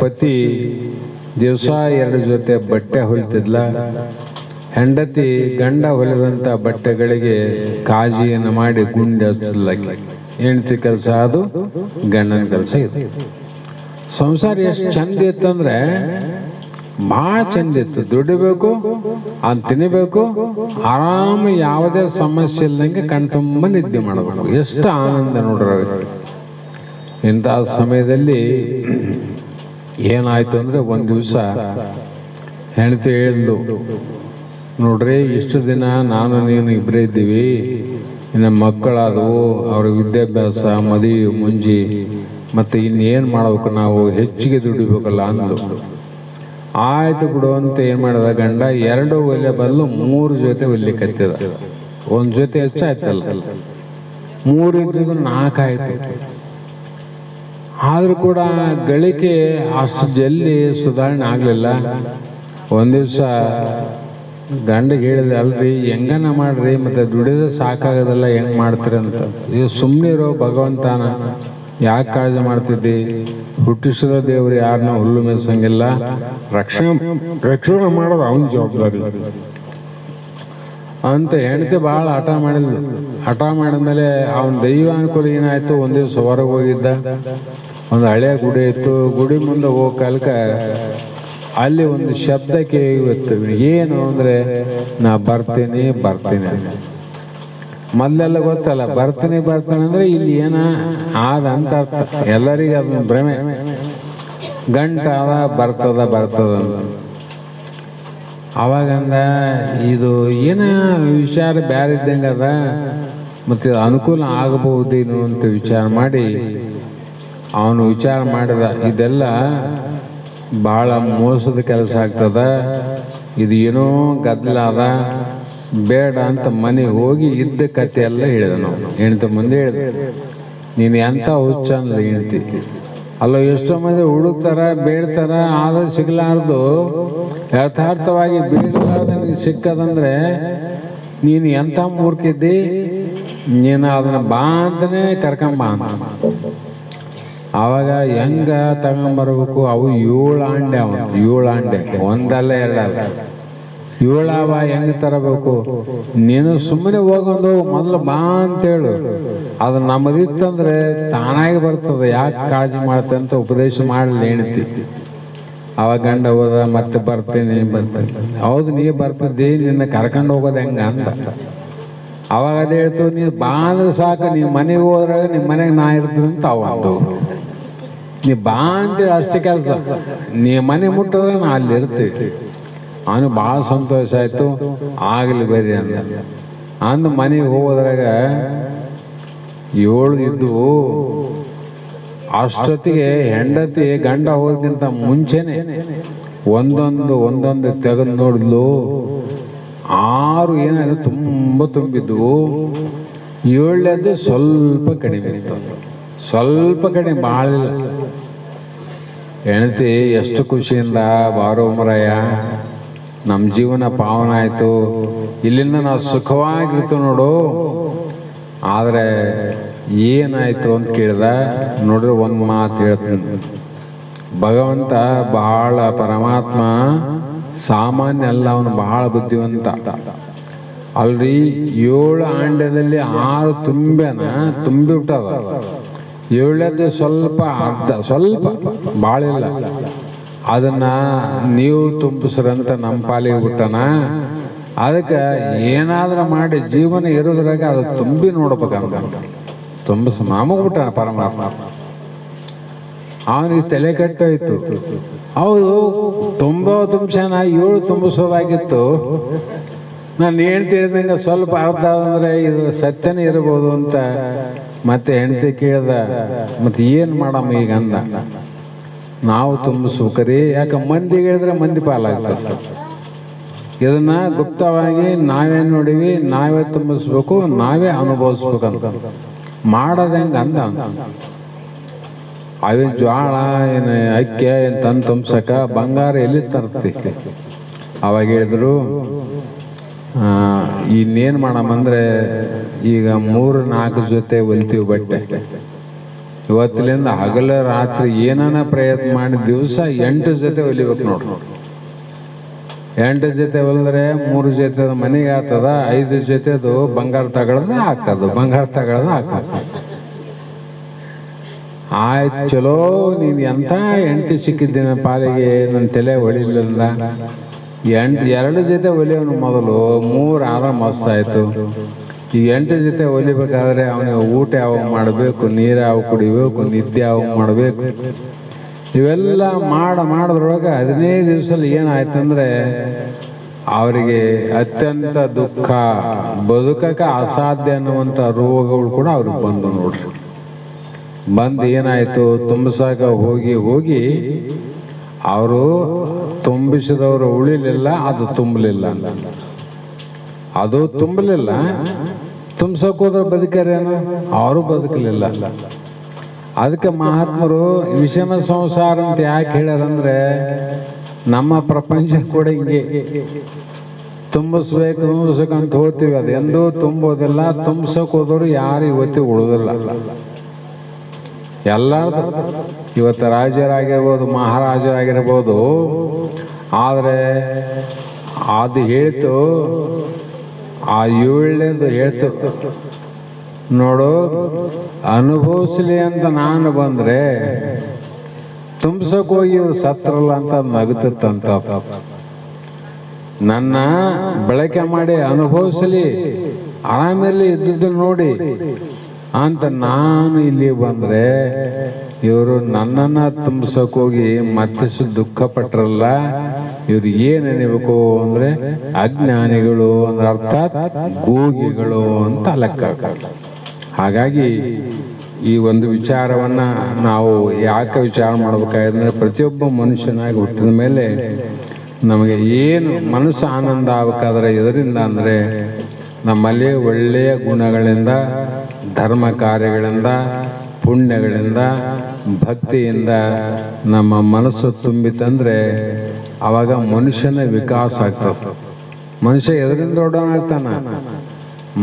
ಪತಿ ದಿವಸ 2 ಜೊತೆ ಬಟ್ಟೆ ಹೊಲಿತಿದ್ಲ. ಹೆಂಡತಿ ಗಂಡ ಹೊಲಿದಂಥ ಬಟ್ಟೆಗಳಿಗೆ ಕಾಜಿಯನ್ನು ಮಾಡಿ ಗುಂಡಿ ಹಚ್ಚಲಾಗಿ. ಹೆಂಡತಿ ಕೆಲಸ ಅದು, ಗಂಡನ ಕೆಲಸ ಇದು. ಸಂಸಾರ ಎಷ್ಟು ಚಂದ ಇತ್ತಂದ್ರೆ ಭಾಳ ಚಂದ ಇತ್ತು. ದುಡಿಬೇಕು, ಅದು ತಿನ್ನಬೇಕು, ಆರಾಮ, ಯಾವುದೇ ಸಮಸ್ಯೆ ಇಲ್ಲದಂಗೆ ಕಣ್ತುಂಬ ನಿದ್ದೆ ಮಾಡಬೇಕು. ಎಷ್ಟು ಆನಂದ ನೋಡ್ರಿ. ಇಂಥ ಸಮಯದಲ್ಲಿ ಏನಾಯ್ತು ಅಂದರೆ, ಒಂದು ದಿವಸ ಹೆಂಡತಿ ಹೇಳಿದ್ಲು, ನೋಡ್ರಿ ಇಷ್ಟು ದಿನ ನಾನು ನೀನು ಇಬ್ಬರೇ ಇದ್ದೀವಿ, ಇನ್ನು ಮಕ್ಕಳಾದವು, ಅವ್ರ ವಿದ್ಯಾಭ್ಯಾಸ, ಮದುವೆ ಮುಂಜಿ, ಮತ್ತು ಇನ್ನೇನು ಮಾಡ್ಬೇಕು, ನಾವು ಹೆಚ್ಚಿಗೆ ದುಡಿಬೇಕಲ್ಲ ಅಂದು. ಆಯ್ತು ಬಿಡು ಅಂತ ಏನು ಮಾಡಿದ ಗಂಡ, 2 ಒಲೆ ಬದಲು 3 ಜೊತೆ ಹೊಲಿಕತ್ತಿದ. 1 ಜೊತೆ ಹೆಚ್ಚಾಯ್ತಲ್ಲ, 3 ಇದ್ದಿದ್ದು 4 ಆಯ್ತು. ಆದರೂ ಕೂಡ ಗಳಿಕೆ ಅಷ್ಟು ಜಲ್ದಿ ಸುಧಾರಣೆ ಆಗಲಿಲ್ಲ. ಒಂದು ದಿವಸ ಗಂಡಿಗೆ ಹೇಳಿದೆ, ಅಲ್ರಿ ಹೆಂಗನ ಮಾಡ್ರಿ, ಮತ್ತೆ ದುಡಿದ ಸಾಕಾಗೋದಲ್ಲ, ಹೆಂಗೆ ಮಾಡ್ತೀರಿ ಅಂತ. ಇದು ಸುಮ್ಮನಿರೋ ಭಗವಂತನ ಯಾಕೆ ಕಾಳಜಿ ಮಾಡ್ತಿದ್ದಿ? ಹುಟ್ಟಿಸಿರೋ ದೇವ್ರು ಯಾರನ್ನ ಹುಲ್ಲು ಮೆಸಂಗಿಲ್ಲ, ರಕ್ಷಣೆ ಮಾಡೋದು ಅವನ ಜವಾಬ್ದಾರಿ ಅಂತ ಹೆಂಡತಿ ಭಾಳ ಹಠ ಮಾಡಿದ್ಲು. ಹಠ ಮಾಡಿದ್ಮೇಲೆ ಅವನ ದೈವಾನುಕೂಲ ಏನಾಯ್ತು, ಒಂದು ದಿವಸ ಹೊರಗೆ ಹೋಗಿದ್ದ. ಒಂದು ಹಳೆಯ ಗುಡಿ ಇತ್ತು, ಗುಡಿ ಮುಂದೆ ಹೋಗೋ ಕಾಲಕ್ಕೆ ಅಲ್ಲಿ ಒಂದು ಶಬ್ದ ಕೇಳಿತ್ತು. ಏನು ಅಂದರೆ, ನಾ ಬರ್ತೀನಿ ಮೊದಲೆಲ್ಲ ಗೊತ್ತಲ್ಲ, ಬರ್ತೀನಿ ಅಂದರೆ ಇಲ್ಲಿ ಏನ ಆದಂತ ಅರ್ಥ. ಎಲ್ಲರಿಗೂ ಅದನ್ನ ಭ್ರಮೆ, ಗಂಟಾದ ಬರ್ತದ ಅಂತ. ಅವಾಗಂದ ಇದು ಏನ ವಿಚಾರ ಬ್ಯಾರೆ ಇದ್ದಂಗೆ ಅದ, ಮತ್ತು ಅನುಕೂಲ ಆಗಬಹುದೇನು ಅಂತ ವಿಚಾರ ಮಾಡಿ ಅವನು ವಿಚಾರ ಮಾಡಿದ, ಇದೆಲ್ಲ ಭಾಳ ಮೋಸದ ಕೆಲಸ ಆಗ್ತದ, ಇದು ಏನೋ ಗದ್ದಲ ಅದ, ಬೇಡ ಅಂತ ಮನೆಗೆ ಹೋಗಿ ಇದ್ದ ಕತೆ ಎಲ್ಲ ಹೇಳಿದ. ನಾವು ಹೆಣ್ತಿ ಮುಂದೆ ಹೇಳಿದೆ, ನೀನು ಎಂಥ ಹುಚ್ಚ ಅನ್ಲ ಹೆಣ್ತಿ. ಅಲ್ಲ, ಎಷ್ಟೋ ಮಂದಿ ಹುಡುಕ್ತಾರ, ಬೇಡ್ತಾರ, ಆದ್ರೆ ಸಿಗಲಾರ್ದು ಯಥಾರ್ಥವಾಗಿ ಬೇಡಲಾರ್ದು ನನಗೆ ಸಿಕ್ಕದಂದ್ರೆ ನೀನು ಎಂಥ ಮೂರ್ಖಿದ್ದಿ, ನೀನು ಅದನ್ನ ಬಾ ಅಂತಲೇ ಕರ್ಕೊಂಬ ಅಂತ. ಆವಾಗ ಹೆಂಗ ತಗೊಂಬರ್ಬೇಕು? ಅವು 7 ಆಂಡೆ, ಅವ 7 ಆಂಡೆ, ಒಂದಲ್ಲ ಎರಡಲ್ಲ 7 ಅವ. ಹೆಂಗೆ ತರಬೇಕು? ನೀನು ಸುಮ್ಮನೆ ಹೋಗೊಂಡು ಮೊದಲು ಬಾ ಅಂತೇಳು, ಅದು ನಮ್ಮದಿತ್ತಂದ್ರೆ ತಾನಾಗಿ ಬರ್ತದೆ, ಯಾಕೆ ಕಾಳಜಿ ಮಾಡ್ತೆ ಅಂತ ಉಪದೇಶ ಮಾಡಲಿ ಹೆಣ್ತಿ. ಅವಾಗ ಗಂಡ ಹೋದ, ಮತ್ತೆ ಬರ್ತೀನಿ. ಹೌದು, ನೀ ಬರ್ತಿದ್ದಿ, ನಿನ್ನ ಕರ್ಕೊಂಡು ಹೋಗೋದು ಹೆಂಗ ಅಂತ. ಅವಾಗ ಅದೇ ಹೇಳ್ತು, ನೀನು ಬಾ ಅಂದ್ರೆ ಸಾಕು, ನೀವು ಮನೆಗೆ ಹೋದ್ರಾಗ ನಿಮ್ಮ ಮನೆಗೆ ನಾ ಇರ್ತೀನಿ ಅಂತ ಅವಂದು. ನೀ ಬಾ ಅಂತೇಳಿ ಅಷ್ಟೇ ಕೆಲಸ, ನೀ ಮನೆ ಮುಟ್ಟಿದ್ರೆ ನಾ ಅಲ್ಲಿ ಇರ್ತೀವಿ. ಅವನು ಭಾಳ ಸಂತೋಷ ಆಯಿತು. ಆಗಲಿ ಬರ್ರಿ ಅಂದು ಮನೆಗೆ ಹೋಗೋದ್ರಾಗ 7 ಇದ್ವು. ಅಷ್ಟೊತ್ತಿಗೆ ಹೆಂಡತಿ ಗಂಡ ಹೋಗೋದಕ್ಕಿಂತ ಮುಂಚೆನೆ ಒಂದೊಂದು ತೆಗೆದು ನೋಡಿದ್ಲು. 6 ಏನಾದ್ರು ತುಂಬ ತುಂಬಿದ್ವು. 7ನೇದು ಸ್ವಲ್ಪ ಕಡಿಮೆ ಇತ್ತು, ಸ್ವಲ್ಪ ಕಡಿಮೆ, ಭಾಳಿಲ್ಲ. ಹೆಂಡತಿ ಎಷ್ಟು ಖುಷಿಯಿಂದ, ಬಾರೋ ಮರಯ್ಯ, ನಮ್ಮ ಜೀವನ ಪಾವನ ಆಯಿತು, ಇಲ್ಲಿಂದ ನಾವು ಸುಖವಾಗಿರ್ತೀವಿ ನೋಡು. ಆದರೆ ಏನಾಯಿತು ಅಂತ ಕೇಳಿದ. ನೋಡ್ರಿ, ಒಂದು ಮಾತು ಹೇಳ್ತೀನಿ, ಭಗವಂತ ಬಹಳ, ಪರಮಾತ್ಮ ಸಾಮಾನ್ಯ ಅಲ್ಲ, ಅವನು ಬಹಳ ಬುದ್ಧಿವಂತ. ಅಲ್ರಿ, 7 ಆಂಡ್ಯದಲ್ಲಿ 6 ತುಂಬಿಬಿಟ್ಟದ. 7ನೇದು ಸ್ವಲ್ಪ, ಅರ್ಧ, ಸ್ವಲ್ಪ ಭಾಳಿಲ್ಲ. ಅದನ್ನ ನೀವು ತುಂಬಿಸ್ರಂತ ನಮ್ಮ ಪಾಲಿಗೆ ಬಿಟ್ಟನ. ಅದಕ್ಕೆ ಏನಾದ್ರೂ ಮಾಡಿ ಜೀವನ ಇರೋದ್ರಾಗ ಅದು ತುಂಬಿ ನೋಡ್ಬೇಕಂತ ತುಂಬಿಸ ಮಾಮಗ್ಬಿಟ್ಟಾನ ಪರಮಾತ್ಮ. ಅವನಿಗೆ ತಲೆ ಕೆಟ್ಟೋಯ್ತು. ಹೌದು, ತುಂಬಿಸ್ಯಾನ, 7 ತುಂಬಿಸೋದಾಗಿತ್ತು. ನಾನು ಹೇಳ್ತಿದ್ದಂಗೆ ಸ್ವಲ್ಪ ಅರ್ಧ ಅಂದರೆ ಇದು ಸತ್ಯನೇ ಇರ್ಬೋದು ಅಂತ ಮತ್ತೆ ಹೆಂಡತಿ ಕೇಳ್ದ, ಮತ್ತೆ ಏನು ಮಾಡಮ್ಮ ಈಗ ಅಂದ. ನಾವು ತುಂಬಿಸ್ಬೇಕ್ರಿ, ಯಾಕೆ ಮಂದಿಗೆ ಹೇಳಿದ್ರೆ ಮಂದಿ ಪಾಲಾಗ್ತದೆ. ಇದನ್ನ ಗುಪ್ತವಾಗಿ ನಾವೇನು ನೋಡಿವಿ, ನಾವೇ ತುಂಬಿಸ್ಬೇಕು, ನಾವೇ ಅನುಭವಿಸ್ಬೇಕಂತ ಮಾಡೋದು ಹೆಂಗೆ ಅಂದ. ಅವೇ ಜ್ವಾಳ ಏನು ಅಕ್ಕಿ ಏನು ತಂದು ತುಂಬ್ಸಕ ಬಂಗಾರ ಎಲ್ಲಿ ತರ್ತಿ? ಅವಾಗ ಹೇಳಿದ್ರು, ಇನ್ನೇನು ಮಾಡಮ್ಮಂದ್ರೆ ಈಗ 3-4 ಜೊತೆ ಹೊಲಿತೀವಿ ಬಟ್ಟೆ. ಇವತ್ತಿಲಿಂದ ಹಗಲ ರಾತ್ರಿ ಏನಾನ ಪ್ರಯತ್ನ ಮಾಡಿ ದಿವಸ 8 ಜೊತೆ ಹೊಲಿಬೇಕು ನೋಡ್ರಿ. 8 ಜೊತೆ ಹೊಲಿದ್ರೆ 3 ಜೊತೆ ಮನೆಗೆ ಆಗ್ತದ, 5 ಜೊತೆದು ಬಂಗಾರ ತಗೊಳ್ಳೋದು ಆಗ್ತದ. ಆಯ್ತು, ಚಲೋ, ನೀನು ಎಂಥ ಹೆಂಡತಿ ಸಿಕ್ಕಿದ್ದೀನಿ ಪಾಲಿಗೆ, ನನ್ನ ತಲೆ ಹೊಳಿಲಿಲ್ಲ. 2 ಜೊತೆ ಹೊಲಿಯವನು ಮೊದಲು, 3 ಆದ್ರೆ ಮಸ್ತ್ ಆಯ್ತು. ಈ 8 ಜೊತೆ ಹೊಲಿಬೇಕಾದ್ರೆ ಅವನಿಗೆ ಊಟ ಯಾವಾಗ ಮಾಡಬೇಕು, ನೀರು ಯಾವ ಕುಡಿಬೇಕು, ನಿದ್ದೆ ಯಾವಾಗ ಮಾಡಬೇಕು, ಇವೆಲ್ಲ ಮಾಡಿದ್ರೊಳಗೆ 15 ದಿವಸದಲ್ಲಿ ಏನಾಯ್ತಂದ್ರೆ ಅವರಿಗೆ ಅತ್ಯಂತ ದುಃಖ, ಬದುಕಕ್ಕೆ ಅಸಾಧ್ಯ ಅನ್ನುವಂಥ ರೋಗಗಳು ಕೂಡ ಅವ್ರಿಗೆ ಬಂದು ನೋಡ್ರಿ. ಬಂದು ಏನಾಯ್ತು, ತುಂಬಿಸಾಕ ಹೋಗಿ ಅವರು ತುಂಬಿಸಿದವರು ಉಳಿಲಿಲ್ಲ, ಅದು ತುಂಬಲಿಲ್ಲ. ಅದು ತುಂಬಲಿಲ್ಲ, ತುಂಬಿಸೋಕೆ ಹೋದ್ರೆ ಬದುಕರೇನು? ಅವರು ಬದುಕಲಿಲ್ಲ. ಅದಕ್ಕೆ ಮಹಾತ್ಮರು ವಿಷಮ ಸಂಸಾರ ಅಂತ ಯಾಕೆ ಹೇಳ್ಯಾರಂದ್ರೆ, ನಮ್ಮ ಪ್ರಪಂಚ ಕೂಡ ಹಿಂಗೆ ತುಂಬಿಸ್ಬೇಕಂತ ಹೋಗ್ತೀವಿ, ಅದು ಎಂದೂ ತುಂಬೋದಿಲ್ಲ. ತುಂಬಿಸೋಕೆ ಹೋದವರು ಯಾರು ಇವತ್ತಿಗೆ ಉಳಿದಿಲ್ಲ. ಎಲ್ಲರದು ಇವತ್ತು ರಾಜರಾಗಿರ್ಬೋದು, ಮಹಾರಾಜರಾಗಿರ್ಬೋದು, ಆದರೆ ಅದು ಹೇಳ್ತು, ಆ 7ನೇದು ಹೇಳ್ತು ನೋಡು, ಅನುಭವಿಸ್ಲಿ ಅಂತ ನಾನು ಬಂದರೆ ತುಂಬಿಸೋಕೆ ಹೋಗಿ ಇವ್ರು ಸತ್ರಲ್ಲ ಅಂತ ನಗುತ್ತಂತ. ನನ್ನ ಬಳಕೆ ಮಾಡಿ ಅನುಭವಿಸಲಿ, ಆರಾಮಿರಲಿ, ಇದ್ದುದು ನೋಡಿ ಅಂತ ನಾನು ಇಲ್ಲಿ ಬಂದರೆ ಇವರು ನನ್ನನ್ನು ತುಂಬಿಸೋಕೆ ಹೋಗಿ ಮತ್ತಿಷ್ಟು ದುಃಖ ಪಟ್ಟರಲ್ಲ. ಇವ್ರು ಏನು ನೆನಬೇಕು ಅಂದರೆ ಅಜ್ಞಾನಿಗಳು ಅಂದ್ರೆ ಅರ್ಥಾತ್ ಗೂಗಿಗಳು ಅಂತ ಲೆಕ್ಕ. ಹಾಗಾಗಿ ಈ ಒಂದು ವಿಚಾರವನ್ನು ನಾವು ಯಾಕೆ ವಿಚಾರ ಮಾಡಬೇಕಾದ್ರೆ, ಪ್ರತಿಯೊಬ್ಬ ಮನುಷ್ಯನಾಗಿ ಹುಟ್ಟಿದ ಮೇಲೆ ನಮಗೆ ಏನು ಮನಸ್ಸು ಆನಂದ ಆಗಬೇಕಾದ್ರೆ ಇದರಿಂದ ಅಂದರೆ ನಮ್ಮಲ್ಲಿ ಒಳ್ಳೆಯ ಗುಣಗಳಿಂದ, ಧರ್ಮ ಕಾರ್ಯಗಳಿಂದ, ಪುಣ್ಯಗಳಿಂದ, ಭಕ್ತಿಯಿಂದ ನಮ್ಮ ಮನಸ್ಸು ತುಂಬಿತಂದರೆ ಆವಾಗ ಮನುಷ್ಯನ ವಿಕಾಸ ಆಗ್ತದೆ. ಮನುಷ್ಯ ಎದರಿಂದ ದೊಡ್ಡವನಾಗ್ತಾನ?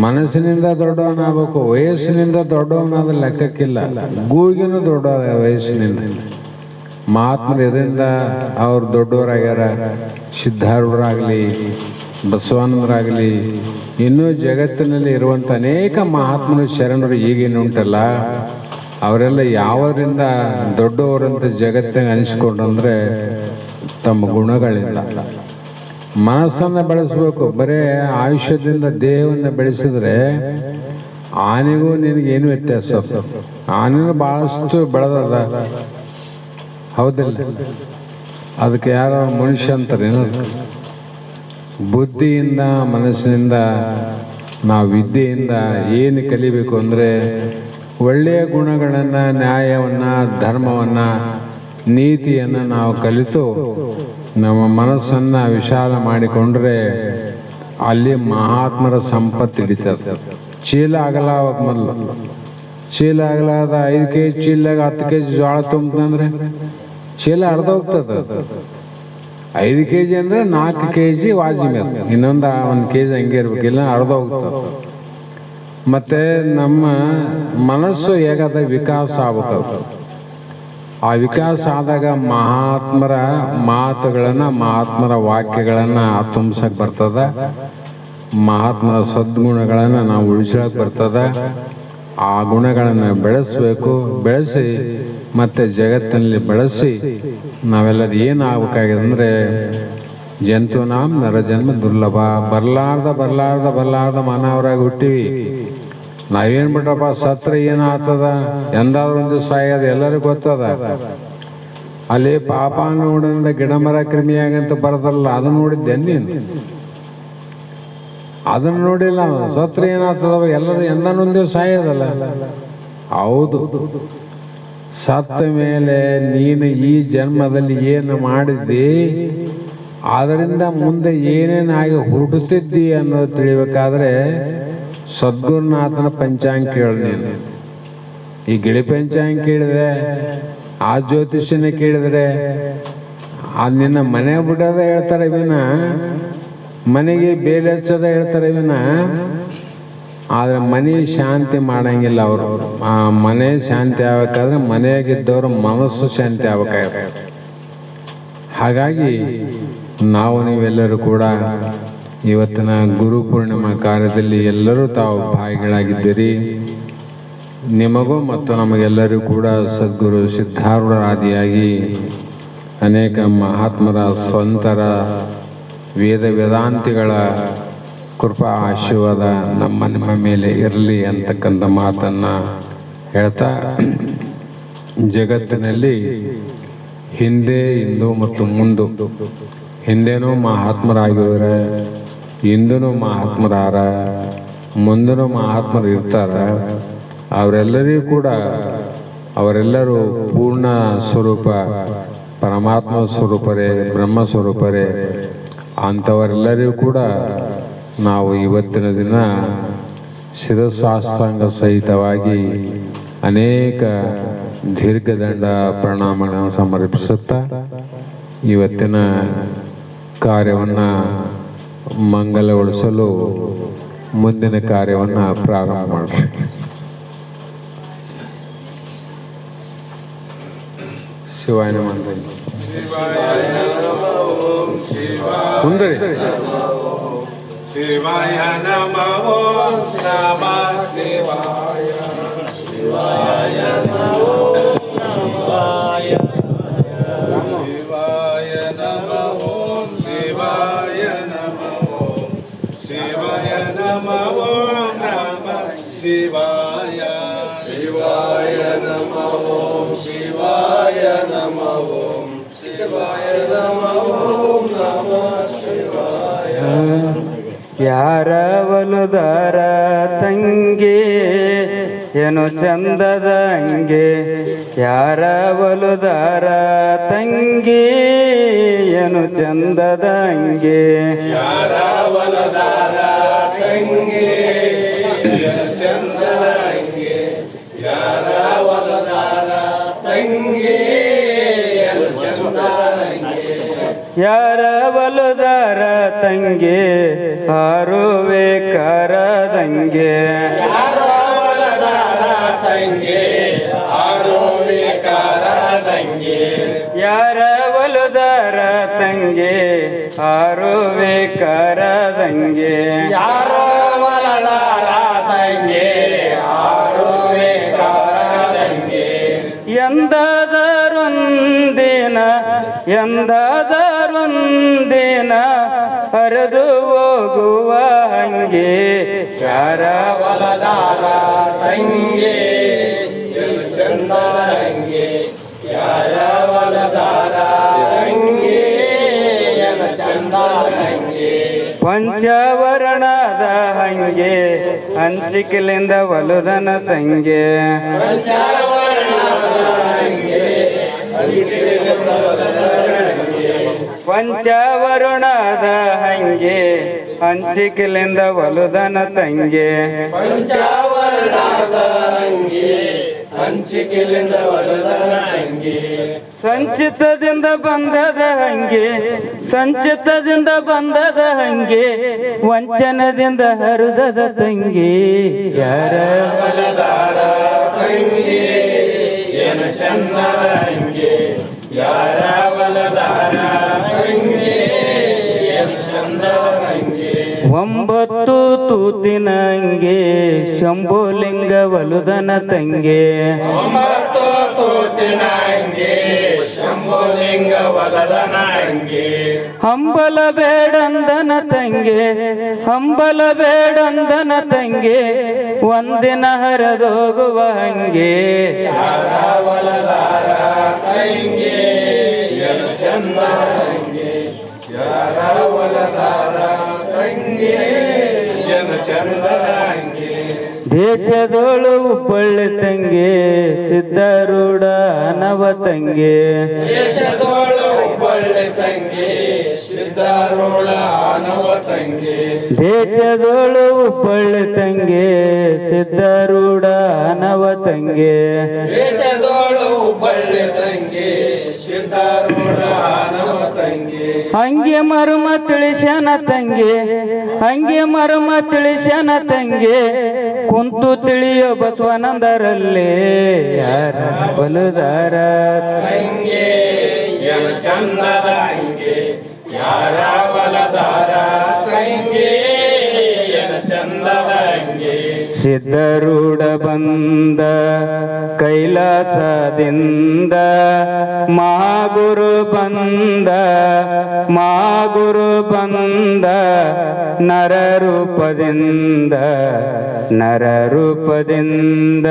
ಮನಸ್ಸಿನಿಂದ ದೊಡ್ಡವನಾಗಬೇಕು. ವಯಸ್ಸಿನಿಂದ ದೊಡ್ಡವನಾದ ಲೆಕ್ಕಕ್ಕಿಲ್ಲ, ಗೂಗಿನೂ ದೊಡ್ಡ ವಯಸ್ಸಿನಿಂದ. ಮಹಾತ್ಮರು ಎದರಿಂದ ಅವ್ರು ದೊಡ್ಡವರಾಗ್ಯಾರ? ಸಿದ್ಧಾರೂಢರಾಗಲಿ, ಬಸವಾನಂದರಾಗಲಿ, ಇನ್ನೂ ಜಗತ್ತಿನಲ್ಲಿ ಇರುವಂಥ ಅನೇಕ ಮಹಾತ್ಮರು ಶರಣರು ಈಗೇನು ಉಂಟಲ್ಲ, ಅವರೆಲ್ಲ ಯಾವರಿಂದ ದೊಡ್ಡವರಂತ ಜಗತ್ತಿಗೆ ಅನಿಸ್ಕೊಂಡ್ರಂದ್ರೆ ತಮ್ಮ ಗುಣಗಳಿಂದ. ಮನಸ್ಸನ್ನು ಬೆಳೆಸಬೇಕು. ಬರೇ ಆಯುಷ್ಯದಿಂದ ದೇಹವನ್ನು ಬೆಳೆಸಿದ್ರೆ ಆನೆಗೂ ನಿನಗೇನು ವ್ಯತ್ಯಾಸ? ಆನೆನೂ ಭಾಳಷ್ಟು ಬೆಳೆದದ, ಹೌದಿಲ್ಲ? ಅದಕ್ಕೆ ಯಾರೋ ಮನುಷ್ಯ ಅಂತಾರೆ. ಬುದ್ಧಿಯಿಂದ, ಮನಸ್ಸಿನಿಂದ, ನಾವು ವಿದ್ಯೆಯಿಂದ ಏನು ಕಲಿಬೇಕು ಅಂದರೆ ಒಳ್ಳೆಯ ಗುಣಗಳನ್ನು, ನ್ಯಾಯವನ್ನು, ಧರ್ಮವನ್ನು, ನೀತಿಯನ್ನು ನಾವು ಕಲಿತು ನಮ್ಮ ಮನಸ್ಸನ್ನು ವಿಶಾಲ ಮಾಡಿಕೊಂಡ್ರೆ ಅಲ್ಲಿ ಮಹಾತ್ಮರ ಸಂಪತ್ತು ಹಿಡಿತದೆ. ಚೀಲ ಆಗಲ್ಲ. ಅವಾಗ ಮೊದಲು ಚೀಲ ಆಗಲಾದ 5 kg ಚೀಲಾಗ 10 kg ಜೋಳ ತುಂಬಂದ್ರೆ ಚೀಲ ಅರ್ಧೋಗ್ತದೆ. 5 kg ಅಂದರೆ 4 kg ವಾಜಿ ಮೇಲೆ, ಇನ್ನೊಂದು 1 kg ಹಂಗೆ ಇರ್ಬೇಕಿಲ್ಲ, ಅರ್ಧೋಗ್ತದೆ. ಮತ್ತು ನಮ್ಮ ಮನಸ್ಸು ಹೇಗದ ವಿಕಾಸ ಆಗ್ಬೇಕು. ಆ ವಿಕಾಸ ಆದಾಗ ಮಹಾತ್ಮರ ಮಾತುಗಳನ್ನು, ಮಹಾತ್ಮರ ವಾಕ್ಯಗಳನ್ನು ತುಂಬಿಸಕ್ಕೆ ಬರ್ತದೆ. ಮಹಾತ್ಮರ ಸದ್ಗುಣಗಳನ್ನು ನಾವು ಉಳಿಸೋಕೆ ಬರ್ತದೆ. ಆ ಗುಣಗಳನ್ನು ಬೆಳೆಸಬೇಕು. ಬೆಳೆಸಿ ಮತ್ತು ಜಗತ್ತಿನಲ್ಲಿ ಬೆಳೆಸಿ ನಾವೆಲ್ಲರೂ ಏನಾಗಬೇಕಾಗಿದೆ ಅಂದರೆ ಜಂತುನಾಂ ನರಜನ್ಮ ದುರ್ಲಭ. ಬರಲಾರ್ದ ಮಾನವರಾಗಿ ಹುಟ್ಟಿವಿ. ನಾವೇನು ಬಿಟ್ರಪ್ಪ, ಸತ್ರ ಏನಾಗ್ತದ, ಎಂದಾದ್ರೂ ಒಂದು ದಿವಸ ಆಗೋದು ಎಲ್ಲರಿಗೂ ಗೊತ್ತದ. ಅಲ್ಲಿ ಪಾಪಾನುಗುಣದಿಂದ ಗಿಡ ಮರ ಕ್ರಿಮಿಯಾಗಂತ ಬರೋದಲ್ಲ, ಅದನ್ನು ನೋಡಿದ್ದೆ ನೀನು? ಅದನ್ನು ನೋಡಿಲ್ಲ. ಸತ್ರ ಏನಾಗ್ತದವ ಎಲ್ಲರೂ ಎಂದಾನೊಂದು ದಿವಸ ಆಗೋದಲ್ಲ. ಹೌದು, ಸತ್ತ ಮೇಲೆ ನೀನು ಈ ಜನ್ಮದಲ್ಲಿ ಏನು ಮಾಡಿದ್ದಿ, ಅದರಿಂದ ಮುಂದೆ ಏನೇನಾಗಿ ಹುಟ್ಟುತ್ತಿದ್ದಿ ಅನ್ನೋದು ತಿಳಿಬೇಕಾದ್ರೆ ಸದ್ಗುರುನಾಥನ ಪಂಚಾಂಗ ಕೇಳಿ. ನೀನು ಈ ಗಿಳಿ ಪಂಚಾಂಗ ಕೇಳಿದ್ರೆ, ಆ ಜ್ಯೋತಿಷ್ಯನ ಕೇಳಿದ್ರೆ, ಅದು ನಿನ್ನ ಮನೆ ಬಿಡೋದ ಹೇಳ್ತಾರೆ ವಿನ, ಮನೆಗೆ ಬೇರೆ ಹಚ್ಚೋದ ಹೇಳ್ತಾರೆ ವಿನ, ಆದರೆ ಮನೆ ಶಾಂತಿ ಮಾಡಂಗಿಲ್ಲ ಅವರು. ಆ ಮನೆ ಶಾಂತಿ ಆಗ್ಬೇಕಾದ್ರೆ ಮನೆಯಾಗಿದ್ದವರು ಮನಸ್ಸು ಶಾಂತಿ ಆಗ್ಬೇಕಾಗುತ್ತೆ. ಹಾಗಾಗಿ ನಾವು ನೀವೆಲ್ಲರೂ ಕೂಡ ಇವತ್ತಿನ ಗುರು ಪೂರ್ಣಿಮಾ ಕಾರ್ಯದಲ್ಲಿ ಎಲ್ಲರೂ ತಾವು ಭಾಗಿಗಳಾಗಿದ್ದೀರಿ. ನಿಮಗೂ ಮತ್ತು ನಮಗೆಲ್ಲರೂ ಕೂಡ ಸದ್ಗುರು ಸಿದ್ಧಾರೂಢರಾದಿಯಾಗಿ ಅನೇಕ ಮಹಾತ್ಮರ, ಸಂತರ, ವೇದಾಂತಿಗಳ ಕೃಪಾ ಆಶೀರ್ವಾದ ನಿಮ್ಮ ಮೇಲೆ ಇರಲಿ ಅಂತಕ್ಕಂಥ ಮಾತನ್ನು ಹೇಳ್ತಾ, ಜಗತ್ತಿನಲ್ಲಿ ಹಿಂದೆ, ಇಂದು ಮತ್ತು ಮುಂದು, ಹಿಂದೇನೂ ಮಹಾತ್ಮರಾಗಿದ್ದಾರೆ, ಇಂದೂ ಮಹಾತ್ಮರಾರ, ಮುಂದೂ ಮಹಾತ್ಮರು ಇರ್ತಾರೆ. ಅವರೆಲ್ಲರಿಗೂ ಕೂಡ ಅವರೆಲ್ಲರೂ ಪೂರ್ಣ ಸ್ವರೂಪ ಪರಮಾತ್ಮ ಸ್ವರೂಪರೇ, ಬ್ರಹ್ಮ ಸ್ವರೂಪರೇ. ಅಂಥವರೆಲ್ಲರಿಗೂ ಕೂಡ ನಾವು ಇವತ್ತಿನ ದಿನ ಶಿರಸಾಷ್ಟಾಂಗ ಸಹಿತವಾಗಿ ಅನೇಕ ದೀರ್ಘದಂಡ ಪ್ರಣಾಮಗಳನ್ನು ಸಮರ್ಪಿಸುತ್ತಾ ಇವತ್ತಿನ ಕಾರ್ಯವನ್ನು ಮಂಗಲಗೊಳಿಸಲು ಮುಂದಿನ ಕಾರ್ಯವನ್ನು ಪ್ರಾರಂಭ ಮಾಡಿ. ಶಿವಾಯ ನಮಃ. ಮುಂದೆ
ಶಿವಾಯ ನಮಃ ಓಂ ನಮಃ ಶಿವಾಯ. ಶಿವಾಯ ನಮಃ ಶಿವಾಯ. ಶಿವಾಯ ನಮಃ ಓಂ ಶಿವಾಯ ನಮಃ ಓಂ ಶಿವಾಯ ನಮಃ ಓಂ ನಮಃ ಶಿವಾಯ. ಶಿವಾಯ ನಮಃ ಓಂ ಶಿವಾಯ ನಮಃ ಓಂ ಶಿವಾಯ ನಮಃ ಓಂ ನಮಃ ಶಿವಾಯ.
ಯಾರ ಒಲುದಾರ ತಂಗಿ ಏನು ಚಂದದ ಅಂಗೆ, ಯಾರ ಒಲುದಾರ ತಂಗಿ ಏನು ಚಂದದ ಅಂಗೆ,
ಯಾರ ಒಲುದಾರ ತಂಗಿ ಏನು ಚಂದದ ಅಂಗೆ, ಯಾರ ಒಲುದಾರ ತಂಗಿ ಏನು ಚಂದದ ಅಂಗೆ,
ಯಾರ ಒಲುದಾರ ತಂಗಿ ಹಾರುವೆ ಕರದಂಗೆ,
ಯಾರ ಒಲುದಾರ ತಂಗಿ ಹಾರುವೆ ಕರದಂಗೆ,
ಯಾರ ಒಲುದಾರ ತಂಗಿ ಹಾರುವೆ ಕರದಂಗೆ,
ಯಾರ ಒಲುದಾರ ತಂಗಿ ಹಾರುವೆ ಕರದಂಗೆ,
ಎಂದಾದರೊಂದಿನ ಎಂದಾದರೊಂದಿನ ಹರಿದು ಹೋಗುವ ಹಂಗೆ,
ಯಾರ ಒಲುದಾರ ತಂಗಿ ಏನು ಚಂದದ ಅಂಗೆ, ಯಾರ ಒಲುದಾರ ತಂಗಿ ಏನು ಚಂದದ ಅಂಗೆ,
ಪಂಚವರ್ಣದ ಹಂಗೆ ಹಂಚಿಕಲಿಂದ ಒಲುದನ ತಂಗೆ,
ಪಂಚವರ್ಣದ ಅಂಗೆ ಹಂಚಿಕಲಿಂದ ಒಲುದನ ತಂಗೆ,
ಪಂಚವರ್ಣದ ಹಂಗೆ ಹಂಚಿಕಲಿಂದ ಒಲುದನ ತಂಗೆ,
ಪಂಚವರ್ಣದ ಅಂಗೆ ಹಂಚಿಕಲಿಂದ ಒಲುದನ ತಂಗೆ,
ಸಂಚಿತದಿಂದ ಬಂದದ ಹಂಗೆ ಸಂಚಿತದಿಂದ ಬಂದದ ಹಂಗೆ ವಂಚನದಿಂದ ಹರಿದದ ತಂಗಿ, ಯಾರ
ಒಲುದಾರ ತಂಗಿ ಏನು ಚಂದದ ಅಂಗೆ, ಯಾರ ಒಲುದಾರ ತಂಗಿ ಏನು ಚಂದದ ಅಂಗೆ,
ಒಂಬತ್ತು ತೂತಿನ ಹಂಗೆ ಶಂಭುಲಿಂಗ ಒಲುದನ ತಂಗೆ,
ಒಂಬತ್ತು ತೂತಿನ ಅಂಗೆ ಶಂಭುಲಿಂಗ ಒಲುದನ ಅಂಗೆ,
ಹಂಬಲ ಬೇಡಂದನ ತಂಗೆ ಹಂಬಲ ಬೇಡಂದನ ತಂಗೆ ಒಂದಿನ ಹರಿದೋಗುವ ಹಂಗೆ,
ಯಾರ ಒಲುದಾರ ತಂಗಿ ಏನು ಚಂದದ ಅಂಗೆ, ಯಾರ ಒಲುದಾರ ತಂಗಿ ಏನು ಚಂದದ ಅಂಗೆ,
ದೇಶದೋಳು ಹುಬ್ಬಳ್ಳಿ ತಂಗೆ ಸಿದ್ಧಾರೂಢ ನವ ತಂಗೆ,
ದೇಶದೋಳು ಹುಬ್ಬಳ್ಳಿ ತಂಗಿ ಸಿದ್ಧಾರೂಢ ನವ ತಂಗಿ,
ದೇಶದೋಳು ಹುಬ್ಬಳ್ಳಿ ತಂಗೆ ಸಿದ್ಧಾರೂಢ ನವ ತಂಗೆ,
ದೇಶದೋಳು ಹುಬ್ಬಳ್ಳಿ ತಂಗಿ ಸಿದ್ಧಾರೂಢ ನವ ತಂಗಿ,
ಹಂಗೆ ಮರ್ಮ ತಿಳಿಸ್ಯಾನ ತಂಗೆ ಹಂಗೆ ಮರ್ಮ ತಿಳಿಸ್ಯಾನ ತಂಗೆ ಕುಂತು ತಿಳಿಯೋ ಬಸವನಂದರಲ್ಲಿ, ಯಾರ ಒಲುದಾರ
ತಂಗಿ ಏನು ಚಂದದ ಅಂಗೆ, ಯಾರ ಒಲುದಾರ ತಂಗಿ ಏನು ಚಂದದ ಅಂಗೆ,
ಸಿದ್ಧಾರೂಢ ಬಂದ ಕೈಲಾಸದಿಂದ ಮಹಾಗುರು ಬಂದ ಮಹಾಗುರು ಬಂದ ನರರೂಪದಿಂದ ನರರೂಪದಿಂದ,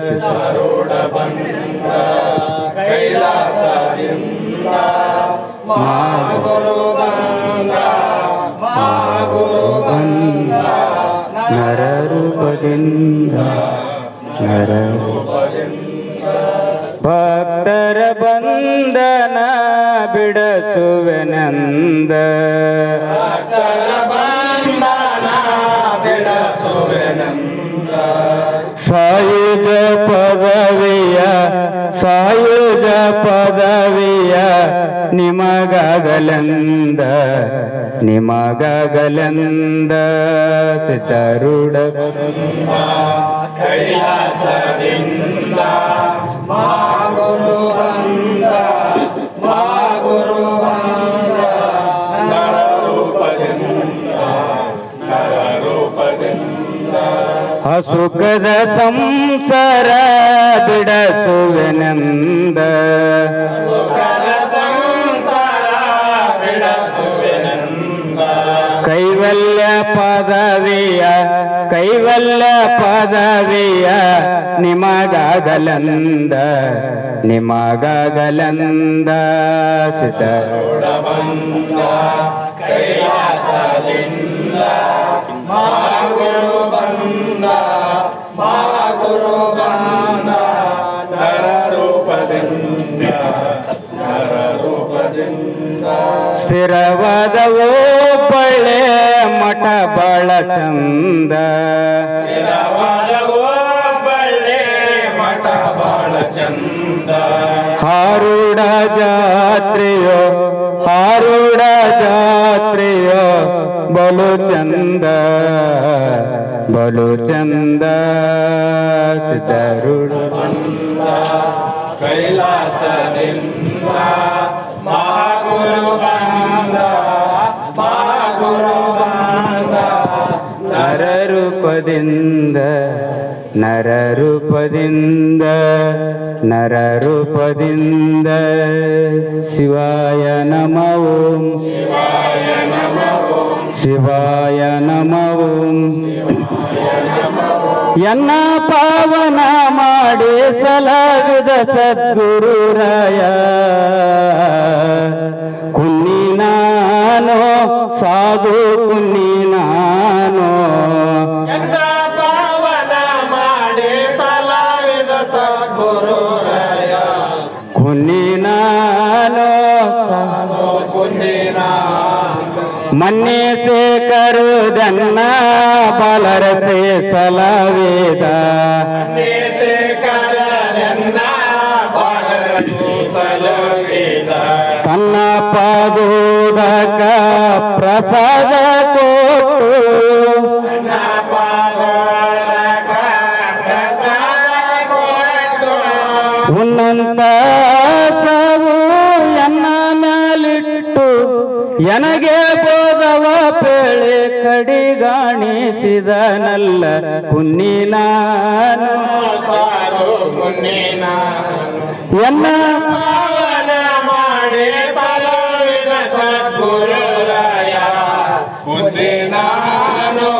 ಸಿದ್ಧಾರೂಢ ಬಂದ ಕೈಲಾಸದಿಂದ ಮಹಾಗುರು ಬಂದ ಮಹಾಗುರು ಬಂದ
ನರರೂಪದಿಂದ ನರರೂಪದಿಂದ, ಭಕ್ತರ ಬಂಧನ ಬಿಡಸುವೆನಂದ,
ಭಕ್ತರ ಬಂಧನ ಬಿಡಸುವೆನಂದ,
ಸಾಯುಜ ಪದವಿಯ ಸಾಯುಜ ಪದವಿಯ ನಿಮಗಾಗಲೆಂದ ನಿಮಗಗಲೆಂದ ಸಿದ್ಧಾರೂಢ
ಕೈಲಾಸದಿಂದ ಮಾ ಗುರು ಬಂದ ಮಾ ಗುರು ಬಂದ ನರರೂಪದಿಂದ
ಅಸುಖದ ಸಂಸಾರ ಬಿಡಸುವೆನೆಂದ
ಸುಖದ ಸಂಸಾರ ಬಿಡಸುವೆನೆಂದ
ಕೈವಲ್ಯ ಪದವಿಯ ನಿಮಗಗಲೆಂದ ಸಿದ್ಧಾರೂಢ
ಬಂದ ಕೈಲಾಸದಿಂದ ಮಾ ಗುರು ಬಂದ ಮಾ ಗುರು ಬಂದ ನರರೂಪದಿಂದ
ಸ್ಥಿರವಾದವೋ ಬಳ್ಳೆ ಮಠ ಬಾಳ ಚಂದ
ಸ್ಥಿರವಾದವೋ ಬಳ್ಳೆ ಮಠ ಬಾಳ ಚಂದ
ಹಾರೂಢ ಜಾತ್ರೆಯೋ ಬಲು ಚಂದ ಸಿದ್ಧಾರೂಢ
ಬಂದ ಕೈಲಾಸದಿಂದ ಮಹಾಗುರು ಬಂದ ಮಹಾಗುರು ಬಂದ
ನರರೂಪದಿಂದ ಶಿವಾಯ ನಮಃ ಓಂ ಶಿವಾಯ ನಮಃ ಓಂ ಎನ್ನ ಪಾವನ ಮಾಡಿ ಸಲವಿದ ಸದ್ಗುರುರಾಯ ಕುನ್ನಿ ನಾನು ಸಾಧು ಕುನ್ನಿ ನಾನು
ಪಾವನ ಮಾಡಿ ಸಲಾವಿದ ಸದ್ಗುರುರಾಯ
ಕುನ್ನಿ ನಾನು
ಪುಣ್ಯನ
ಮನ್ನಿಸೆ ಕರುದನ್ನ ಬಾಲರಸೆ ಸಲವೇದ
ಶೇಖರನ್ನ ಸಲವೇದ
ತನ್ನ ಪಾದೋದಕ ಪ್ರಸಾದ ಕೊಟ್ಟು
ಪಾದೋದಕ ಪ್ರಸಾದ ಕೊಟ್ಟು
ಉನ್ನಂತ ಸಾವು ಎನ್ನ ಮೇಲಿಟ್ಟು ನನಗೆ ಬೋಧವ ಪೇಳೆ ಕಡಿಗಾಣಿಸಿದನಲ್ಲ ಕುನ್ನಿ ನಾನು
ಸಾಧು ಪುಣ್ಯನ
ಎನ್ನ
ಪಾವನ ಮಾಡಿ ಸಲವಿದ ಸದ್ಗುರುರಾಯ ಪುಣ್ಯನಾನು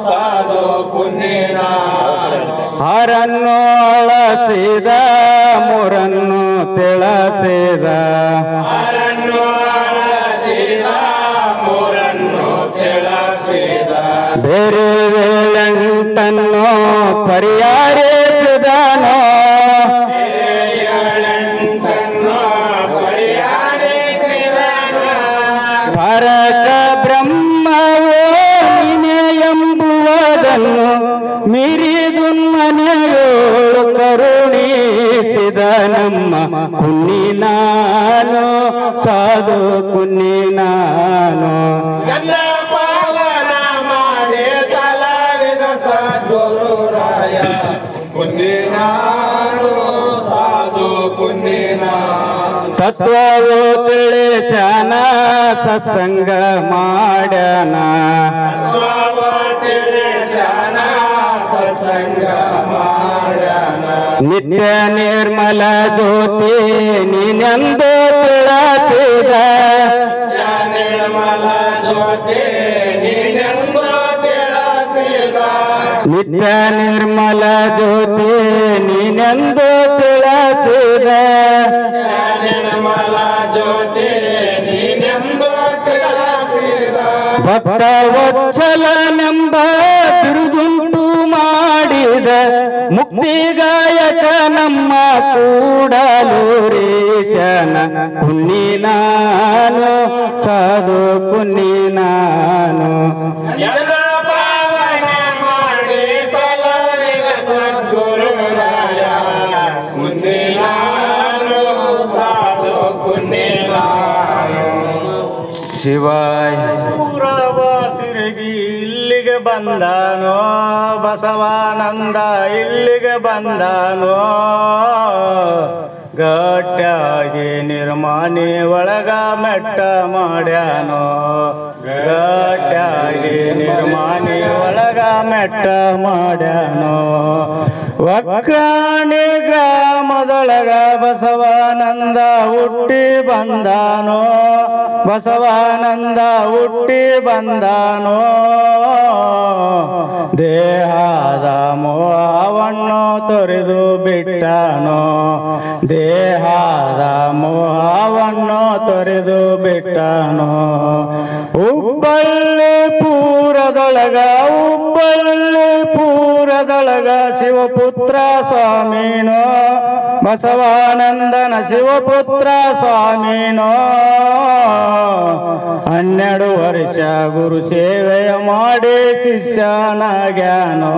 ಸಾಧು ಪುಣ್ಯನಾನು
ಹಾರನ್ನು ಅಳಸಿದ ಮೂರನ್ನು ತಿಳಸಿದ
ಅರನ್ನು ಅಳಸಿದ ಮೂರನ್ನು ತಿಳಿಸಿದ
ಬೇರೆ ವೇಳೆಂಟನ್ನು ಪರಿಹರಿಸಿದನೋ
ಏಳೆಂಟನ್ನು ಪರಿಹರಿಸಿದನು
ಪರಕ ಬ್ರಹ್ಮವೋ ನೀನೆ ಎಂಬುವುದನ್ನು ಮೀರಿದು ಮನೆಯೋಳು ಕರುಣಿಸಿದ ನಮ್ಮ ಕುನ್ನಿ ನಾನು ಸಾಧು ಕುನ್ನಿ ನಾನು
ಎಲ್ಲ ಪಾವನ ಮಾಡಿ ಸಲವಿದ ಸದ್ಗುರುರಾಯ ಪುಣ್ಯನಾನು ಸಾಧು ಪುಣ್ಯನಾನು
ತತ್ವವು ತಿಳಿಸ್ಯಾನ ಸತ್ಸಂಗ ಮಾಡ್ಯಾನ
ತಿಳಿಸನ ಸತ್ಸಂಗ ಮಾಡ್ಯಾನ
ನಿತ್ಯ ನಿರ್ಮಲ ಜ್ಯೋತಿ ನೀನೆಂದು ತಿಳಿಸಿದ
ನಿರ್ಮಲ ಜ್ಯೋತಿ ನೀನೆಂದು ತಿಳಿಸಿದ
ನಿತ್ಯ ನಿರ್ಮಲ ಜ್ಯೋತಿ ನೀನೆಂದು ತಿಳಿಸಿದ
ನಿರ್ಮಲ ಜ್ಯೋತಿ ನೀನೆಂದು ತಿಳಿಸಿದ
ಭಕ್ತ ವತ್ಸಲನೆಂಬ ಬಿರುದುಂಟು ಮಾಡಿದ ಮುಕ್ತಿಗಾಯಕ ನಮ್ಮ ಕೂಡಲೂರೀಶನ ಕುನ್ನಿ ನಾನು ಸಾಧು ಕುನ್ನಿ ನಾನು
ಎಲ್ಲ ಪಾವನ ಮಾಡಿ ಸಲವಿದ ಸದ್ಗುರುರಾಯ ಪುಣ್ಯನಾನು ಸಾಧು ಪುಣ್ಯನಾನು
ಶಿವಾಯ
ತಿರುಗಿ ಇಲ್ಲಿಗೆ ಬಂದಾನೋ ಬಸವಾನಂದ ಇಲ್ಲಿಗೆ ಬಂದಾನೋ ಗಟ್ಟಾಗಿ ನಿರ್ಮಾಣಿ ಒಳಗ ಮೆಟ್ಟ ಮಾಡ್ಯಾನೋ ಗಟ್ಟಾಗಿ ನಿರ್ಮಾಣಿ ಒಳಗ ಮೆಟ್ಟ ಮಾಡ್ಯಾನೋ ವಕ್ರಾಣಿ ಗ್ರಾಮದೊಳಗ ಬಸವಾನಂದ ಹುಟ್ಟಿ ಬಂದಾನೋ ಬಸವಾನಂದ ಹುಟ್ಟಿ ಬಂದಾನೋ ದೇಹದ ಮೋಹವನ್ನು ತೊರೆದು ಬಿಟ್ಟನೋ ದೇಹದ ಮೋಹವನ್ನು ತೊರೆದು ಬಿಟ್ಟನೋ ಹುಬ್ಬಳ್ಳಿ ಪೂರದೊಳಗ ಶಿವಪುತ್ರ ಸ್ವಾಮಿನೋ ಬಸವಾನಂದನ ಶಿವಪುತ್ರ ಸ್ವಾಮಿನೋ 12 ವರ್ಷ ಗುರು ಸೇವೆಯ ಮಾಡಿ ಶಿಷ್ಯನಾಗ್ಯಾನೋ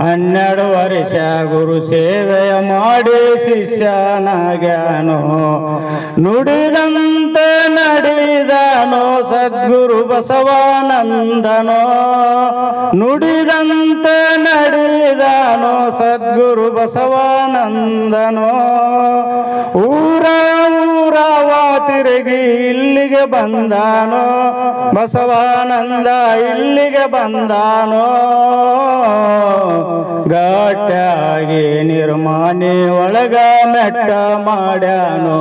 12 ವರ್ಷ ಗುರು ಸೇವೆಯ ಮಾಡಿ ಶಿಷ್ಯನಾಗ್ಯಾನೋ ನುಡಿದಂತೆ ನಡೆದಾನೋ ಸದ್ಗುರು ಬಸವಾನಂದನೋ ನುಡಿದಂತೆ ನಡೆದಾನೋ ಸದ್ಗುರು ಬಸವಾನಂದನೋ ಊರವ ತಿರುಗಿ ಇಲ್ಲಿಗೆ ಬಂದಾನೋ ಬಸವಾನಂದ ಇಲ್ಲಿಗೆ ಬಂದಾನೋ ಗಟ್ಟಾಗಿ ನಿರ್ಮಾಣಿ ಒಳಗ ಮೆಟ್ಟ ಮಾಡ್ಯಾನೋ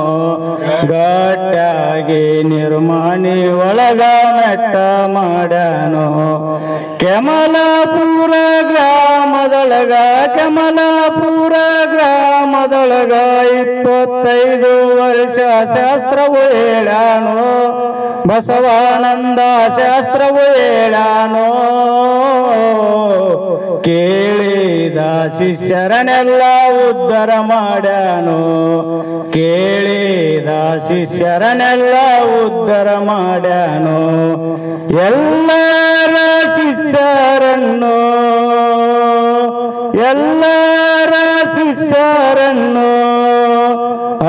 ಗಟ್ಟಾಗಿ ನಿರ್ಮಾಣಿ ಒಳಗ ಮೆಟ್ಟ ಮಾಡ್ಯಾನೋ ಕೆಮಲಾಪುರ ಗ್ರಾಮದೊಳಗ 25 ವರ್ಷ ಶಾಸ್ತ್ರವು ಹೇಳಾನೋ ಬಸವಾನಂದ ಶಾಸ್ತ್ರವು ಹೇಳಾನೋ ಕೇಳಿದ ಶಿಷ್ಯರನ್ನೆಲ್ಲ ಉದ್ಧಾರ ಮಾಡ್ಯಾನೋ ಕೇಳಿದ ಶಿಷ್ಯರನ್ನೆಲ್ಲ ಉದ್ಧಾರ ಮಾಡ್ಯಾನೋ ಎಲ್ಲರ ಶಿಷ್ಯರನ್ನು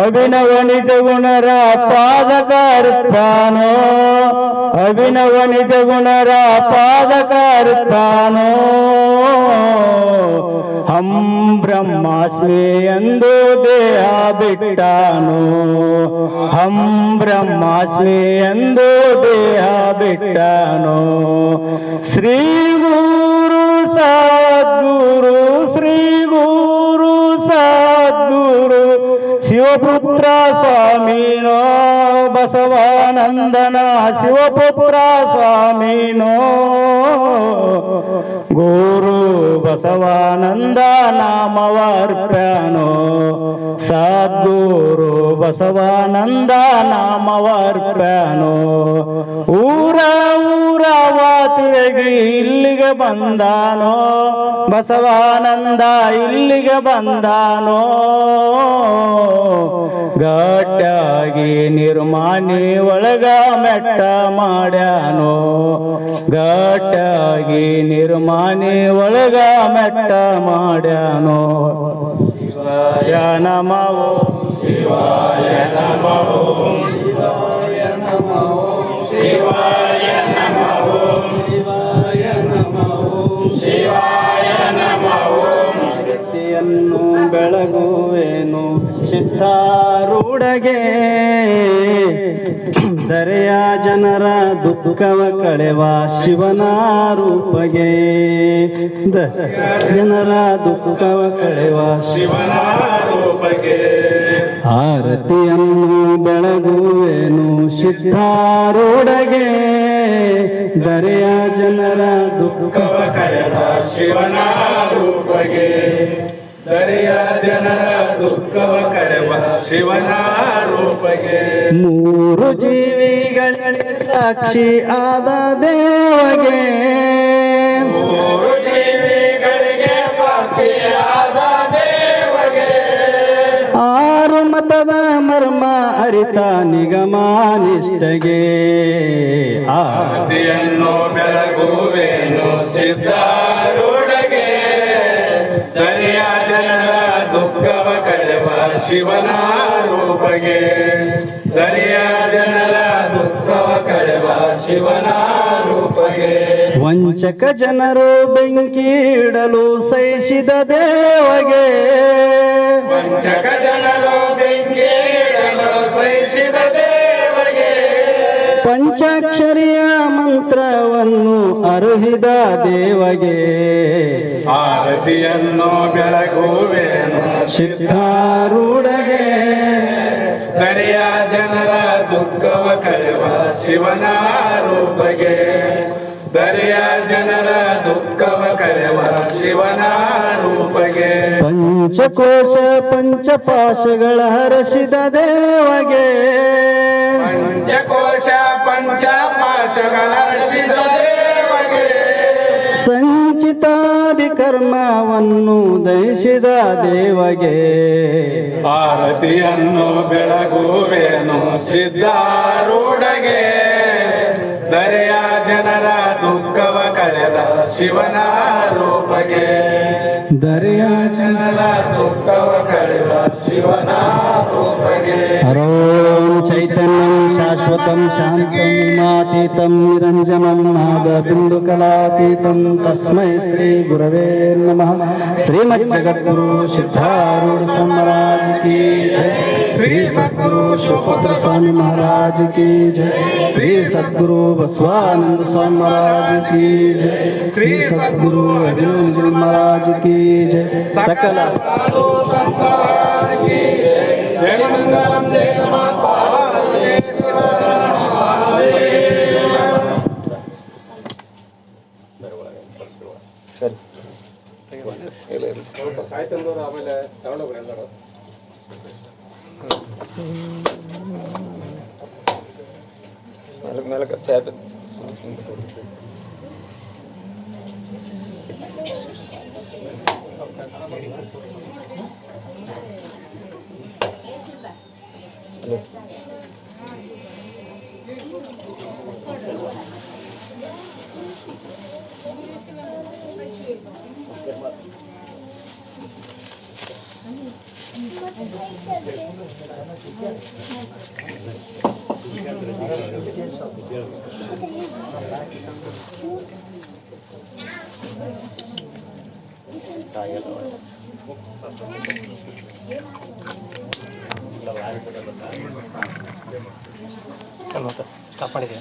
ಅಭಿನವ ನಿಜ ಗುಣರ ಪಾದಕಾರ್ತಾನೋ ಅಭಿನವ ನಿಜ ಗುಣರ ಪಾದಕಾರ್ತಾನೋ ಹಂ ಬ್ರಹ್ಮಾಸ್ಮಿ ಎಂದು ದೇಹ ಬಿಟ್ಟಾನೋ ಹಂ ಬ್ರಹ್ಮಾಸ್ಮಿ ಎಂದು ದೇಹ ಬಿಟ್ಟಾನೋ ಶ್ರೀ ಗುರು ಸದ್ಗುರು ಶ್ರೀ ಗುರು ಸದ್ಗುರು ಶಿವಪುತ್ರ ಸ್ವಾಮಿನೋ ಬಸವಾನಂದನ ಶಿವಪುತ್ರ ಸ್ವಾಮಿನೋ ಗುರು ಬಸವಾನಂದ ನಾಮವರ್ಪ್ಯಾನೋ ಸದ್ಗುರು ಬಸವಾನಂದ ನಾಮವರ್ಪ್ಯಾನೋ ಊರವ ತಿರುಗಿ ಇಲ್ಲಿಗೆ ಬಂದಾನೋ ಬಸವಾನಂದ ಇಲ್ಲಿಗೆ ಬಂದಾನೋ ಗಟ್ಟಾಗಿ ನಿರ್ಮಾಣಿ ಒಳಗ ಮೆಟ್ಟ ಮಾಡ್ಯಾನೋ ಗಟ್ಟಾಗಿ ನಿರ್ಮಾಣಿ ಒಳಗ ಮೆಟ್ಟ ಮಾಡ್ಯಾನೋ ಶಿವಾಯ ನಮಃ ಶಿವಾಯ ನಮಃ ಶಿವಾಯ ನಮಃ ಶಿವಾಯ ನಮಃ ಶಿವಾಯ ನಮಃ ಶಿವಾಯ ನಮಃ ಶಕ್ತಿಯನ್ನು ಬೆಳಗುವೆನು ಸಿದ್ಧಾರೂಢಗೆ ದರೆಯ ಜನರ ದುಃಖವ ಕಳೆವ ಶಿವನ ರೂಪಗೆ ಜನರ ದುಃಖವ ಕಳೆವ ಶಿವನ ರೂಪಗೆ ಆರತಿಯನ್ನು ಬೆಳಗುವೆನು ಸಿದ್ಧಾರೂಢಗೆ ದರೆಯ ಜನರ ದುಃಖವ ಕಳೆವ ಶಿವನ ರೂಪಗೆ ದರೆಯ ಜನರ ದುಃಖವ ಕಳೆವ ಶಿವನ ರೂಪಗೆ ಮೂರು ಜೀವಿಗಳಿಗೆ ಸಾಕ್ಷಿ ಆದ ದೇವಗೆ ಮೂರು ಜೀವಿಗಳಿಗೆ ಸಾಕ್ಷಿ ಆದ ದೇವಗೆ ಆರು ಮತದ ಮರ್ಮ ಅರಿತ ನಿಗಮಾನಿಷ್ಠಗೆ ಆರತಿಯನ್ನು ಬೆಳಗುವೆನು ಸಿದ್ಧಾರೂಢಗೆ ದರೆಯ ಜನರ ದುಃಖವ ಕಳೆವ ಶಿವನ ರೂಪಗೆ ದರೆಯ ಜನರ ದುಃಖವ ಕಳೆವ ಶಿವನ ರೂಪಗೆ
ಪಂಚಕ ಜನರು ಬೆಂಕಿ ಇಡಲು ಸಹಿಸಿದ ದೇವಗೆ
ಪಂಚಕ ಜನರು ಬೆಂಕಿಡಲು ಸಹಿಸಿದ ದೇವಗೆ
ಪಂಚಾಕ್ಷರಿಯ ಮಂತ್ರವನ್ನು ಅರುಹಿದ ದೇವಗೆ
ಆರತಿಯನ್ನು ಬೆಳಗುವೇನು
ಸಿದ್ಧಾರೂಢಗೆ
ದರಿಯ ಜನರ ದುಃಖವ ಕಳೆವ ಶಿವನ ರೂಪಗೆ ದರಿಯ ಜನರ ದುಃಖವ ಕಳೆವ ಶಿವನ ರೂಪಗೆ
ಪಂಚಕೋಶ ಪಂಚಪಾಶಗಳ ಹರಸಿದ ದೇವಗೆ
ಪಂಚಕೋಶ ಪಂಚಪಾಶಗಳ ಹರಿಸಿದ ದೇವಗೆ
ಸಂಚಿತಾದಿ ಕರ್ಮವನ್ನು ದಹಿಸಿದ ದೇವಗೆ
ಆರತಿಯನ್ನು ಬೆಳಗುವೇನು ಸಿದ್ಧಾರೂಢಗೆ ದರೆಯ ಜನರ ದುಃಖವ ಕಳೆದ ಶಿವನ ರೂಪಗೆ
ದರೆಯ
ಜನರ ದುಃಖವ ಕಳೆದ ಶಿವನ ರೂಪಗೆ
ಹರೋಂ ಚೈತನ್ಯಂ ಶಾಶ್ವತಂ ಶಾಂತಂ ಮಾತೀತಂ ನಿರಂಜನಂ ನಾದ ಬಿಂದು ಕಲಾತೀತಂ ತಸ್ಮೈ ಶ್ರೀ ಗುರವೇ ನಮಃ ಶ್ರೀಮದ್ ಜಗದ್ಗುರು ಸಿದ್ಧಾರೂಢ ಸ್ವಾಮಿ ಮಹಾರಾಜ್ ಕಿ ಜೈ ಶ್ರೀ ಸದ್ಗುರು ಶಿವಪುತ್ರ ಸ್ವಾಮಿ ಮಹಾರಾಜ್ ಕಿ ಜೈ ಶ್ರೀ ಸದ್ಗುರು ಬಸವಾನಂದ ಸ್ವಾಮಿ ಮಹಾರಾಜ್ ಕಿ ಜೈ ಶ್ರೀ ಸದ್ಗುರು ಅಭಿನಂದ ಮಹಾರಾಜ್ ಕಿ ಜೈ ಸಕಲ
ಸಾಧು ಸಂತರಾಜ್ ಕಿ ಜೈ. ಜಯ ಮಂಗಲಂ ಜಯ ನಮಃ ಪಾರ್ವತಿ ಶಿವನ ಮಹಾದೇವ.
ಸ್ಟಾಪ್ ಮಾಡಿದೆ.